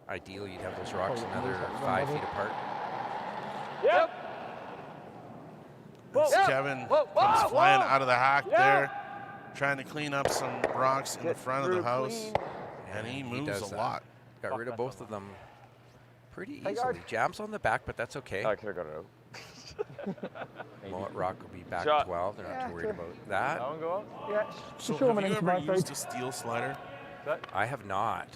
Ideally, you'd have those rocks another 5 feet apart. Yep. Kevin comes flying out of the hack there, trying to clean up some rocks in the front of the house, and he moves a lot. Got rid of both of them pretty easily. Jams on the back, but that's okay. I could have got it out. Mouat rock will be back Shot. 12. They're not too worried about that. That one go up? Yeah. So have you ever used a steel slider? I have not.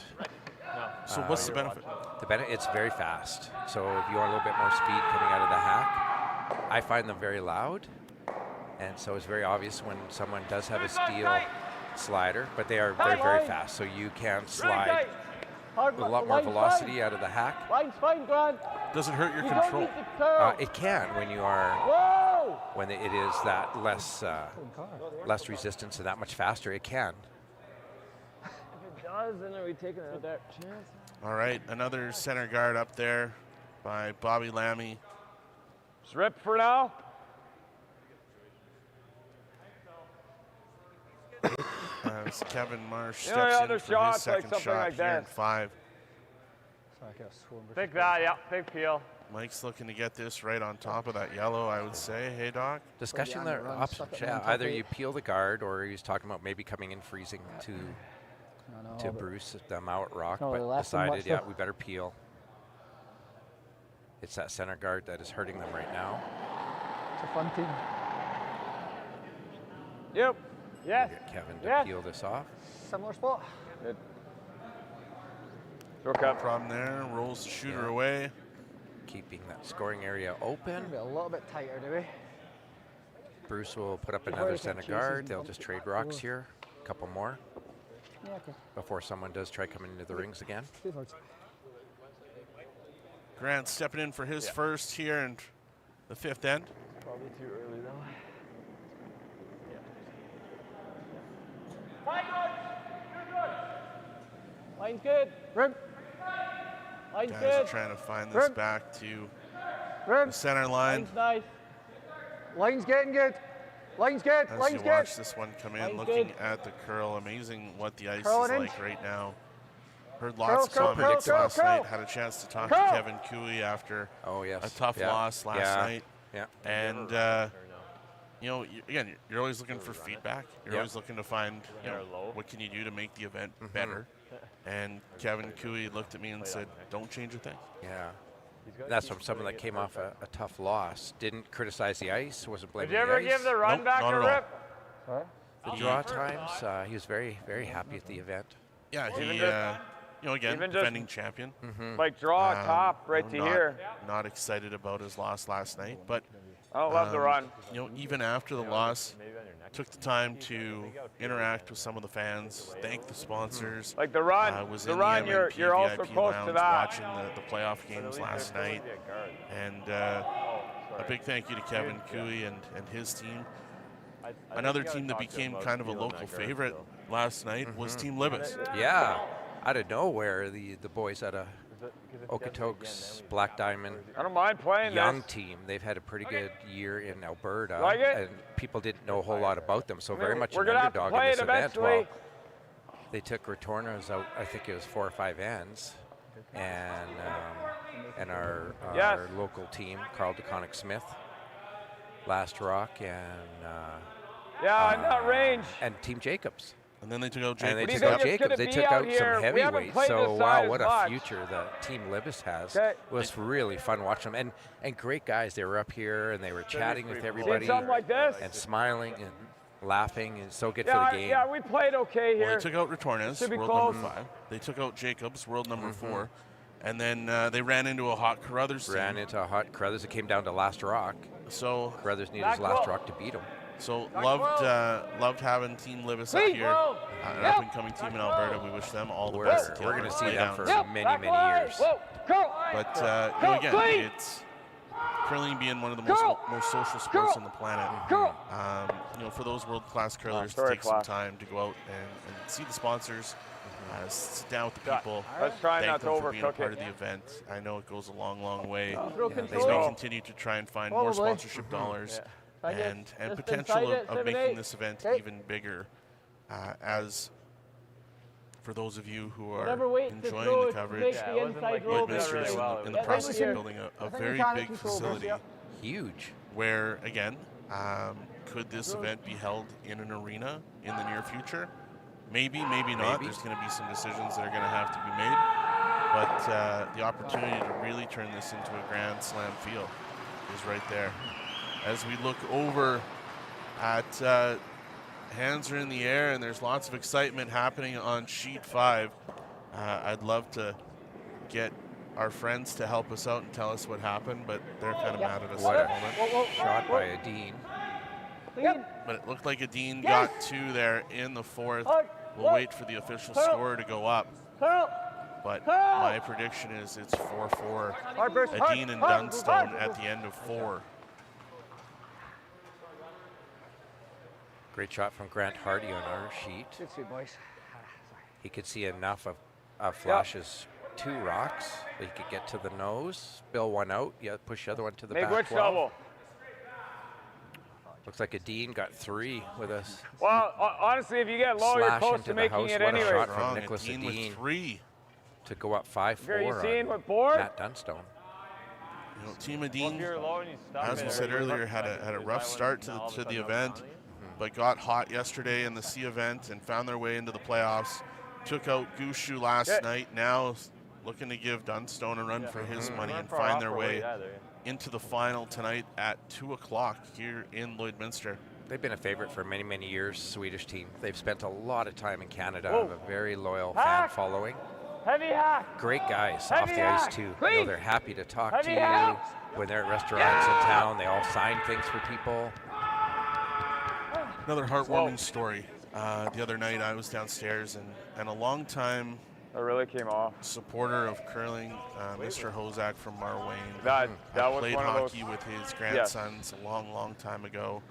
So what's the benefit? The benefit, it's very fast. So if you want a little bit more speed coming out of the hack, I find them very loud. And so it's very obvious when someone does have a steel slider, but they're very fast. So you can slide with a lot more velocity out of the hack. Line's fine, Grant. Does it hurt your You control? don't need to curl. It can when you are, Whoa! when it is that less resistance and that much faster, it can. If it does, then are we taking it there? Chance? All right, another center guard up there by Bobby Lammy. Just rip for now. As Kevin Marsh You know, steps other in for his shots, like second something shot like here in that. 5. Big that, yeah, big peel. Mike's looking to get this right on top of that yellow, I would say. Hey, Doc? Discussion there, options. Yeah, either you peel the guard or he's talking about maybe coming in freezing to Bruce at the Mouat rock, but decided, yeah, we better peel. It's that center guard that is hurting them right now. It's a fun team. Yep. Yes. We'll get Kevin to peel this off. Similar spot. Good. Hook up. Problem there, rolls the shooter away. Keeping that scoring area open. A little bit tighter, do we? Bruce will put up another center guard. They'll just trade rocks here. A couple more. Yeah, okay. Before someone does try coming into the rings again. Grant stepping in for his first here in the 5th end. Probably too early, though. Line's good. Rim. Line's Guys good. are trying to find this back to the center line. Line's nice. Line's getting good. Line's good. As Line's you good. watch this one come in, Line's looking good. at the curl, amazing what the ice Curl is it in. like right now. Heard lots Curl, of comments curl, last curl. night. Had a chance to talk to Curl. Kevin Cooey after a tough Yeah. loss last Yeah. night. Yeah. And you know, again, you're always looking for feedback. You're always looking to find, you know, what can you do to make the event better. And Kevin Cooey looked at me and said, "Don't change a thing." Yeah. That's from someone that came off a tough loss. Didn't criticize the ice, wasn't blaming Did you the ever ice. give the run back not a at all. rip? The draw times, he was very, very happy at the event. Yeah, he, again, defending champion. Like draw top right to not, here. Not excited about his loss last night, but I don't love the run. Even after the loss, took the time to interact with some of the fans, thank the sponsors. Like the run, was the in run, the MNP you're also VIP close lounge to that. watching the playoff games last night. And a big thank you to Kevin Cooey and his team. Another team that became kind of a local favorite last night was Team Libis. Yeah, out of nowhere, the boys at Okotoks Black Diamond. I don't mind playing young this. team. They've had a pretty good year in Alberta, Like it? and people didn't know a whole lot about them. So very much we're an gonna have to underdog play in this it event. eventually. Well, they took retorners out. I think it was 4 or 5 ends, and our local team, Carl DeConnick Smith, Last Rock, and in that range. and Team Jacobs. And then they took out And they Jacobs. took out It's Jacobs. gonna They be took out out here. some We haven't heavyweights. played So this wow, side what as a much. future that Team Libis has. Okay. It was really fun watching them, and great guys. They were up here and they were chatting with everybody, something like this? and smiling and laughing, and so good Yeah, for the game. yeah, we played okay here. Well, they took out Retornes, Should be world close. number 5. They took out Jacobs, world number 4. And then they ran into a hot Carruthers Ran team. into a hot Carruthers. It came down to Last Rock. So Carruthers needed his Last Rock to beat him. So loved having Team Libis up here, an up-and-coming team in Alberta. We wish them all the best. We're going to see Lay them down. for many, many years. But again, it's curling being one of the most social sports on the planet. For those world-class curlers to take some time to go out and see the sponsors, sit down with the people, Let's try thank not to them for being a overcook part it. of the event. I know it goes a long, long way as control. we continue to try and find more sponsorship dollars and potential of making this event even bigger. As for those of you who are enjoying the coverage, Lloydminster is in the process of building a very big facility. Huge. Where, again, could this event be held in an arena in the near future? Maybe, maybe not. There's going to be some decisions that are going to have to be made. But the opportunity to really turn this into a Grand Slam field is right there. As we look over at hands are in the air and there's lots of excitement happening on sheet 5. I'd love to get our friends to help us out and tell us what happened, but they're kind of mad at us at the moment. Shot by a Dean. But it looked like a Dean got 2 there in the 4th. We'll wait for the official score to go up. But my prediction is it's 4-4. A Dean and Dunstone at the end of 4. Great shot from Grant Hardy on our sheet. He could see enough of Flash's 2 rocks that he could get to the nose, spill one out, push the other one to the back. which double? Looks like a Dean got 3 with us. Well, honestly, if you get low, you're close to making it anyway. What a shot from Nicholas Dean Dean with 3 to go up 5-4 Are you seeing on what board? Matt Dunstone. Team of Dean, as we said earlier, had a rough start to the event, but got hot yesterday in the C event and found their way into the playoffs. Took out Gushu last night. Now looking to give Dunstone a run for his money and find their way into the final tonight at 2 o'clock here in Lloydminster. They've been a favorite for many, many years, Swedish team. They've spent a lot of time in Canada, have a very loyal fan following. Heavy hack. Great guys Heavy off the ice hack. too. Clean. They're happy to talk Heavy to you. hack. When they're at restaurants in town, they all sign things for people. Another heartwarming story. The other night I was downstairs and a long time really came off. Supporter of curling, Mr. Hozak from Marwayne. That was played one of hockey those, with his grandsons a long, long time ago.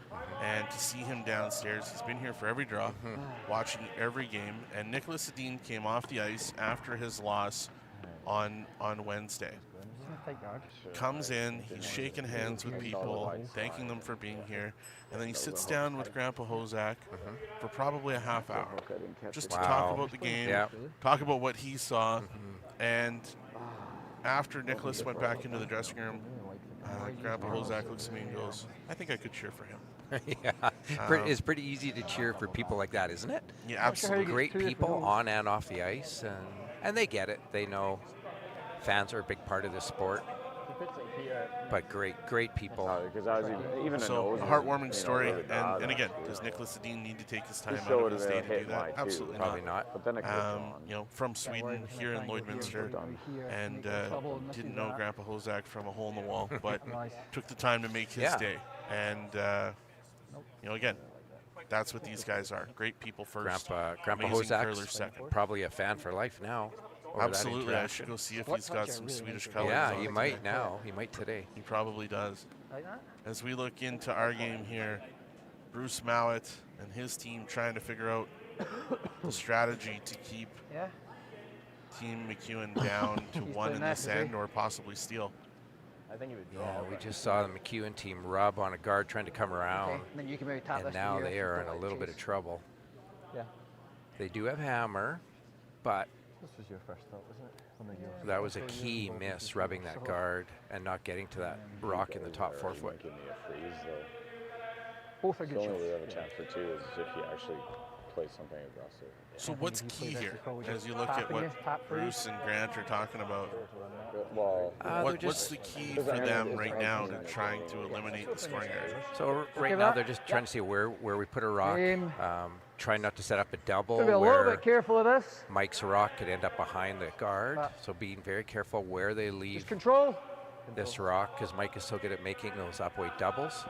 And to see him downstairs, he's been here for every draw, watching every game. And Nicholas Adine came off the ice after his loss on Wednesday. Comes in, he's shaking hands with people, thanking them for being here, and then he sits down with Grandpa Hozak for probably a half hour, just to talk about the game, talk about what he saw, and after Nicholas went back into the dressing room, Grandpa Hozak looks at me and goes, "I think I could cheer for him." It's pretty easy to cheer for people like that, isn't it? Yeah, absolutely. Great people on and off the ice, and they get it. They know fans are a big part of this sport. But great people. Because I was even So a heartwarming story, and again, does Nicholas Edin need to take his time out of his day to do that? Absolutely Probably not. But then it you know, from Sweden here in Lloydminster, and didn't know Grandpa Hozak from a hole in the wall, but took the time to make his day. And you know, again, that's what these guys are. Great people first. Grandpa curlers Hozak's second. probably a fan for life now. Absolutely, I should go see if he's got some Swedish colors. Yeah, on he it might today. now. He might today. He probably does. As we look into our game here, Bruce Mouat and his team trying to figure out the strategy to keep Team McEwen down to 1 in this end or possibly steal. I think he would draw. Yeah, we just saw the McEwen team rub on a guard trying to come around. Then you can maybe tap And now they are in a little bit of trouble. Yeah. They do have hammer, but This was your first thought, wasn't it? that was a key miss, rubbing that guard and not getting to that rock in the top 4 foot. Give me a freeze though. Both are good The only shots. way we have a chance for 2 is if he actually plays something aggressive. So what's key here as you look at what Bruce and Grant are talking about? Well, What's the key for them right now to trying to eliminate the scoring area? So right now they're just trying to see where we put a rock. Trying not to set up a double Be a little where bit careful of this. Mike's rock could end up behind the guard. So being very careful where they leave Just control. this rock, because Mike is so good at making those upweight doubles.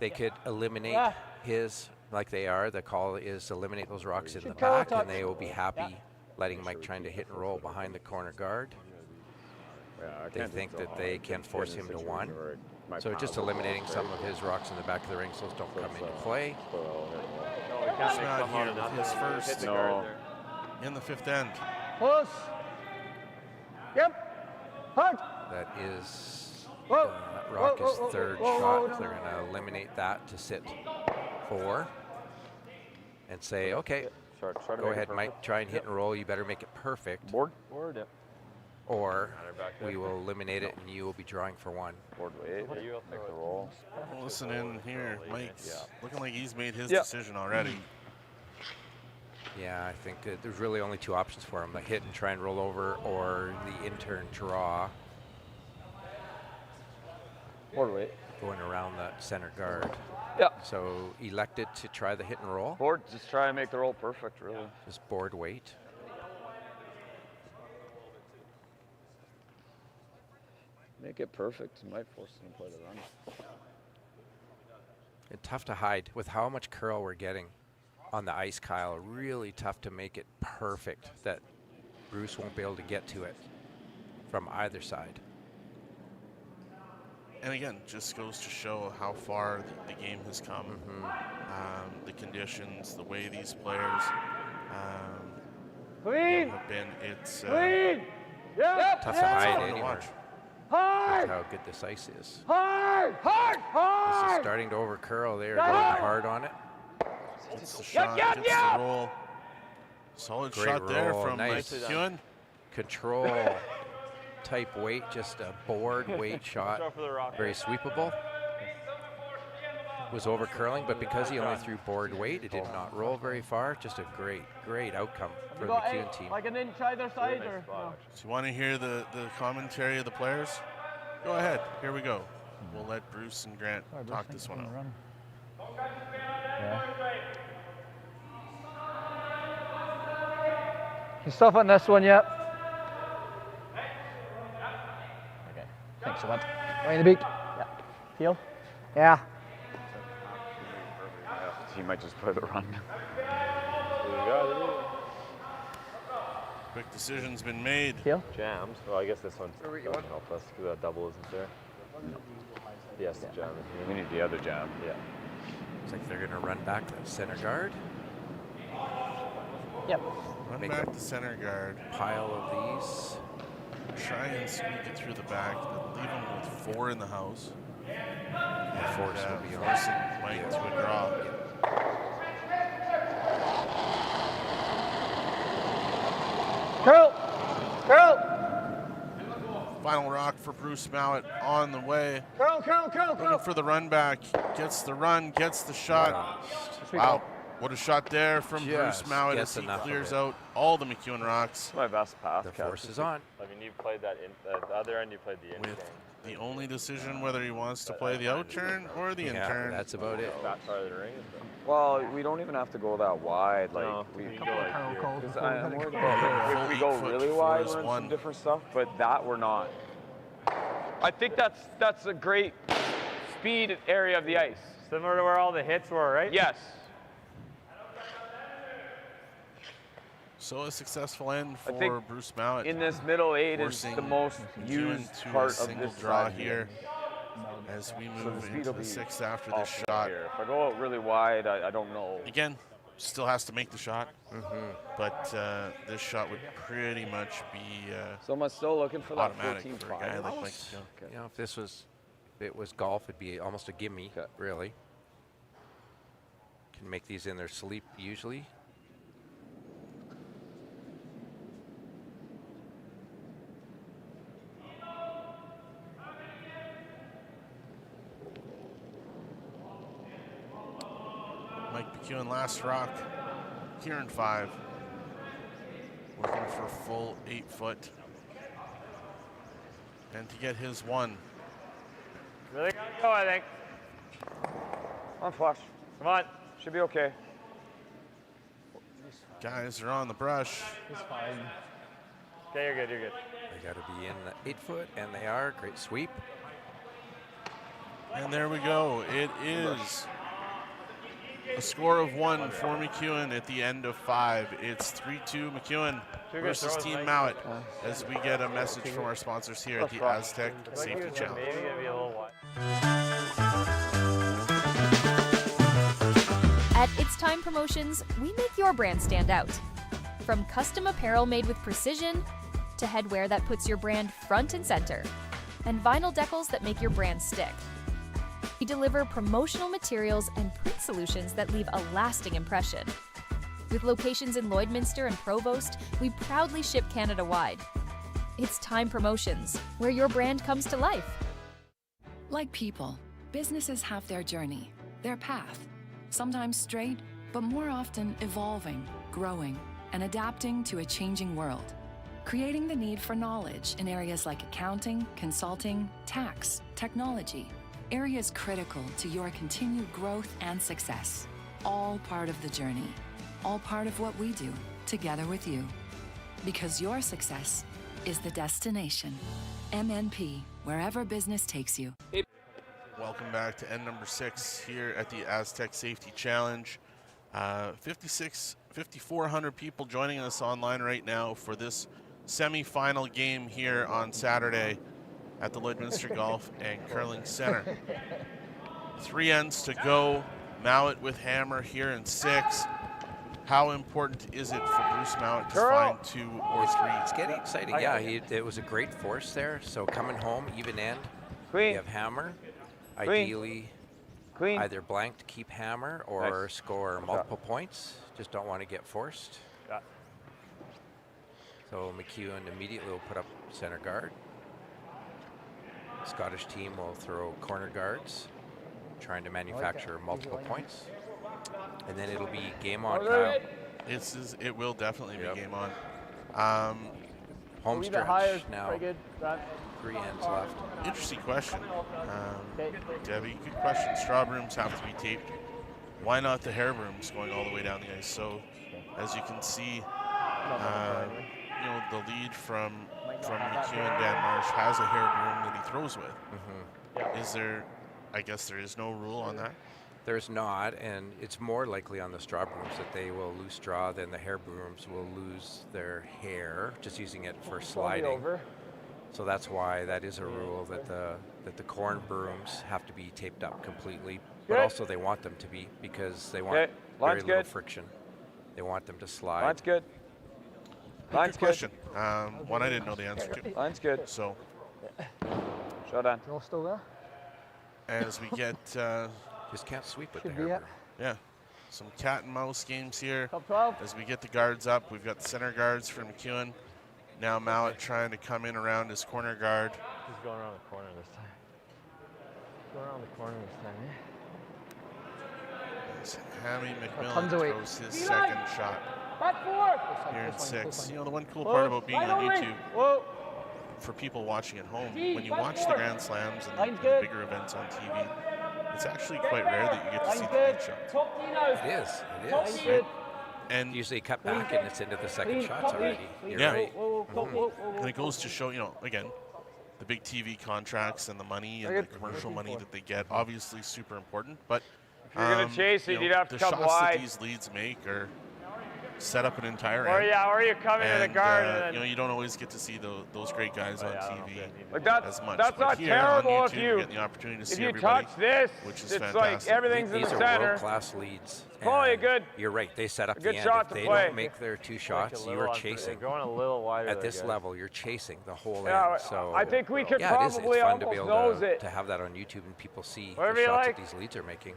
They could eliminate his, like they are. The call is eliminate those rocks in the back, and they will be happy letting Mike trying to hit and roll behind the corner guard. They think that they can force him to 1. So just eliminating some of his rocks in the back of the ring so those don't come into play. It's not here with his first in the 5th end. Close. Yep. Hard. That is, rock is 3rd shot. They're going to eliminate that to sit 4 and say, okay, go ahead, Mike, try and hit and roll. You better make it perfect. Board, yep. Or we will eliminate it and you will be drawing for 1. Board weight, make the roll. Listen in here, Mike's looking like he's made his decision already. Yeah, I think there's really only 2 options for him: the hit and try and roll over, or the in-turn draw. Board weight. Going around that center guard. Yeah. So elected to try the hit and roll. Board, just try and make the roll perfect, really. Just board weight. Make it perfect. You might force him to play the run. And tough to hide with how much curl we're getting on the ice, Kyle. Really tough to make it perfect that Bruce won't be able to get to it from either side. And again, just goes to show how far the game has come. The conditions, the way these players have been. It's tough to hide anywhere. Watch. That's how good this ice is. Hard. This is starting to over curl. They are going hard on it. Gets the shot, gets the roll. Solid Great shot there roll, from nice. McEwen. Control type weight, just a board weight shot. Very sweepable. Was over curling, but because he only threw board weight, it did not roll very far. Just a great outcome for the McEwen team. Like an inch either side, or no? So you want to hear the commentary of the players? Go ahead. Here we go. We'll let Bruce and Grant talk this one out. Good stuff on this one, yep. Okay. Thanks so much. Right in the beak. Yeah. Feel? Yeah. He might just play the run. Quick decision's been made. Feel? Jammed. Well, I guess this one's doesn't help us because that double isn't there. No. He has to jam it. We need the other jam. Yeah. Looks like they're going to run back to center guard. Yep. Run back to center guard. Pile of these. Try and squeak it through the back, but leave him with 4 in the house. And Force will be on. forcing Mike to a draw. Curl. Final rock for Bruce Mouat on the way. Curl. Looking for the run back. Gets the run, gets the shot. Wow. What a shot there from Bruce Just Mouat gets as he enough of clears it. out all the McEwen rocks. My best pass. The force is on. I mean, you played that in the other end. You played the in With turn. the only decision whether he wants to play the out turn or the in turn. That's about it. That part of the ring. Well, we don't even have to go that wide. Like No, we you can go like here. 'cause I'm worried about if we go really wide, we're in some different stuff. But that we're not. I think that's a great speed area of the ice. Similar to where all the hits were, right? Yes. So a successful end I think for Bruce Mouat. in this middle 8 is forcing the most McEwen used to part a of single this draw side here as we So move the speed into will the be 6th after this awesome shot. here. If I go out really wide, I don't know. Again, still has to make the shot, but this shot would pretty much be So am I still looking for that automatic 14 for a guy like Mike Almost, McEwen. you know, if it was golf, it'd be almost a gimme, really. Can make these in their sleep usually. Mike McEwen last rock here in 5. Looking for full 8 foot. And to get his 1. Really gotta go, I think. Come on, Flush. Come on. Should be okay. Guys are on the brush. He's fine. Okay, you're good, you're good. They got to be in the 8 foot, and they are. Great sweep. And there we go. It is a score of 1 for McEwen at the end of 5. It's 3-2 McEwen versus Team Mouat as we get a message from our sponsors here at the Astec Safety Challenge. Maybe gonna be a little wide. At It's Time Promotions, we make your brand stand out. From custom apparel made with precision, to headwear that puts your brand front and center, and vinyl decals that make your brand stick. We deliver promotional materials and print solutions that leave a lasting impression. With locations in Lloydminster and Provost, we proudly ship Canada-wide. It's Time Promotions, where your brand comes to life. Like people, businesses have their journey, their path. Sometimes straight, but more often evolving, growing, and adapting to a changing world. Creating the need for knowledge in areas like accounting, consulting, tax, technology. Areas critical to your continued growth and success. All part of the journey. All part of what we do, together with you. Because your success is the destination. MNP, wherever business takes you. Welcome back to end number 6 here at the Astec Safety Challenge. 5,400 people joining us online right now for this semi-final game here on Saturday at the Lloydminster Golf and Curling Center. 3 ends to go. Mouat with hammer here in 6. How important is it for Bruce Mouat to find 2 or 3? It's getting exciting. Yeah, it was a great force there. So coming home, even end. You have hammer. Ideally, either blank to keep hammer or score multiple points. Just don't want to get forced. So McEwen immediately will put up center guard. Scottish team will throw corner guards, trying to manufacture multiple points. And then it'll be game on, Kyle. It will definitely be game on. Home stretch now. 3 ends left. Interesting question. Debbie, good question. Straw brooms have to be taped. Why not the hair brooms going all the way down the ice? So, as you can see, you know, the lead from McEwen, Dan Marsh has a hair broom that he throws with. Is there? I guess there is no rule on that. There's not, and it's more likely on the straw brooms that they will lose straw than the hair brooms will lose their hair, just using it for sliding. So that's why that is a rule that the corn brooms have to be taped up completely, but also they want them to be because they want very little friction. They want them to slide. Line's good. Good question. One I didn't know the answer to. Line's good. So, shut on. You're still there? As we get just can't sweep with the Should hair be broom. Yeah, some cat and mouse games here. Top 12. As we get the guards up, we've got the center guards for McEwen. Now Mouat trying to come in around his corner guard. He's going around the corner this time. Going around the corner this time, as Hammy Tons McMillan of weight. throws his second shot Back forward. here in 6. You know, the one cool Whoa, part about being right on on me. YouTube, Whoa. for people watching at home, Gee, when you back watch the forward. Grand Slams and Line's the good. bigger events on TV, it's actually quite rare that you get to see Line's the good. lead shots. Top tee now. It is. It Top is. tee good. And Usually cut back and it's into the second Clean, shots top tee. already. You're Yeah. right. Whoa, whoa, whoa, whoa, And it goes to show, you know, again, the big TV contracts and the money and the commercial money that they get, obviously super important. But If you're gonna chase it, you know, you'd have to the come shots wide. that these leads make are set up an entire Or end. yeah, or you come into the And, guard and then you know, you don't always get to see those great guys on TV like that's as much. that's But not here terrible on if YouTube, you get the opportunity to if see you everybody, touch this, which is it's fantastic. like everything's in These the are center. world-class leads. Oh, you're and good. You're right. They set up A the good end. shot If to they play. don't make their 2 shots, you are chasing. Going a little wider. At this level, you're chasing the whole Yeah, end. So I think we could yeah, it is. It's probably fun to be almost able nose it. to have that on YouTube and people see Whatever the you shots like. that these leads are making.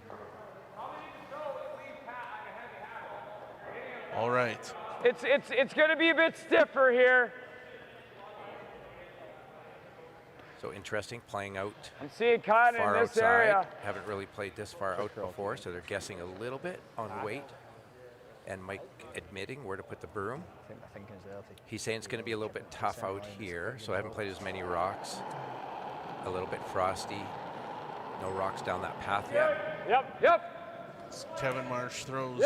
All right. It's going to be a bit stiffer here. So interesting, playing out I'm seeing kind of far in this outside. area. Haven't really played this far out before, so they're guessing a little bit on weight. And Mike admitting where to put the broom. He's saying it's going to be a little bit tough out here, so I haven't played as many rocks. A little bit frosty. No rocks down that path yet. Yep. Kevin Marsh throws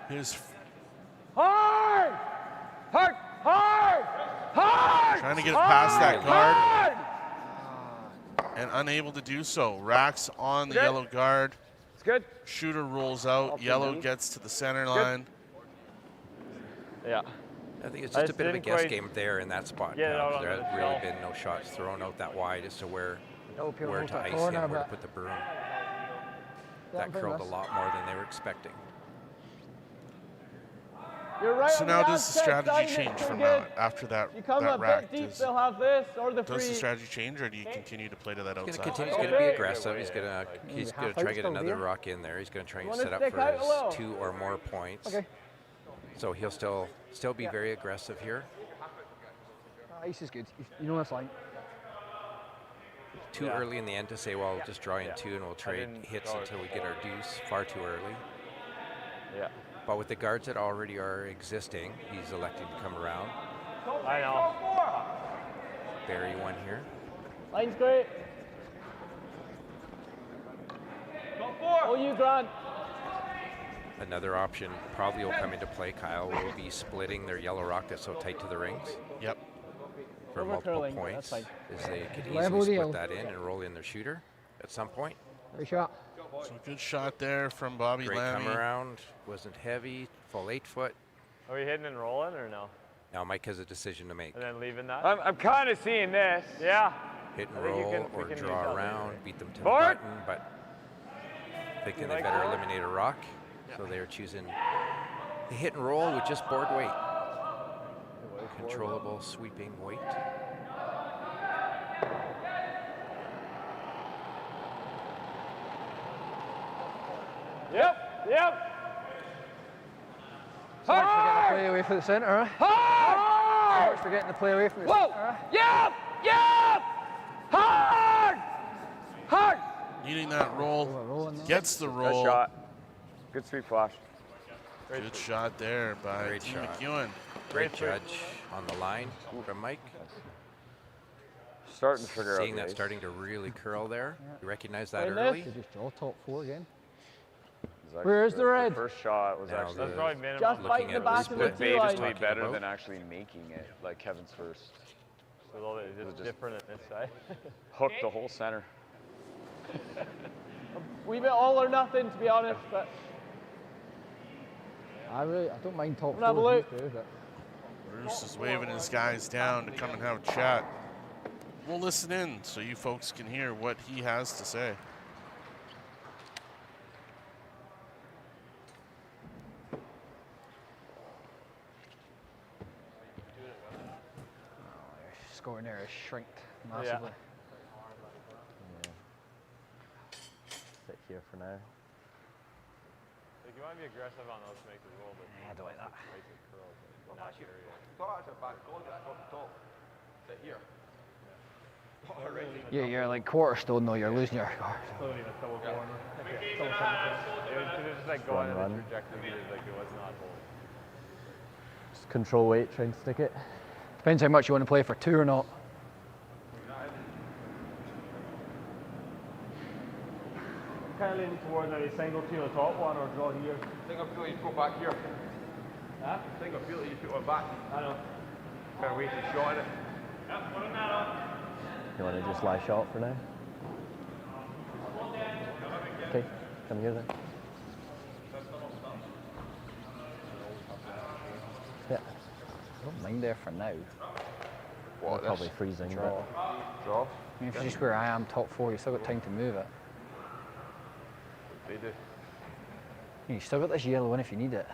his Hard! Hard! Hard! Hard! trying to get it past that guard Hard! and unable to do so. Racks on the Good. yellow guard. It's good. Shooter rolls out. Yellow gets to the center line. Yeah. I think it's just a bit of a didn't guess quite game there in that spot. get it out There on the have really shell. been no shots thrown out that wide as to where Hope you'll to move that ice corner a him, where to bit. put the broom. Yeah, That very curled a nice. lot more than they were expecting. You're right. So on now the does the outside strategy side, change it's from pretty that good. after that, You come that a rack? bit deep, Does they'll have this or the free. the strategy change, or do you continue to play to that He's outside? going to continue. He's going to be aggressive. He's going to try to get another rock in there. He's going to try and wanna set up stick for out a little? his 2 or more points. Okay. So he'll still be very aggressive here. Ice is good. You know this line. Too early in the end to say, well, just draw in 2 and we'll trade hits until we get our deuce. Far too early. Yeah. But with the guards that already are existing, he's electing to come around. I know. Bury one here. Line's great. Oh, you, Grant. Another option probably will come into play, Kyle, will be splitting their yellow rock that's so tight to the rings. Yep. For Over multiple curling, points, that's as they could Level easily deal. split that in and roll in their shooter at some point. Great shot. So good shot there from Bobby Great Lammy. come around, wasn't heavy, full 8 foot. Are we hitting and rolling or no? Now Mike has a decision to make. And then leaving that? I'm kind of seeing this. Yeah. Hit and I think you roll can- we or can use draw that around, later. beat them to Forward. the button, but thinking You they like better forward? eliminate a rock. So they are choosing the hit and roll with just board weight. Controllable sweeping weight. Yep. So much for getting the play away from the centre, huh? So Hard! much for getting the play away from the Whoa! centre, huh? Yep! Yep! Hard! Hard! Needing that roll. Gets the Good roll. shot. Good sweep flash. Good shot there by Great T. shot. McEwen. Great judge on the line from Mike. Starting to figure Seeing out that the ace. starting to really curl there. You recognize that Win this. early? They just draw top 4 again. It's actually Where's the red? first shot was Now actually That's probably minimum. Just Looking biting the at back this of the split tee debatably line. better about. than actually making it, like Kevin's first. It's a little bit it's different on this side. Hooked the whole center. We bit all or nothing, to be honest. But I don't mind top We'll have a 4 look. these days, but Bruce is waving his guys down to come and have a chat. We'll listen in so you folks can hear what he has to say. scoring there is shrinked massively. Sit here for now. Like you want to be aggressive on those to make the roll, but I don't like that. make it curl in that area. Sit here. You're like quarter stone though, you're losing your car. Still need a double corner. It was just like going in the trajectory, like it was not whole. Just control weight, try and stick it. Depends how much you want to play for 2 or not. Kind of leaning towards any single to the top one or draw here. I think I feel you put back here. Huh? I think I feel you put one back. I know. Kind of wasted shot in it. Yep, putting that on. You want to just lie shot for now? Okay, come here then. Yeah. I don't mind there for now. What, probably freezing. Draw. Draw? I mean, if you're just where I am, top 4, you still got time to move it. They do. You still got this yellow in if you need it.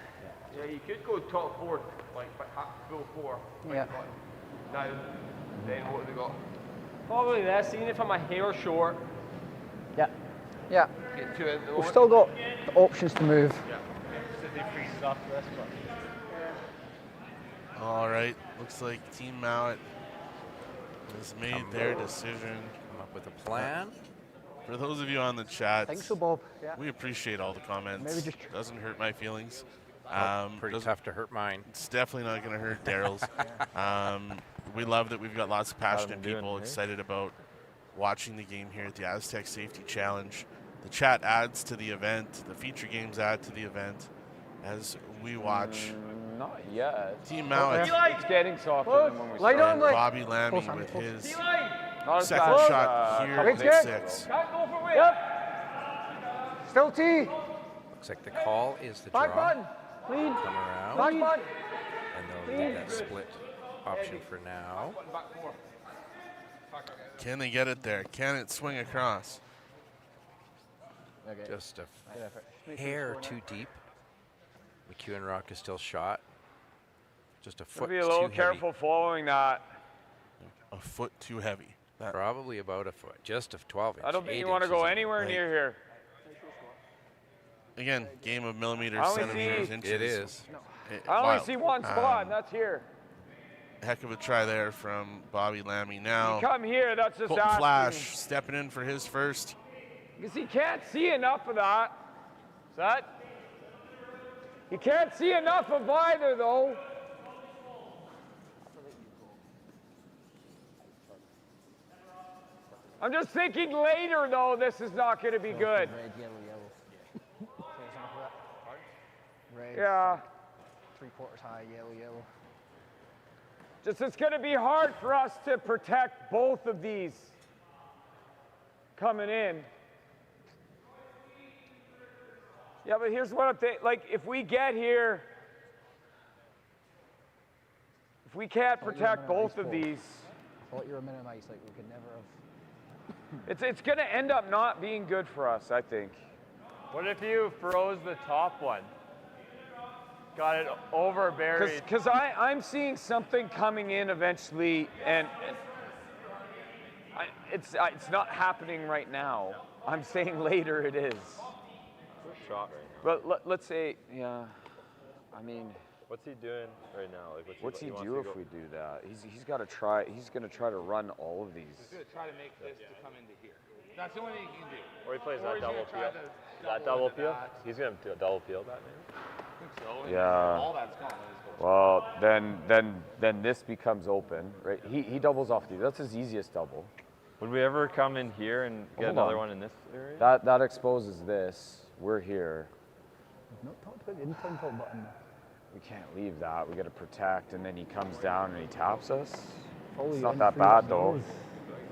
Yeah, you could go top 4, like full 4. Yeah. Now, then what have they got? Probably this, even if I'm a hair short. Yeah. Yeah. Get to it. We've still got the options to move. Yeah. If they freeze off this, but. All right, looks like Team Mouat has made their decision. Come up with a plan. For those of you on the chat, I think so, Bob. Yeah. we appreciate all the comments. Maybe just doesn't hurt my feelings. Pretty tough to hurt mine. It's definitely not going to hurt Daryl's. We love that we've got lots of passionate people excited about watching the game here at the Astec Safety Challenge. The chat adds to the event. The feature games add to the event as we watch. Not yet. Team Mouat. It's getting softer than when we Light started. on, Bobby Lammy with his Not second as bad. shot here Weight's at good. 6. Can't go for weight. Yep. Still T. Looks like the call is the Back draw. button. Lead. Come around. Back button. And they'll leave that split option for now. Can they get it there? Can it swing across? Okay. Just a hair too deep. McEwen Rock is still shot. Just a foot Be a too little heavy. careful following that. A foot too heavy. Probably about a foot, just a 12 inch. I don't think 8 you want to inches go is anywhere right. near here. Again, game of millimeters, I only centimeters, see- inches. It is. I only Wild. see one spot, and that's here. Heck of a try there from Bobby Lammy. Now, You come here, that's just Colton asking. Flash stepping in for his first. Because he can't see enough of that. Is that? You can't see enough of either, though. I'm just thinking later, though, this is not going to be good. Red, yellow, yellow. Red. Yeah. 3/4 high, yellow, yellow. Just it's going to be hard for us to protect both of these coming in. Yeah, but here's what I'm thinking. Like, if we get here, if we can't protect both of these, I thought you were minimized, like we could never have. it's going to end up not being good for us, I think. What if you froze the top one? Got it over buried. Because I'm seeing something coming in eventually, and it's not happening right now. I'm saying later it is. Shot right now. But let's say, yeah, I mean. What's he doing right now? Like, What's he do if we do that? He's got to try. He's going to try to run all of these. He's going to try to make this to come into here. That's the only thing he can do. Or he plays that double peel. That double peel? He's going to do a double peel that, maybe? I think so. Yeah. All that's gone. Well, then this becomes open, right? He doubles off these. That's his easiest double. Would we ever come in here and get Hold another on. one in this area? That exposes this. We're here. We've not talked about the incline top button. We can't leave that. We got to protect, and then he comes down and he taps us. Follow It's you not in that through bad the though. nose.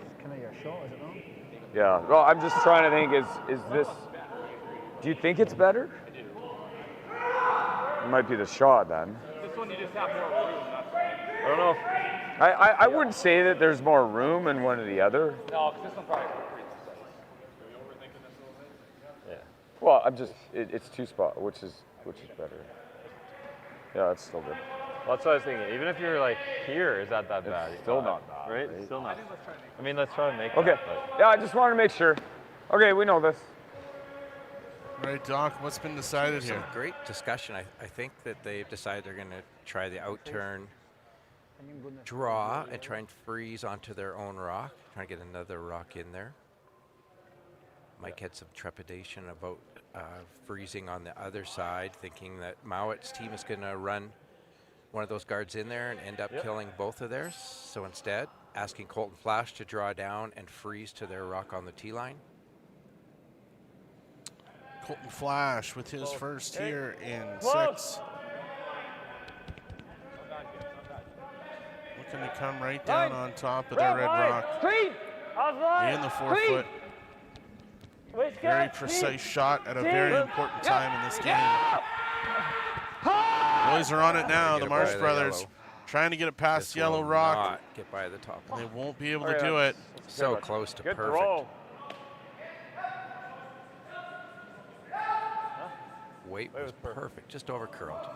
It's kind of your shot, is it not? Yeah. Well, I'm just trying to think. Is this? Do you think it's better? It might be the shot then. This one you just have more room. I don't know. I wouldn't say that there's more room in one or the other. No, because this one probably pretty precise. Yeah. Well, I'm just. It's two spot, which is better. Yeah, it's still good. Well, that's what I was thinking. Even if you're like here, is that bad? Still not bad, Right? right? Still not. I mean, let's try to make Okay. that. But Yeah, I just wanted to make sure. Okay, we know this. All right, Doc, what's been decided Some here? great discussion. I think that they've decided they're going to try the out turn draw and try and freeze onto their own rock, trying to get another rock in there. Mike had some trepidation about freezing on the other side, thinking that Mouat's team is going to run one of those guards in there and end up killing both of theirs. So instead, asking Colton Flash to draw down and freeze to their rock on the tee line. Colton Flash with his first here in 6. Looking to come right down on top of the red rock. In the 4-foot. Very precise shot at a very important time in this game. Boys are on it now, the Marsh brothers. Trying to get it past yellow rock. Get by the top. They won't be able to do it. So close to perfect. Throw. Weight was perfect, just over curled.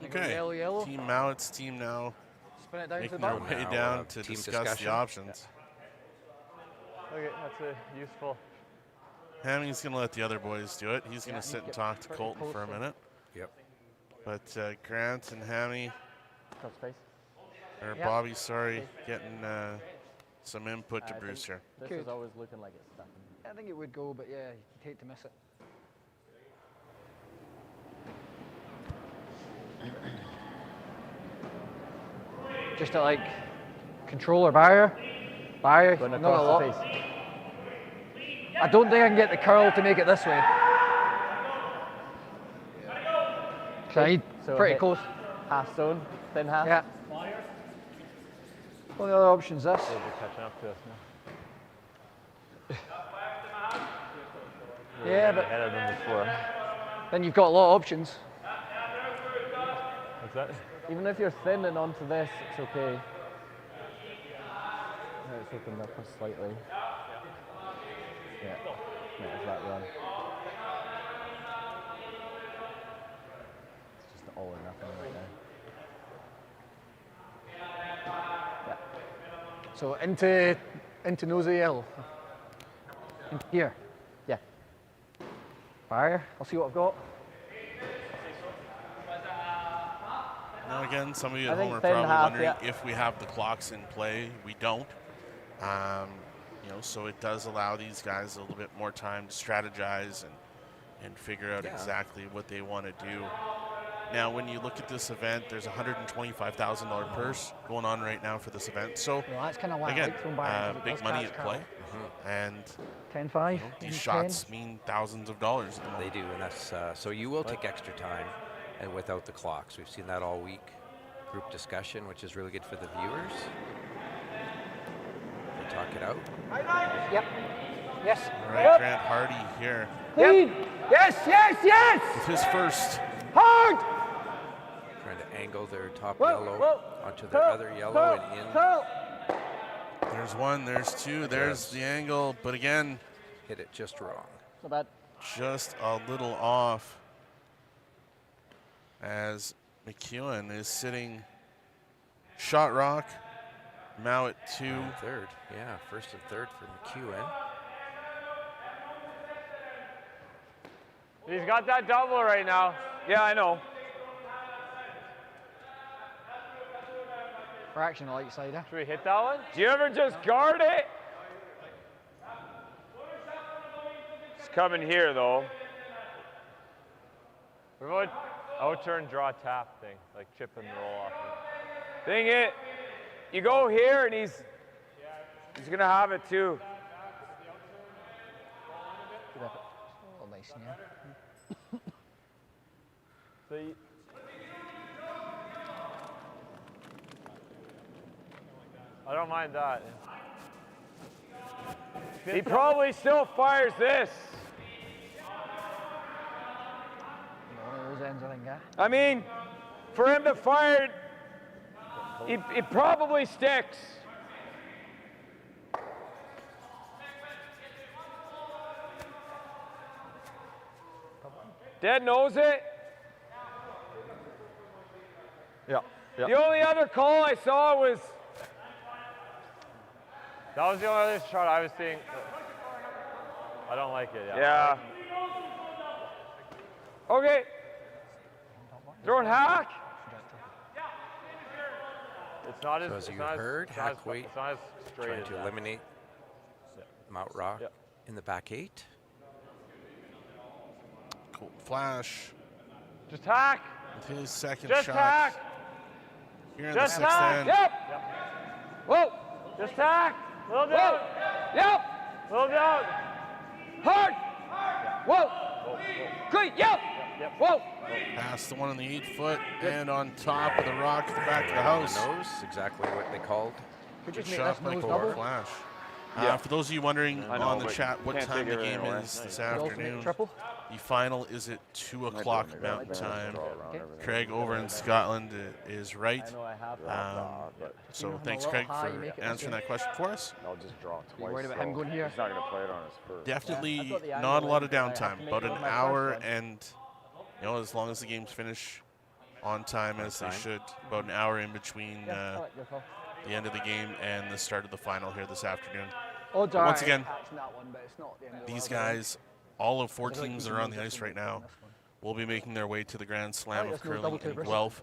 Okay, Yellow. Team Mouat's team now Spin it down to making the their bottom. way down to discuss the options. Okay, that's a useful. Hammy's going to let the other boys do it. He's going to sit and talk to Colton for a minute. Yep. But Grant and Hammy, or Bobby, sorry, getting some input to Bruce here. This is always looking like it's stuck. I think it would go, but yeah, you'd hate to miss it. Just to like control or barrier. Barrier, not a lot. I don't think I can get the curl to make it this way. So pretty close. Half stone, thin half. Yeah. Well, the other option's this. They're catching up to us now. Yeah, but Ahead of them before. then you've got a lot of options. What's that? Even if you're thin and onto this, it's okay. It's opened up slightly. Yeah, there's that run. It's just all or nothing right now. Yeah. So into nose of yellow. Into here. Yeah. Barrier. I'll see what I've got. Now again, some of you I at home think are thin probably half, wondering yeah. if we have the clocks in play. We don't. You know, so it does allow these guys a little bit more time to strategize and figure out exactly what they want to do. Now, when you look at this event, there's a $125,000 purse going on right now for this event. So, Well, that's kind of why again, I like throwing barriers, big money at play. And 10-5. you know, these shots mean thousands of dollars. At the They moment. do, and that's so you will take extra time, and without the clocks, we've seen that all week. Group discussion, which is really good for the viewers. They talk it out. Yep. Yes. All right, Grant Hardy here Yep. Yes, yes, yes! with his first. Hard! Trying to angle their top Whoa, yellow whoa. onto their other yellow and in. Curl. There's one, there's two, there's the angle, but again, Hit it just wrong. So bad. just a little off as McEwen is sitting shot rock, Mouat 2. Third, yeah, first and third for McEwen. He's got that double right now. Yeah, I know. Fraction light side. Should we hit that one? Do you ever just guard it? It's coming here, though. What about out-turn, draw, tap thing, like chip and roll off. Thing it, you go here and he's gonna have it too. Oh, nice, yeah. So you, I don't mind that. He probably still fires this. One of those ends, I think, yeah. I mean, for him to fire it, it probably sticks. Dead knows it. Yeah. The only other call I saw was that was the only other shot I was seeing. I don't like it. yeah. Okay. Throw and hack. It's not as. So as you heard, Hackwaite It's not as straight trying as to that. eliminate Mount Rock in the back 8. Cool flash. Just hack. With his second Just shot. hack. Here in Just the 6th hack. end. Yep. Whoa. Just hack. Little down. Yep. Little down. Hard. Whoa. Great. Yep. Whoa. Past the one on the 8-foot and on top of the rock at the back of the house. Nose, exactly what they called. Good shot, Michael Flash. For those of you wondering on the chat what time the game is this afternoon, the final is at 2 o'clock Mountain Time. Craig over in Scotland is right. So thanks, Craig, for answering that question for us. I'll just draw twice. You worried about him going here? He's not going to play it on his first. Definitely not a lot of downtime, about an hour, and as long as the games finish on time as they should, about an hour in between the end of the game and the start of the final here this afternoon. But once again, these guys, all of 4 teams that are on the ice right now, will be making their way to the Grand Slam of Curling in Guelph.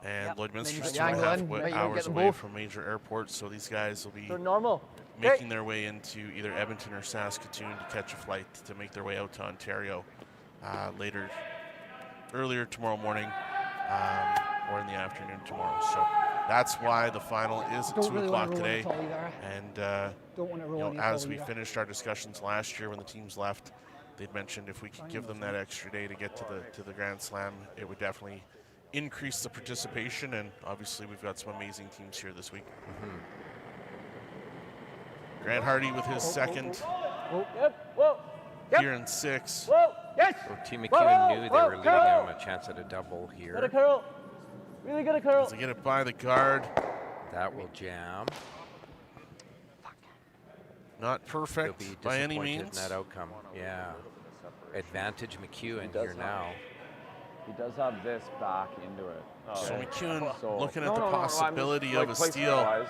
And Lloydminster is 2.5 hours away from major airports, so these guys will be making their way into either Edmonton or Saskatoon to catch a flight to make their way out to Ontario earlier tomorrow morning or in the afternoon tomorrow. So that's why the final is at 2 o'clock today. And as we finished our discussions last year when the teams left, they'd mentioned if we could give them that extra day to get to the Grand Slam, it would definitely increase the participation. And obviously we've got some amazing teams here this week. Grant Hardy with his second here in 6. So Team McEwen knew they were leaving him a chance at a double here. Got a curl. Really good a curl. As they get it by the guard. That will jam. Not perfect by any means. In that outcome. Yeah. Advantage McEwen here now. He does have this back into it. So McEwen looking at the possibility of a steal.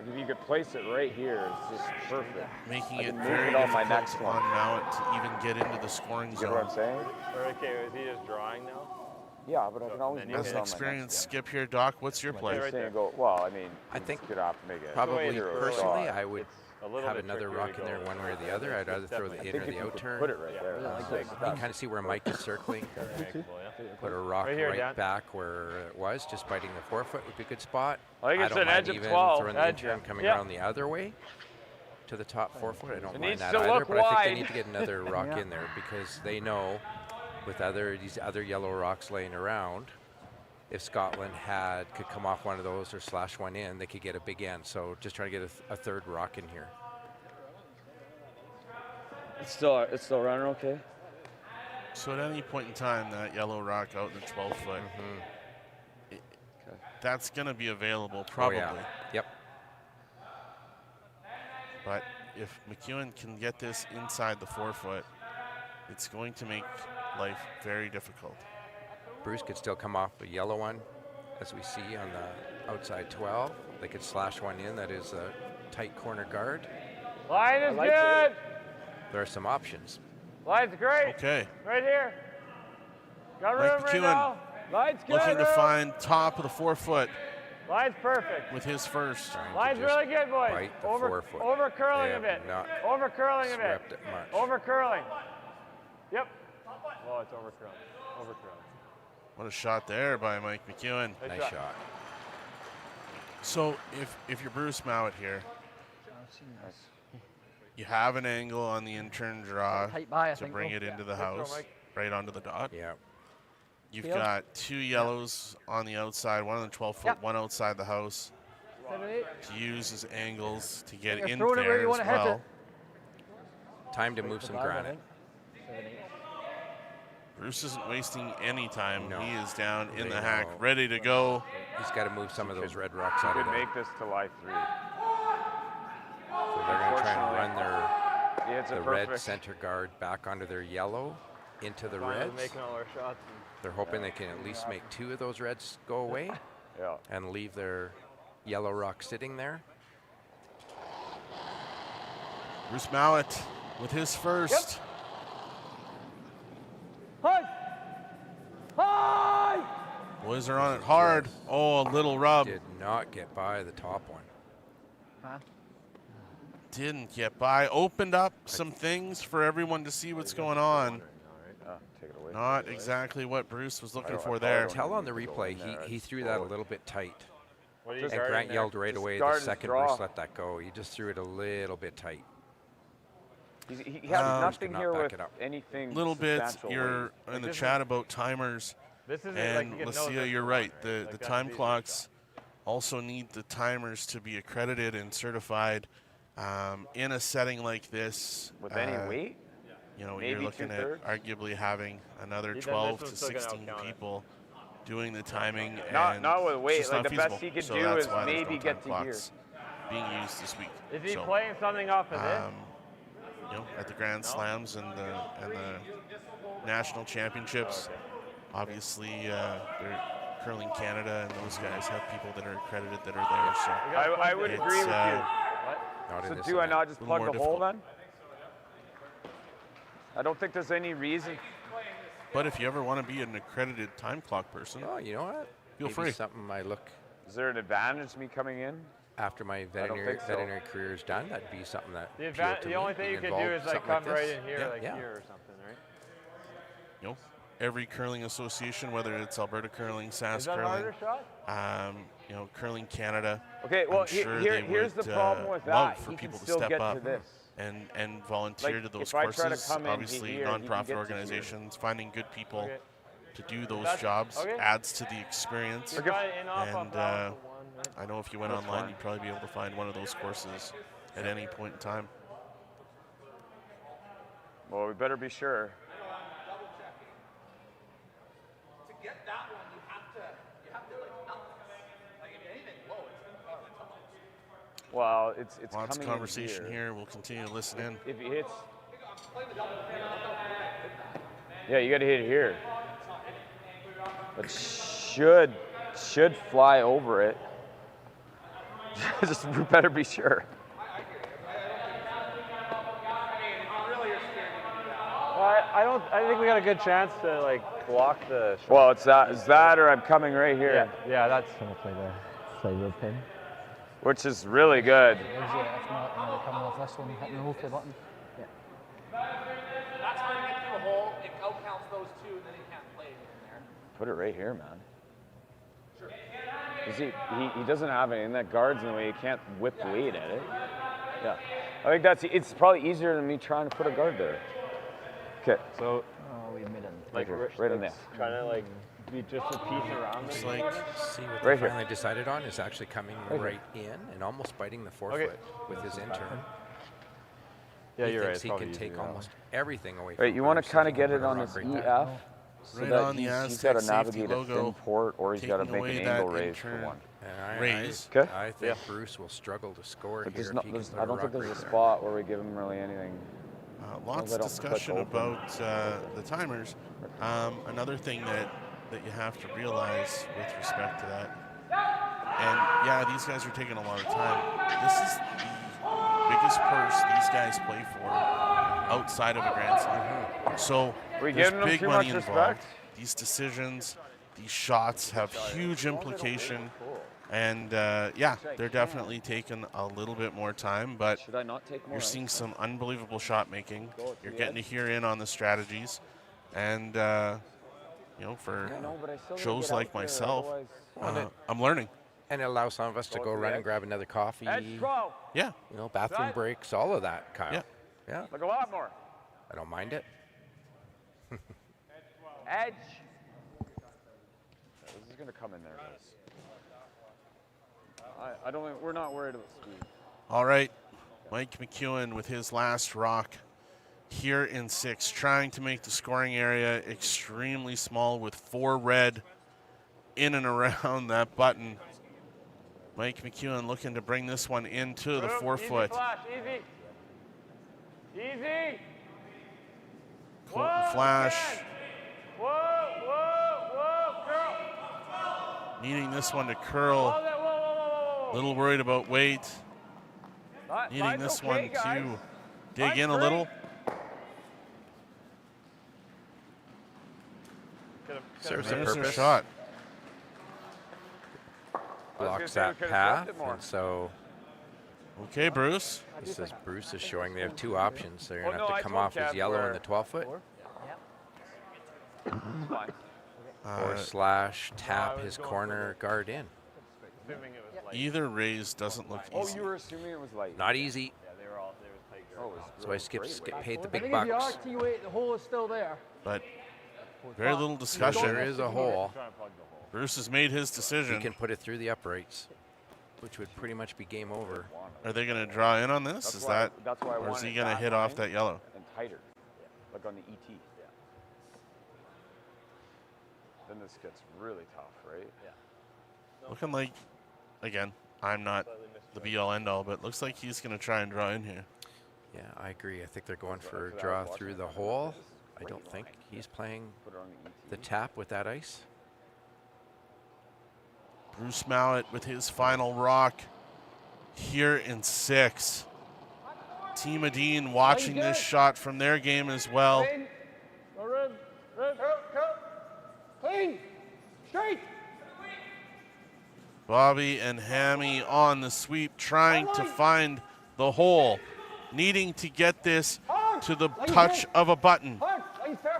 If you could place it right here, it's just perfect. Making it very difficult on Mouat to even get into the scoring zone. You know what I'm saying? Okay, is he just drawing now? Yeah, but I can always as an experienced skip here, Doc, what's your play? Well, I mean, I think you'd have to make it. Probably personally, I would have another rock in there one way or the other. I'd either throw the in or the out turn. Put it right there. You can kind of see where Mike is circling. Put a rock right back where it was, just biting the forefoot would be a good spot. I think it's an edge of 12. Throwing the in turn coming around the other way to the top forefoot. I don't mind that either, look but I think wide. they need to get another rock in there because they know with these other yellow rocks laying around, if Scotland could come off one of those or slash one in, they could get a big end. So just trying to get a third rock in here. It's still running okay. So at any point in time, that yellow rock out in the 12-foot, that's going to be available probably. Oh, yeah. Yep. But if McEwen can get this inside the 4-foot, it's going to make life very difficult. Bruce could still come off a yellow one, as we see on the outside 12. They could slash one in. That is a tight corner guard. Line is good. There are some options. Line's great. Okay. Right here. Got room Mike right McEwen now. Line's good. looking to find top of the 4-foot. Line's perfect. With his first. Line's really good, boys. Over curling a bit. Over curling a bit. Over curling. Yep. Oh, it's over curling. Over curling. What a shot there by Mike McEwen. Nice shot. So if you're Bruce Mouat here, you have an angle on the in-turn draw to bring it into the house, right onto the dot. Yeah. You've got 2 yellows on the outside, one on the 12-foot, one outside the house, to use as angles to get in there as well. Time to move some granite. Bruce isn't wasting any time. No. He is down in the hack, ready to go. He's got to move some of those red rocks out of there. Make this to live 3. So they're going to try and run the red center guard back onto their yellow, into the reds. Making all our shots. They're hoping they can at least make 2 of those reds go away and leave their yellow rock sitting there. Bruce Mouat with his first. Hi! Hi! Boys are on it hard. Oh, a little rub. Did not get by the top one. Huh? Didn't get by. Opened up some things for everyone to see what's going on. Not exactly what Bruce was looking for there. Tell on the replay, he threw that a little bit tight. And guarding Grant there? yelled right Just away guard the his second draw. Bruce let that go. He just threw it a little bit tight. He has nothing not here back with it up. anything. Little bit. substantial You're weight. in the chat about timers. This isn't And like you can know Lucia, this you're is right. one, The Like, the that's time easy. clocks also need the timers to be accredited and certified in a setting like this. With any weight? You know, Maybe you're looking at 2/3? arguably having another Then this 12 to one's still gonna 16 outcount it. people doing the timing. Not with it's weight. just Like not the best feasible. he could So do that's is why there's maybe no get time to here. clocks being used this week. Is he So, playing something off of this? you know, at the Grand Slams and the national championships, obviously, Curling Canada and those guys have people that are accredited that are there. So I would agree with you. Not in So this do I event. not just A little plug more the hole difficult. then? I don't think there's any reason. But if you ever want to be an accredited time clock person, Oh, you know what? feel Maybe free. something I look Is there an advantage to me coming in? after my don't think so. veterinary career is done. That'd be something that The, appealed to the me, only thing being you could involved do in is like something come right this. in here, Yeah, like yeah. here or something, right? You know, every curling association, whether it's Alberta Curling, Sask Is that a Curling, harder shot? you know, Curling Canada. Okay, well, I'm sure here's they the would, problem with love that. for He can people to still step get up to this. and volunteer Like, to those if I try to courses. come into Obviously, here, he can nonprofit get to organizations, finding good people Okay. to do those That's- jobs okay. adds to the experience. You got it in off And of balance for one, right? I know if you went That's online, fine. you'd probably be able to find one of those courses at any point in time. Well, we better be sure. To get that one, you have to like not like if anything low, it's tough. Well, it's Lots of coming conversation in here. We'll continue to listen in. If he hits, yeah, you got to hit it here. But should fly over it. Just we better be sure. I think we got a good chance to like block the shot. Well, it's that or I'm coming right here, Yeah, that's Gonna play the sideward pin. which is really good. If not, then they're coming off this one, hitting the multi button. Yeah. That's hard to get through a hole. It outcounts those two, and then he can't play anything there. Put it right here, man. You see, he doesn't have it, and that guard's in the way. He can't whip weight at it. Yeah, I think it's probably easier than me trying to put a guard there. Okay, so Oh, we made it. like right in there. trying to like be just a piece around It's it. like See what Right they here. finally decided on is actually coming right in and almost biting the forefoot with his intern. Yeah, He you're right. thinks It's he probably can easier take that way. almost everything away. Right, from you want Bruce to if kind he of get can it put on rock this right there. EF, so Right that on the he's Astec got to safety navigate a logo, thin port, or he's got to taking make away an that angle raise for intern one. And raise. Okay. I think Yeah. Bruce will struggle to score But here. there's if not, he can put I don't think rock there's a right there. spot where we give him really anything. Lots they of don't click discussion open. about the timers. Another thing that you have to realize with respect to that, and yeah, these guys are taking a lot of time. This is the biggest purse these guys play for outside of a Grand Slam. So We there's giving them big too money much involved. respect? These decisions, these shots have huge implication. And yeah, they're definitely taking a little bit more time, but Should I not take more? you're seeing some unbelievable shot making. Go to You're the getting to edge. hear in on the strategies, and you know, for I know, but I still need to shows get out like there, myself, otherwise- I'm learning. And it allows some of us to Go go to the run edge. and grab another coffee. Edge You 12. Yeah, know, bathroom Side. breaks, all of that, Kyle. Yeah. Yeah. Like a lot more. I don't mind it. Edge. This is gonna come in there, guys. I don't. We're not worried about speed. all right. Mike McEwen with his last rock here in 6, trying to make the scoring area extremely small with 4 red in and around that button. Mike McEwen looking to bring this one into the Boom, 4-foot. Easy flash, easy. Easy. Colton Flash Whoa, whoa, whoa, girl. needing this one to curl. Hold it, whoa, whoa, whoa, whoa. Little worried about weight. Needing Line's this okay, one guys. to dig Line's in a great. little. Serves a There's their purpose. shot. blocks that path, and so. Okay, Bruce. This is Bruce is showing they have two options. They're going to have to come off his yellow in the 12-foot. Or slash tap his corner guard in. Either raise doesn't look easy. Oh, you were assuming it was light. Not easy. Yeah, they were tight. Oh, so I get paid the big I think bucks. if you arc the hole is still there. But very little discussion. There is a hole. Bruce has made his decision. He can put it through the uprights, which would pretty much be game over. Are they going to draw in on this? That's why I or is he wanted going to hit off that yellow? And tighter, like on the ET. Yeah. Then this gets really tough, right? Yeah. Looking like, again, I'm not the be-all, end-all, but looks like he's going to try and draw in here. Yeah, I agree. I think they're going for a draw through the hole. I don't think he's playing the tap with that ice. Bruce Mouat with his final rock here in 6. Team Adine watching this shot from their game as well. Clean, straight. Bobby and Hammy on the sweep, trying to find the hole, needing to get this to the touch of a button,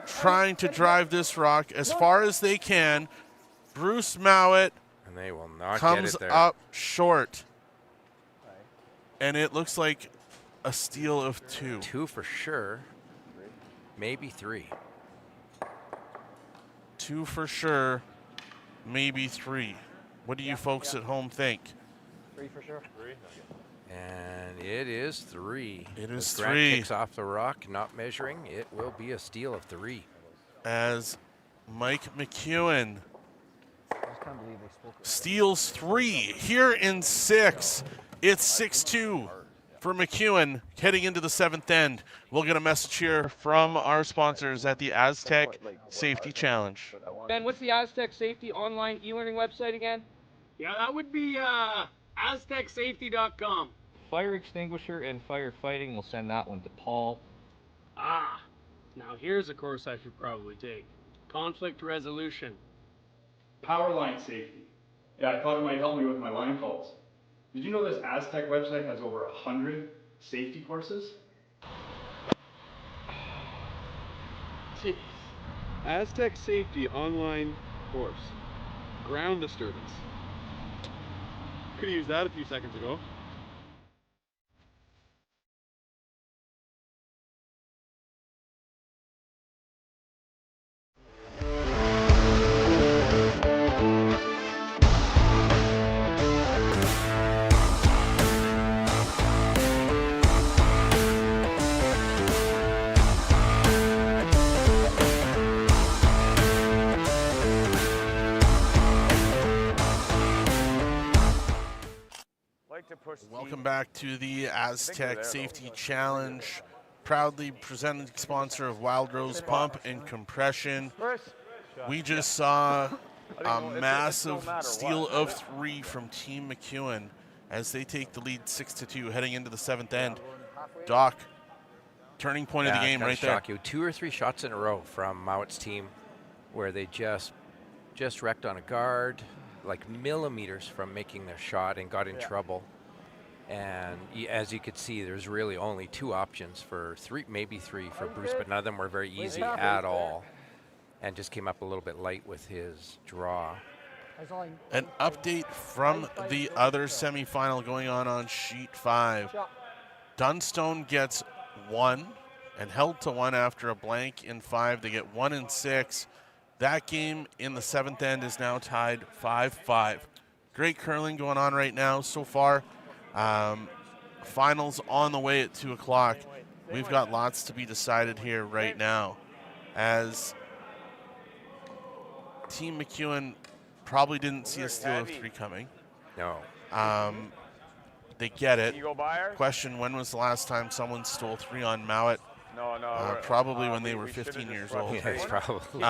trying to drive this rock as far as they can. Bruce Mouat and they will not comes get it there. up short. And it looks like a steal of 2. 2 for sure, maybe 3. 2 for sure, maybe 3. What do you folks at home think? 3 for sure. 3. And it is 3. It is If Grant 3. kicks off the rock, not measuring. It will be a steal of 3. As Mike McEwen I just can't believe they spoke. steals 3 here in 6. It's 6-2 for McEwen heading into the 7th end. We'll get a message here from our sponsors at the Astec Safety Challenge. Ben, what's the Astec Safety online e-learning website again? Yeah, that would be aztecsafety.com. Fire extinguisher and firefighting, we'll send that one to Paul. Ah, now here's a course I should probably take. Conflict resolution. Power line safety. Yeah, I thought it might help me with my line calls. Did you know this Astec website has over 100 safety courses? Jeez. Astec Safety online course. Ground disturbance. Could have used that a few seconds ago. Welcome back to the Astec Safety Challenge, proudly presenting sponsor of Wild Rose Pump and Compression. We just saw a massive steal of 3 from Team McEwen as they take the lead 6-2 heading into the 7th end. Doc, turning point of the game right there. Shock you. 2 or 3 shots in a row from Mouat's team where they just wrecked on a guard, like millimeters from making their shot and got in trouble. And as you could see, there's really only 2 options for 3, maybe 3 for Bruce, but none of them were very easy at all. And just came up a little bit light with his draw. An update from the other semifinal going on sheet 5. Dunstone gets 1 and held to 1 after a blank in 5. They get 1 in 6. That game in the 7th end is now tied 5-5. Great curling going on right now so far. Finals on the way at 2 o'clock. We've got lots to be decided here right now, as Team McEwen probably didn't see a steal of 3 coming. No. They get it. Question, when was the last time someone stole 3 on Mouat? No. Probably when they were 15 years old. Yeah, it's probably.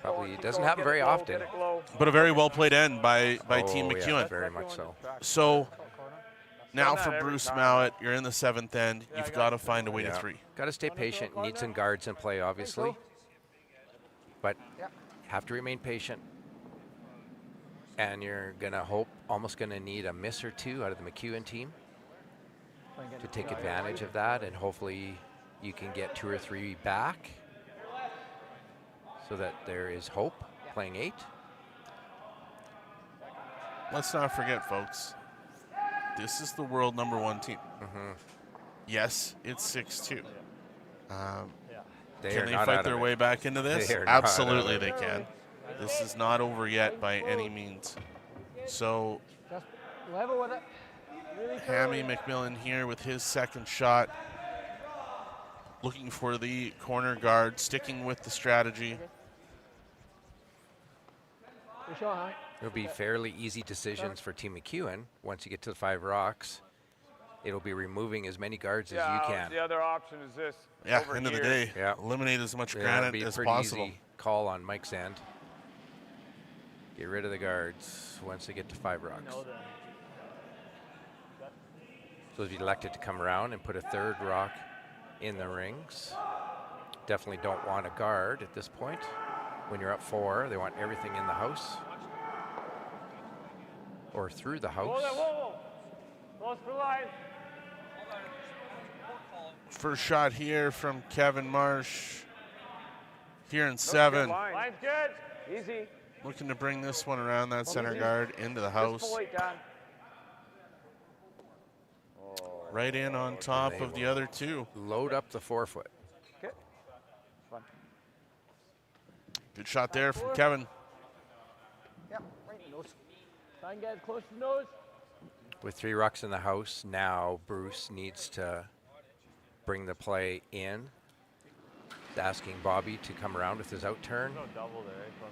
Probably doesn't happen very often. But a very well played end by Team Oh, McEwen. yeah, very much so. So now for Bruce Mouat, you're in the 7th end. You've got to find a way to 3. Got to stay patient. Need some guards in play, obviously. But have to remain patient. And you're going to hope almost going to need a miss or two out of the McEwen team to take advantage of that, and hopefully you can get 2 or 3 back so that there is hope playing 8. Let's not forget, folks, this is the world #1 team. Yes, it's 6-2. Can they fight their way back into this? Absolutely they can. This is not over yet by any means. So Just level with it. Really Hammy McMillan here with his second shot. Looking for the corner guard, sticking with the strategy. Good shot, Hank. It'll be fairly easy decisions for Team McEwen. Once you get to the 5 rocks, it'll be removing as many guards as you can. The other option is this. Yeah, over end of the here. day, Yeah. eliminate as much It'll granite be a as pretty possible. easy call on Mike's end. Get rid of the guards once they get to 5 rocks. So if you elected to come around and put a 3rd rock in the rings, definitely don't want a guard at this point. When you're up 4, they want everything in the house or through the house. Whoa. Close for line. First shot here from Kevin Marsh. Here in 7. Line's good. Easy. Looking to bring this one around that center guard into the house. Right in on top of the other 2. Load up the 4-foot. Okay. Good shot there from Kevin. Yep, right in the nose. Try and get it close to the nose. With 3 rocks in the house, now Bruce needs to bring the play in. He's asking Bobby to come around with his out turn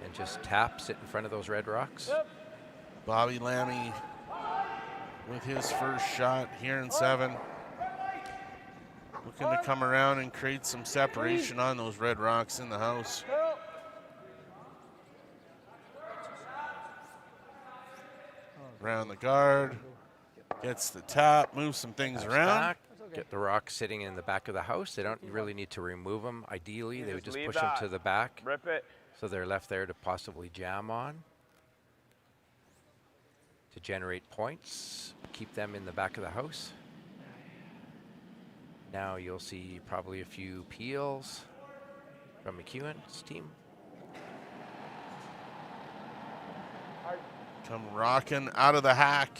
and just tap, sit in front of those red rocks. Bobby Lammy with his first shot here in 7. Looking to come around and create some separation on those red rocks in the house. Around the guard, gets the tap, moves some things around. Back, get the rocks sitting in the back of the house. They don't really need to remove them. Ideally, they would just push them to the back. Rip it. So they're left there to possibly jam on. To generate points, keep them in the back of the house. Now you'll see probably a few peels from McEwen's team. Come rocking out of the hack.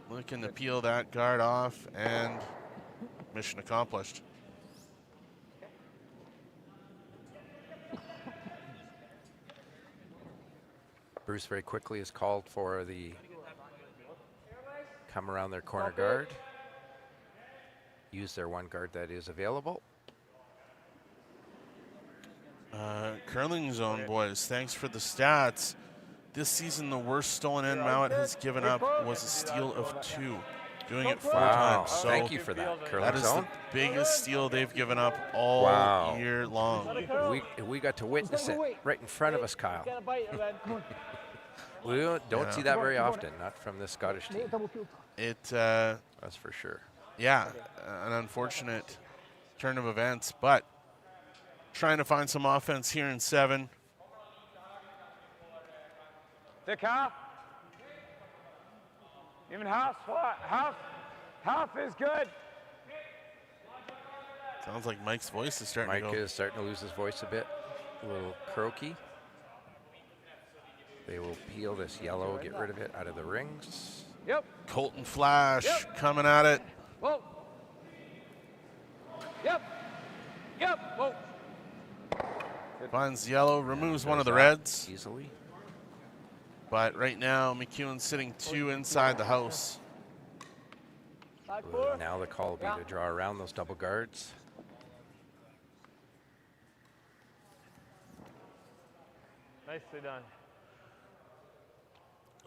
Looking to peel that guard off, and mission accomplished. Bruce very quickly is called for the come around their corner guard. Use their 1 guard that is available. Curling zone, boys, thanks for the stats. This season, the worst stolen end Mouat has given up was a steal of 2, doing it 4 times. So thank you for that, Curling that is zone. the biggest steal they've given up all year long. We got to witness it right in front of us, Kyle. We don't see that very often, not from the Scottish team. That's for sure. Yeah, an unfortunate turn of events, but trying to find some offense here in 7. Thick half. Even half spot. Half is good. Sounds like Mike's voice is starting to go. Mike is starting to lose his voice a bit. A little croaky. They will peel this yellow, get rid of it out of the rings. Yep. Colton Flash coming at it. Whoa. Yep. Whoa. Finds yellow, removes one of the reds. Easily. But right now, McEwen's sitting 2 inside the house. Now the call will be to draw around those double guards. Nicely done.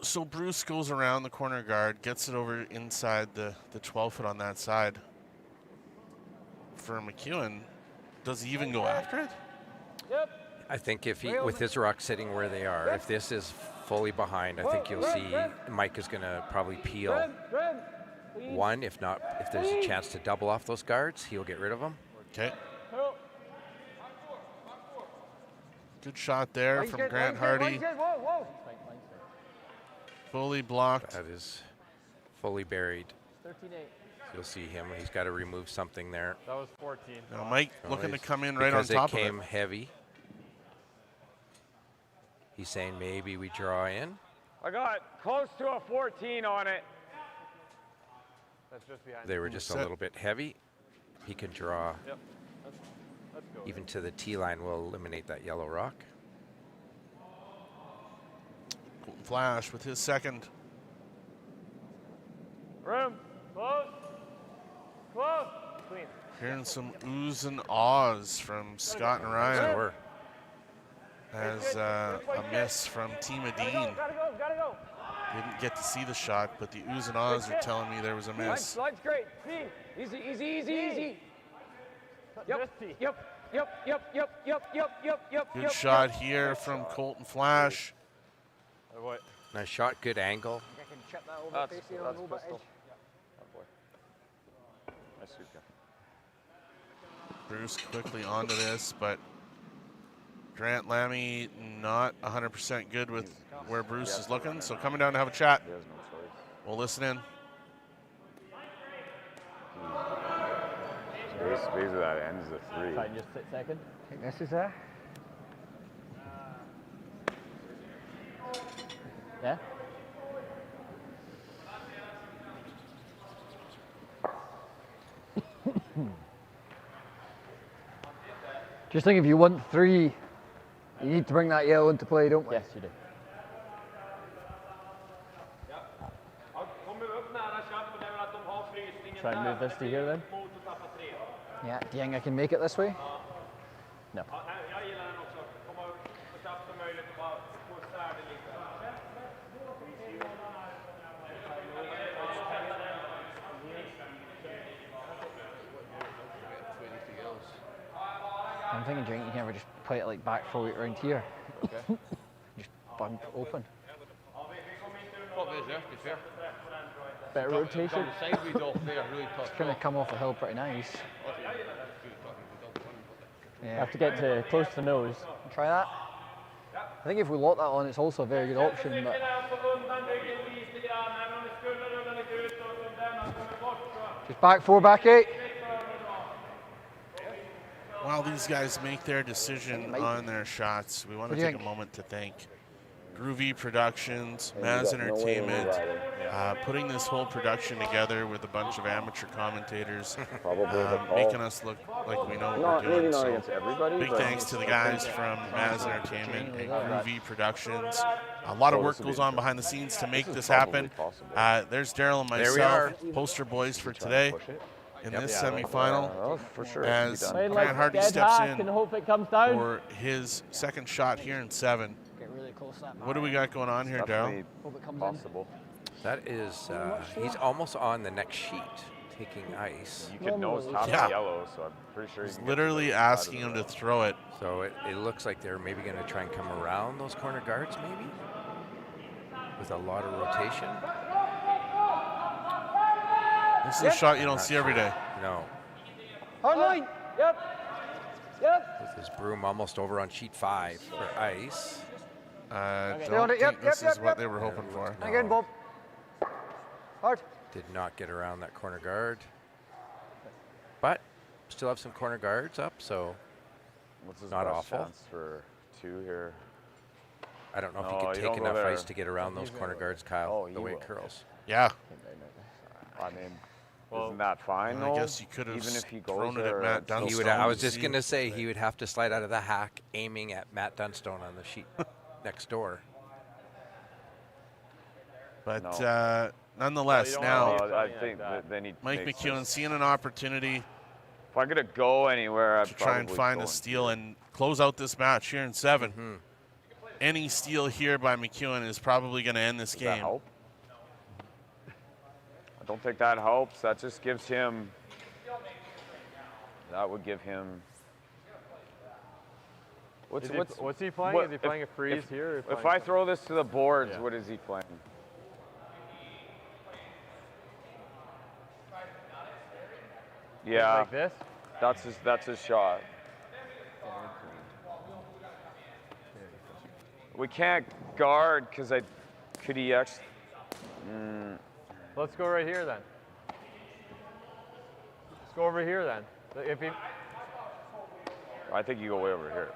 So Bruce goes around the corner guard, gets it over inside the 12-foot on that side. For McEwen, does he even go after it? I think if he, with his rock sitting where they are, if this is fully behind, I think you'll see Mike is going to probably peel 1, if not, if there's a chance to double off those guards, he'll get rid of them. Okay. Good shot there from Grant Hardy. Fully blocked. That is fully buried. 13-8. You'll see him. He's got to remove something there. That was 14. Now Mike looking to come in right on top of it. Because it came heavy. He's saying maybe we draw in. I got close to a 14 on it. That's just behind. They were just a little bit heavy. He can draw. Yep. Let's go. Even to the tee line will eliminate that yellow rock. Colton Flash with his second. Room. Close. Close. Clean. Hearing some oohs and ahs from Scott and Ryan. Sure. As a miss from Tima Dean. Gotta go. Didn't get to see the shot, but the oohs and ahs are telling me there was a miss. Line's great. Easy. Yep. Good shot here from Colton Flash. Nice shot, good angle. That's pistol. Oh boy. Nice sweep, Bruce quickly onto this, but Grant Lammy not 100% good with where Bruce is looking, so coming down to have a chat. He has no choice. We'll listen in. Basically that ends the 3. Fine, just sit second. I think this is there. Yeah? Just think if you want 3, you need to bring that yellow into play, don't we? Yes, you do. Try and move this to here then. Yeah, do you think I can make it this way? No. I'm thinking, Drink, you can ever just play it like back 4 around here. Okay. Just bump open. Better rotation. It's going to come off the hill pretty nice. Yeah. Have to get to close to the nose. Try that. I think if we lock that on, it's also a very good option. But just back 4, back 8. While these guys make their decision on their shots, we want to take a moment to thank Groovy Productions, Maz Entertainment, putting this whole production together with a bunch of amateur commentators, making us look like we know what we're doing. So big thanks to the guys from Maz Entertainment and Groovy Productions. A lot of work goes on behind the scenes to make this happen. There's Daryl and myself, poster boys for today. In this semifinal, as Grant Hardy steps in for his second shot here in 7. What do we got going on here, Daryl? Possible. That is, he's almost on the next sheet, taking ice. You could nose top the yellow, so I'm pretty sure he's literally asking him to throw it. So it looks like they're maybe going to try and come around those corner guards, maybe, with a lot of rotation. This is a shot you don't see every day. No. Hard line. Yep. With his broom almost over on sheet 5 for ice. Don't think this is what they were hoping for. Again, Bob. Hard. Did not get around that corner guard. But still have some corner guards up, so what's his not best awful. Chance for 2 here? I don't know if he could take enough ice to get around those corner guards, Kyle, the way it curls. Yeah. I mean, isn't that fine? I guess you could have even if he thrown goes it at Matt Dunstone. I was just going to say he would have to slide out of the hack, aiming at Matt Dunstone on the sheet next door. But nonetheless, now I think then he Mike McEwen seeing an opportunity. If I could go anywhere, I'd to try and find a steal and close out this match here in 7. Any steal here by McEwen is probably going to end this game. I don't think that helps. That just gives him. That would give him. What's he playing? Is he playing a freeze here? If I throw this to the boards, what is he playing? Yeah. Like this? That's his shot. We can't guard because could he Let's go right here then. Let's go over here then. If he, I think you go way over here.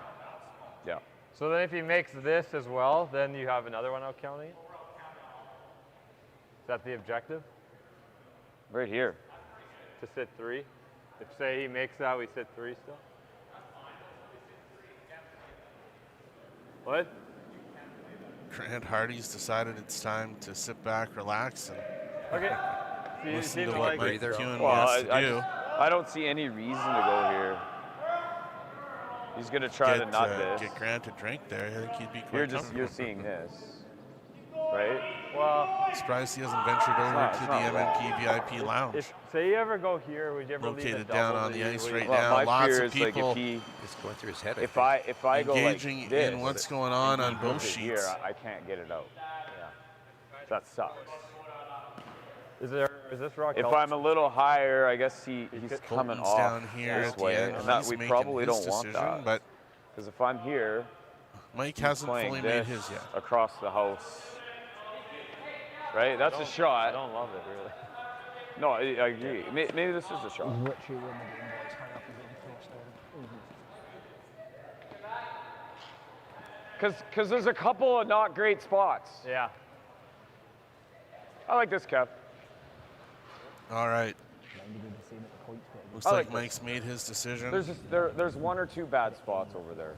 Yeah. so then if he makes this as well, then you have another one out counting it? Is that the objective? Right here. To sit 3? If say he makes that, we sit 3 still? What? Grant Hardy's decided it's time to sit back, relax, and Okay. listen to what Mike McEwen Well, wants to do. I don't see any reason to go here. He's going to try to nut this. Get Grant a drink there. I think he'd be quite You're comfortable. seeing this, right? Well, surprised he hasn't ventured over to the MNP VIP lounge. If say you ever go here, would you ever leave Located a down double on the ice right Well, now. my Lots fear of is, like, people if he, It's going through his head. if I go engaging like this, in what's going on and he both puts it sheets. Here, I can't get it out. Yeah. That sucks. Is this rock? If I'm a little higher, I guess he's coming Colton's off down here this at the way, end. and that He's we making probably his don't want decision, that. but because if I'm here, Mike he's hasn't playing fully this made his yet. across the house. Right, that's a shot. I don't love it really. No, I agree. Maybe this is a shot. Literally when the game was high up and getting crossed over. Because there's a couple of not great spots. Yeah. I like this, Kev. All right. Looks like Mike's made his decision. There's 1 or 2 bad spots over there.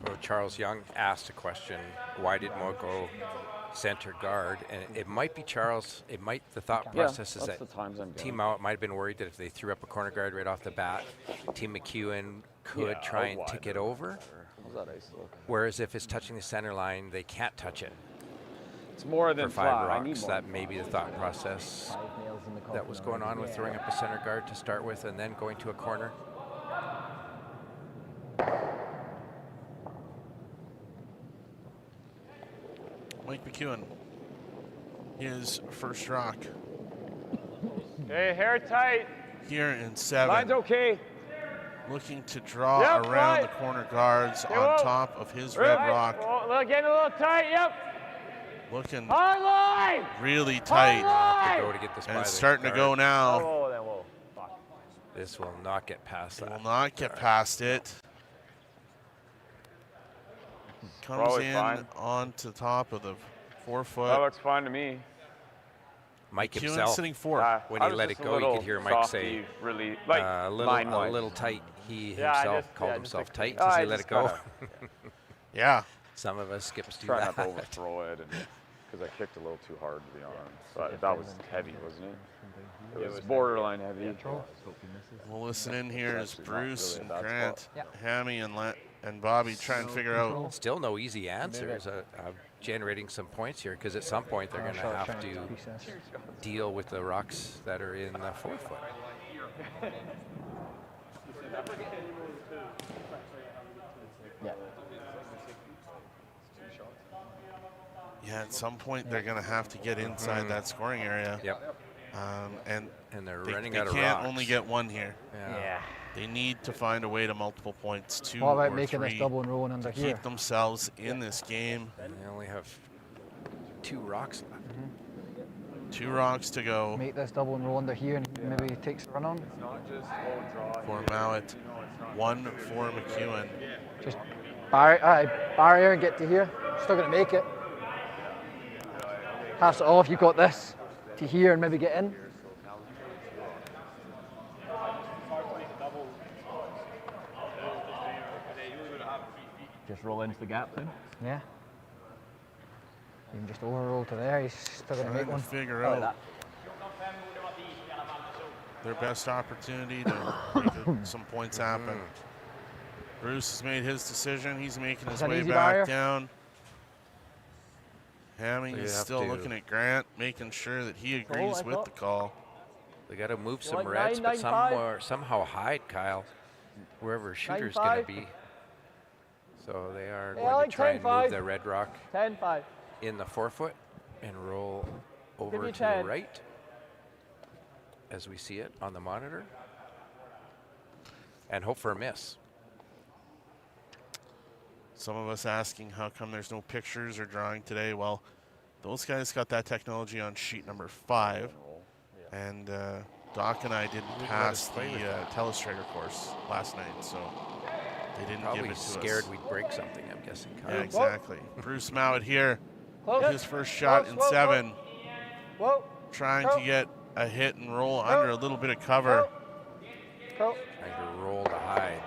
Well, Charles Young asked a question, why did Mo go center guard? And it might be Charles, the thought process is that Team Mouat might have been worried that if they threw up a corner guard right off the bat, Team McEwen could try and tick it over. How's that ice look? Whereas if it's touching the center line, they can't touch it. It's more than for 5 flat. I need rocks. more That may be the thought process that was going on with throwing up a center guard to start with and then going to a corner. Mike McEwen, his first rock. Hey, hair tight. Here in 7. Line's okay. Looking to draw around the corner guards on top of his red rock. Oh, getting a little tight, yep. Looking line. really tight. Go to get this and it's starting to go now. Whoa. Fuck. This will not get past that. Will not get past it. Comes Probably in fine. onto the top of the 4 foot. That looks fine to me. Mike McEwen himself, sitting 4. when he let it go, you could hear Mike say, really, a little tight. He himself called himself tight as he let it go. Yeah. Some of us skips do Try that. not to overthrow it, because I kicked a little too hard to the arm. But that was heavy, wasn't it? It was borderline heavy. We'll listen in here as Bruce and Grant, Hammy and Bobby try and figure out. Still no easy answers generating some points here, because at some point they're going to have to deal with the rocks that are in the 4 foot. Yeah, at some point they're going to have to get inside that scoring area. Yep. And they're running out of They can't rocks. only get one here. Yeah. They need to find a way to multiple points, 2 What about or making 3, this double and rolling under to here? keep themselves in this game. And they only have 2 rocks left. 2 rocks to go. Make this double and roll under here and maybe takes the run on. It's not just draw For Mouat, 1 for McEwen. Just barrier and get to here. Still going to make it. Pass it off, you got this. To here and maybe get in. Just roll into the gap then? Yeah. You can just overroll to there, he's still going to make one. Figure I like out their best opportunity to make some points happen. Bruce has made his decision. He's making his way back barrier? down. Hammy So you is have still to- looking at Grant, making sure that he agrees with the call. They got to move some like reds, 9, but 9, somehow hide Kyle, wherever shooter's 9, going 5. to be. So they are Yeah, going like to try 10, and move 5. the red rock 10-5. in the 4 foot and roll over you to 10. the right, as we see it on the monitor, and hope for a miss. Some of us asking how come there's no pictures or drawing today. Well, Those guys got that technology on sheet number 5. And Doc and I didn't pass the telestrator course last night, so they didn't Probably give it to us. scared we'd break something, I'm guessing. Yeah, exactly. Bruce Mouat here with his first shot in 7. Trying to get a hit and roll under a little bit of cover. Trying to roll to hide.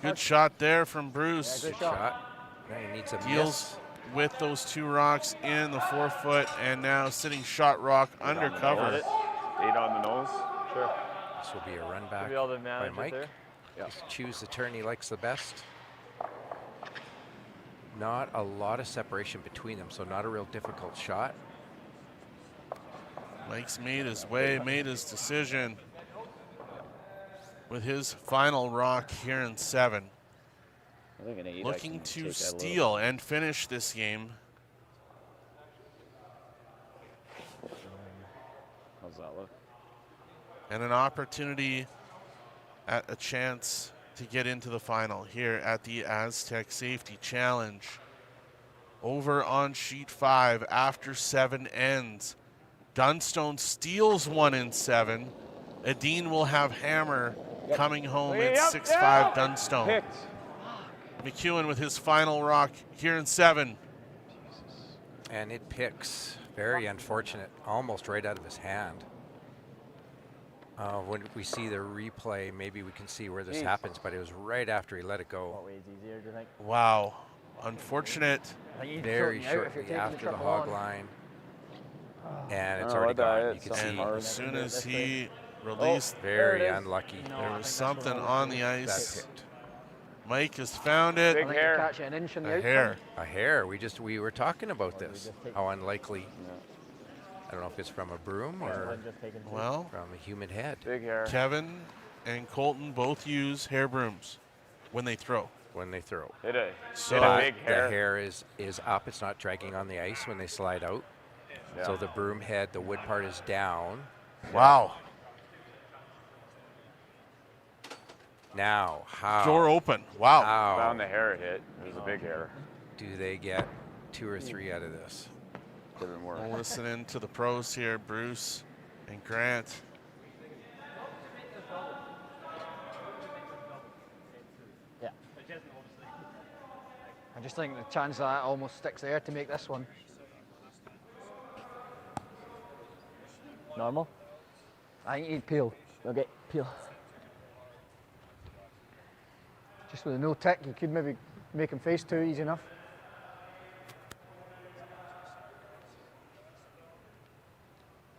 Good shot there from Bruce. Good shot. Now he needs a Deals with those 2 rocks in the 4-foot, and now sitting shot rock under cover. 8 on the nose. Sure. This will be a run back Be able to by manage Mike. it there. Just choose the turn he likes the best. Not a lot of separation between them, so not a real difficult shot. Mike's made his way, made his decision with his final rock here in 7. I think an 8 Looking to steal and finish this game. How's that look? And an opportunity at a chance to get into the final here at the Astec Safety Challenge. Over on sheet 5 after 7 ends. Dunstone steals 1 in 7. Adine will have hammer coming home at 6-5 Dunstone. Picked. McEwen with his final rock here in 7. And it picks. Very unfortunate. Almost right out of his hand. When we see the replay, maybe we can see where this happens, but it was right after he let it go. What way is easier, do you think? Wow. Unfortunate. Very shortly after the hog line. And it's already gone. You can see. As soon as he released, very unlucky. There was something on the ice. Mike has found it. Big hair. Catch it an inch in the A hair. A hair. We were talking about this. How unlikely. I don't know if it's from a broom or from a human head. Big hair. Kevin and Colton both use hair brooms when they throw. When they throw. So big hair. The hair is up. It's not dragging on the ice when they slide out. Yeah. So the broom head, the wood part is down. Wow. Now, how? Door open. Wow. How Found the hair hit. It was a big hair. do they get 2 or 3 out of this? We'll listen in to the pros here, Bruce and Grant. Yeah. I just think the chance that almost sticks there to make this one. Normal? I think he'd peel. Okay, peel. Just with a no tick, you could maybe make him face 2 easy enough.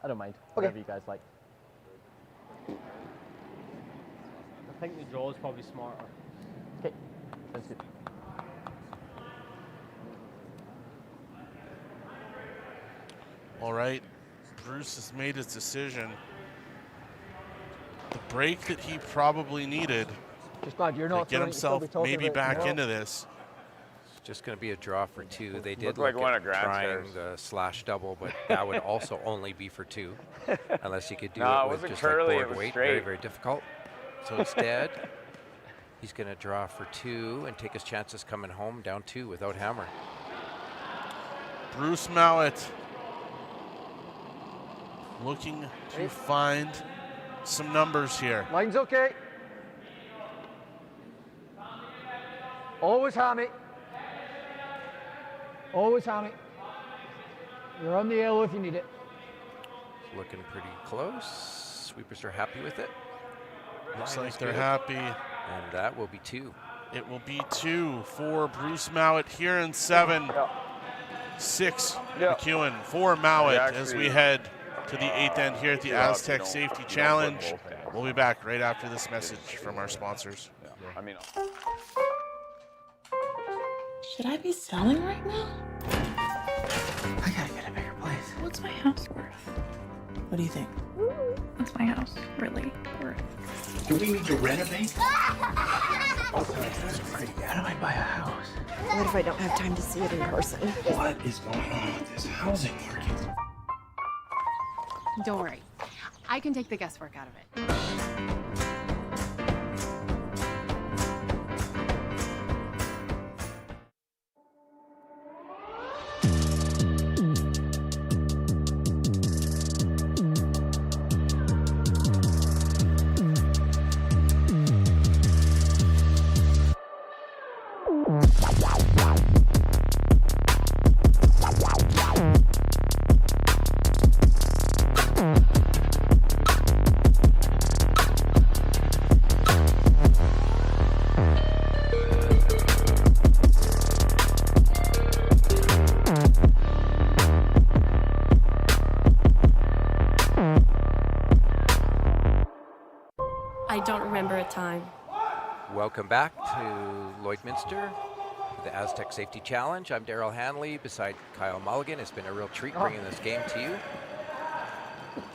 I don't mind. Whatever you guys like. I think the draw is probably smarter. Okay, sounds good. All right, Bruce has made his decision. The break that he probably needed Just glad you're not to get himself maybe back into this. It's just going to be a draw for 2. They did Looked like look one at of Grant's trying hairs. the slash double, but that would also only be for 2, unless you could do No, it it with wasn't just curly, like it board was weight. straight. Very, very difficult. So instead, he's going to draw for 2 and take his chances coming home down 2 without hammer. Bruce Mouat looking to find some numbers here. Line's okay. Always hammy. Always hammy. You're on the yellow if you need it. It's looking pretty close. Sweepers are happy with it. Looks Line like is they're good. happy. And that will be 2. It will be 2 for Bruce Mouat here in 7. 6 McEwen for Mouat as we head to the 8th end here at the Astec Safety Challenge. We'll be back right after this message from our sponsors. I mean, Should I be selling right now? I gotta get a bigger place. What's my house worth? What do you think? What's my house really worth? Do we need to renovate? How do I buy a house? What if I don't have time to see it in person? What is going on with this housing market? Don't worry. I can take the guesswork out of it. for a time. Welcome back to Lloydminster, the Astec Safety Challenge. I'm Daryl Hanley beside Kyle Mulligan. It's been a real treat bringing this game to you.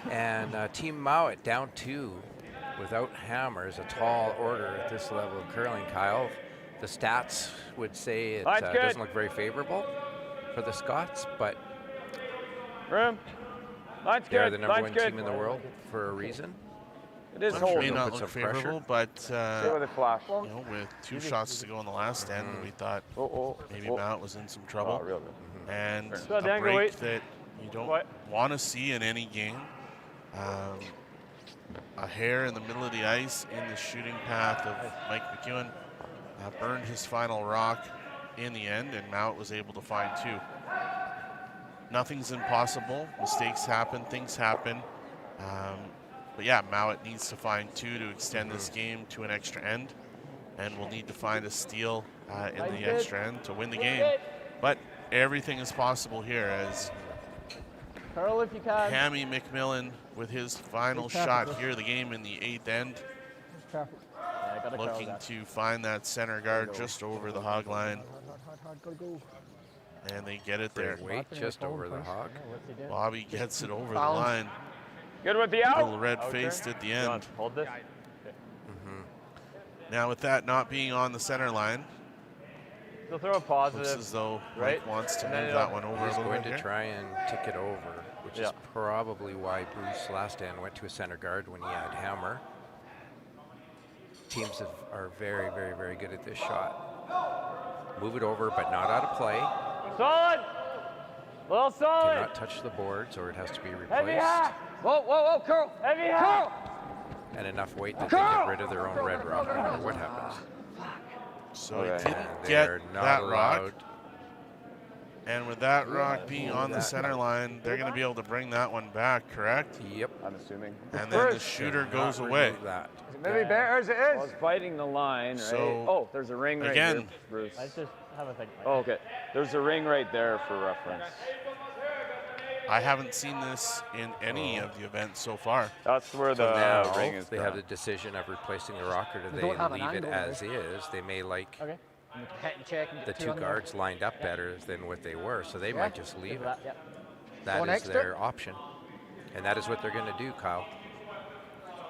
And Team Mouat down 2 without hammers, a tall order at this level of curling, Kyle. The stats would say it doesn't look very favorable for the Scots, but they're the number 1 team in the world for a reason. It is may not look favorable, but you know, with 2 shots to go in the last end, we thought maybe Mouat was in some trouble. And a break that you don't want to see in any game. A hair in the middle of the ice in the shooting path of Mike McEwen burned his final rock in the end, and Mouat was able to find 2. Nothing's impossible. Mistakes happen, things happen. But yeah, Mouat needs to find 2 to extend this game to an extra end, and we'll need to find a steal in the extra end to win the game. But everything is possible here as Carl, if you can. Hammy McMillan with his final shot here of the game in the 8th end. Looking to find that center guard just over the hog line. And they get it there. Wait, just over the hog. Bobby gets it over the line. Good with the out. A little red-faced at the end. Hold this. Now with that not being on the center line, He'll throw a positive. looks as though Mike wants to move that one over a He's little going bit to here. try and tick it over, which is probably why Bruce last end went to a center guard when he had hammer. Teams are very, very, very good at this shot. Move it over, but not out of play. Solid. Well, solid. Cannot touch the boards, or it has to be Heavy replaced. hat. Whoa, whoa, whoa, Carl. Heavy hat. And enough weight that they get rid of their own red rock, no matter what happens. So he didn't And get they're not that allowed. rock. And with that rock being on the center line, they're going to be able to bring that one back, correct? Yep. I'm assuming. And then the shooter goes away. That. Maybe better as it is. Well, it's biting the line, right? So, there's a ring right again, here, Bruce. Let's just have a think. Oh, okay. There's a ring right there for reference. I haven't seen this in any of the events so far. That's where So the now ring is. they have the decision of replacing the rock, or do We they don't have an leave it angle as there. is? They may like Okay. Hit and check and the get 2 on there. guards lined up better than what they were, so they might just leave it. That, yeah. That Going is extra? their option. And that is what they're going to do, Kyle.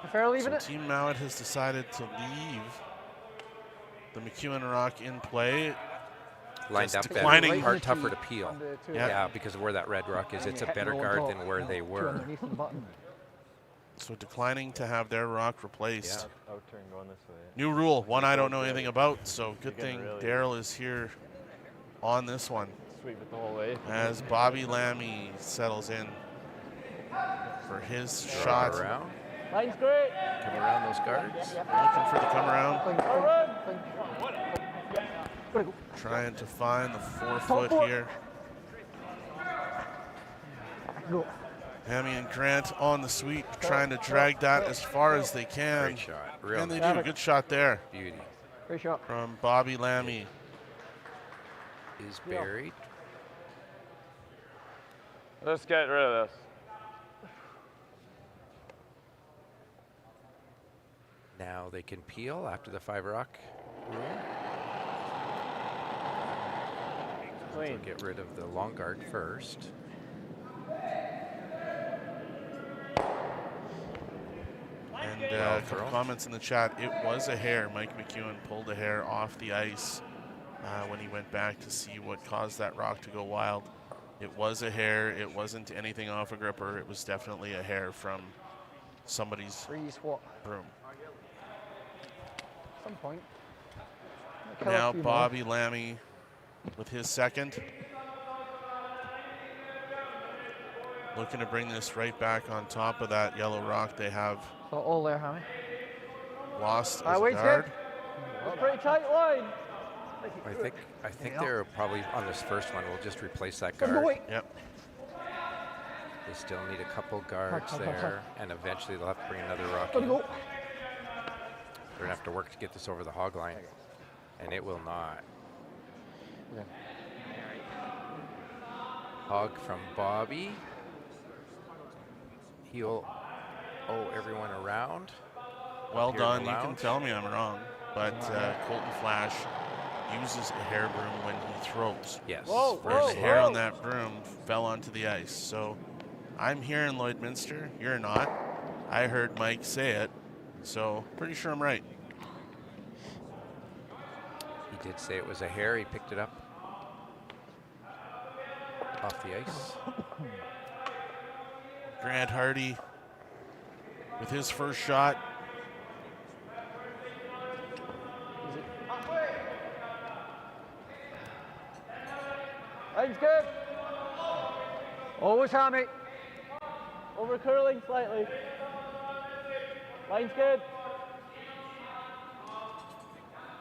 Prefer leaving So it? Team Mouat has decided to leave the McEwen rock in play. Lined Just up declining. better, hard, tougher to peel. Yeah. Yeah, because of where that red rock is. It's a better guard than where they were. So declining to have their rock replaced. Out turn going this way. New rule, one I don't know anything about, so good thing Daryl is here on this one. Sweep it the whole way. As Bobby Lammy settles in for his shot. Around. Line's great. Come around those guards. Looking for the come around. Trying to find the 4-foot here. Hammy and Grant on the sweep, trying to drag that as far as they can. Great shot. Real And they nice. do. Good shot there. Beauty. Great shot. From Bobby Lammy. Is buried. Let's get rid of this. Now they can peel after the 5 rock rule. They'll get rid of the long guard first. And a couple comments in the chat. It was a hair. Mike McEwen pulled a hair off the ice when he went back to see what caused that rock to go wild. It was a hair. It wasn't anything off a gripper. It was definitely a hair from somebody's broom. Some point. Now Bobby Lammy with his second. Looking to bring this right back on top of that yellow rock they have So all there, Hammy. lost as a guard. Pretty tight line. I think they're probably on this first one. We'll just replace that guard. Yep. They still need a couple guards there, and eventually they'll have to bring another rock Gotta in. go. They're gonna have to work to get this over the hog line, and it will not. Hog from Bobby. He'll owe everyone around. Well here in done. the You can lounge. tell me I'm wrong, but Colton Flash uses a hair broom when he throws. Yes. First hair on that broom fell onto the ice. So I'm here in Lloydminster. You're not. I heard Mike say it, so pretty sure I'm right. He did say it was a hair. He picked it up off the ice. Grant Hardy with his first shot. Line's good. Always hammy. Over curling slightly. Line's good.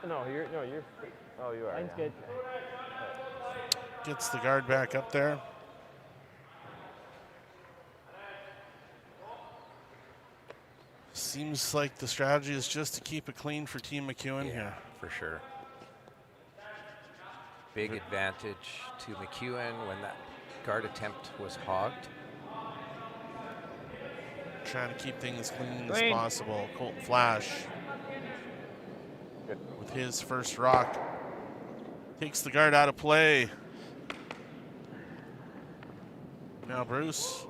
No, you're. Oh, you are. Line's yeah. good. Gets the guard back up there. Seems like the strategy is just to keep it clean for Team McEwen here. For sure. Big advantage to McEwen when that guard attempt was hogged. Trying to keep things clean as possible. Colton Flash with his first rock. Takes the guard out of play. Now Bruce.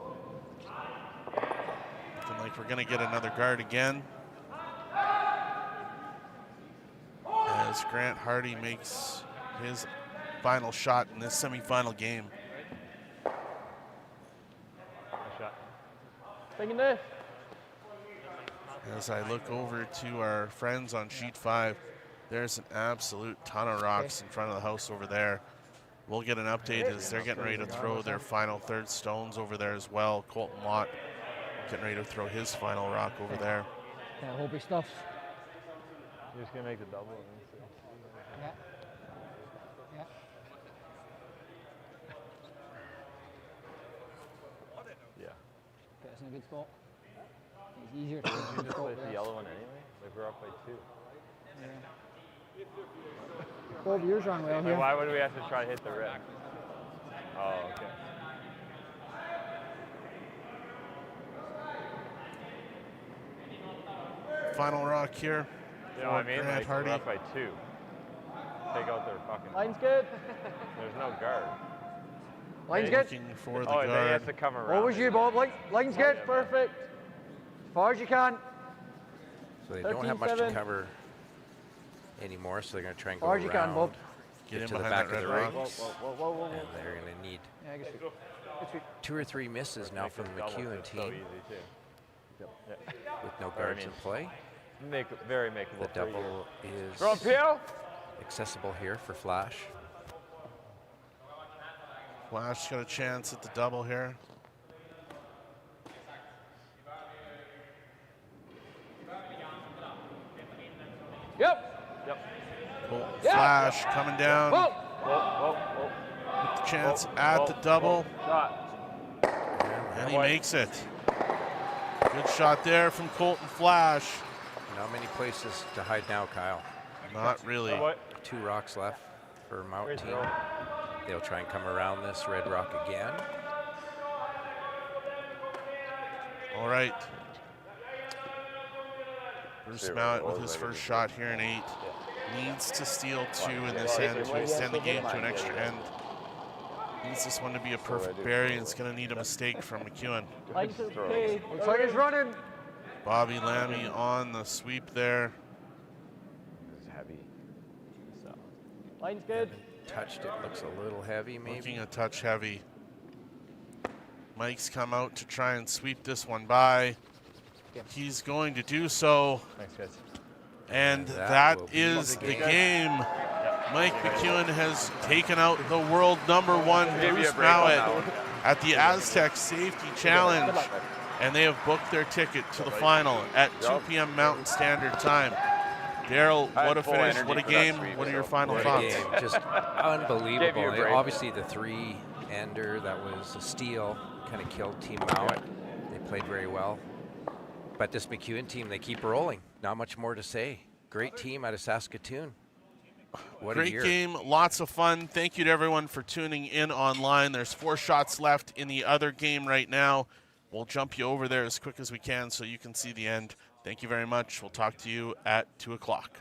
Looking like we're going to get another guard again. As Grant Hardy makes his final shot in this semifinal game. Nice shot. Thinking this. As I look over to our friends on sheet 5, there's an absolute ton of rocks in front of the house over there. We'll get an update as they're getting ready to throw their final third stones over there as well. Colton Mouat getting ready to throw his final rock over there. Yeah, hope he stuffs. You're just gonna make the double. Yeah. Yeah. Yeah. Get us in a good spot. It's easier to You get just place the yellow one anyway. Like we're up by 2. Yeah. Bob, yours ran well here. Why would we have to try to hit the rim? Oh, okay. Final rock here. You know what I mean? Grant Like, Hardy. we're up by 2. Take out their fucking. Line's good. There's no guard. Line's good. Looking for the Oh, and then he has guard. to come around. What was you, Bob? Line's good. Perfect. As far as you can. So they don't have much to 13-7. cover anymore, so they're going to try and go Far as you can, around, Bob. Get in to the behind back that of the red rock. rings, Whoa. and they're going to need Yeah, I guess we. 2 or 3 misses now from the McEwen So team easy too. Yeah. with no guards in play. Very makeable. The double is Throw Pio. accessible here for Flash. Flash got a chance at the double here. Yep. Colton Flash coming down. Whoa. With the chance at the double. Shot. And he makes it. Good shot there from Colton Flash. Not many places to hide now, Kyle. Not really. 2 rocks left for Mouat team. They'll try and come around this red rock again. All right. Bruce Mouat with his first shot here in 8. Needs to steal 2 in this end to extend the game to an extra end. Needs this one to be a perfect bury, and it's going to need a mistake from McEwen. Line's okay. Looks like it's running. Bobby Lammy on the sweep there. It's heavy. So. Line's good. Touched it, looks a little heavy maybe. Looking a touch heavy. Mike's come out to try and sweep this one by. He's going to do so. Thanks, guys. And that that will be is the the game. game. Mike McEwen has taken out the world #1 Bruce Mouat at the Astec Safety Challenge, and they have booked their ticket to the final at 2 p.m. Mountain Standard Time. Daryl, what a finish, what a game, what are your final thoughts? Game. Just unbelievable. Obviously the 3-ender that was a steal kind of killed Team Mouat. They played very well. But this McEwen team, they keep rolling. Not much more to say. Great team out of Saskatoon. What a Great year. game, lots of fun. Thank you to everyone for tuning in online. There's 4 shots left in the other game right now. We'll jump you over there as quick as we can so you can see the end. Thank you very much. We'll talk to you at 2 o'clock.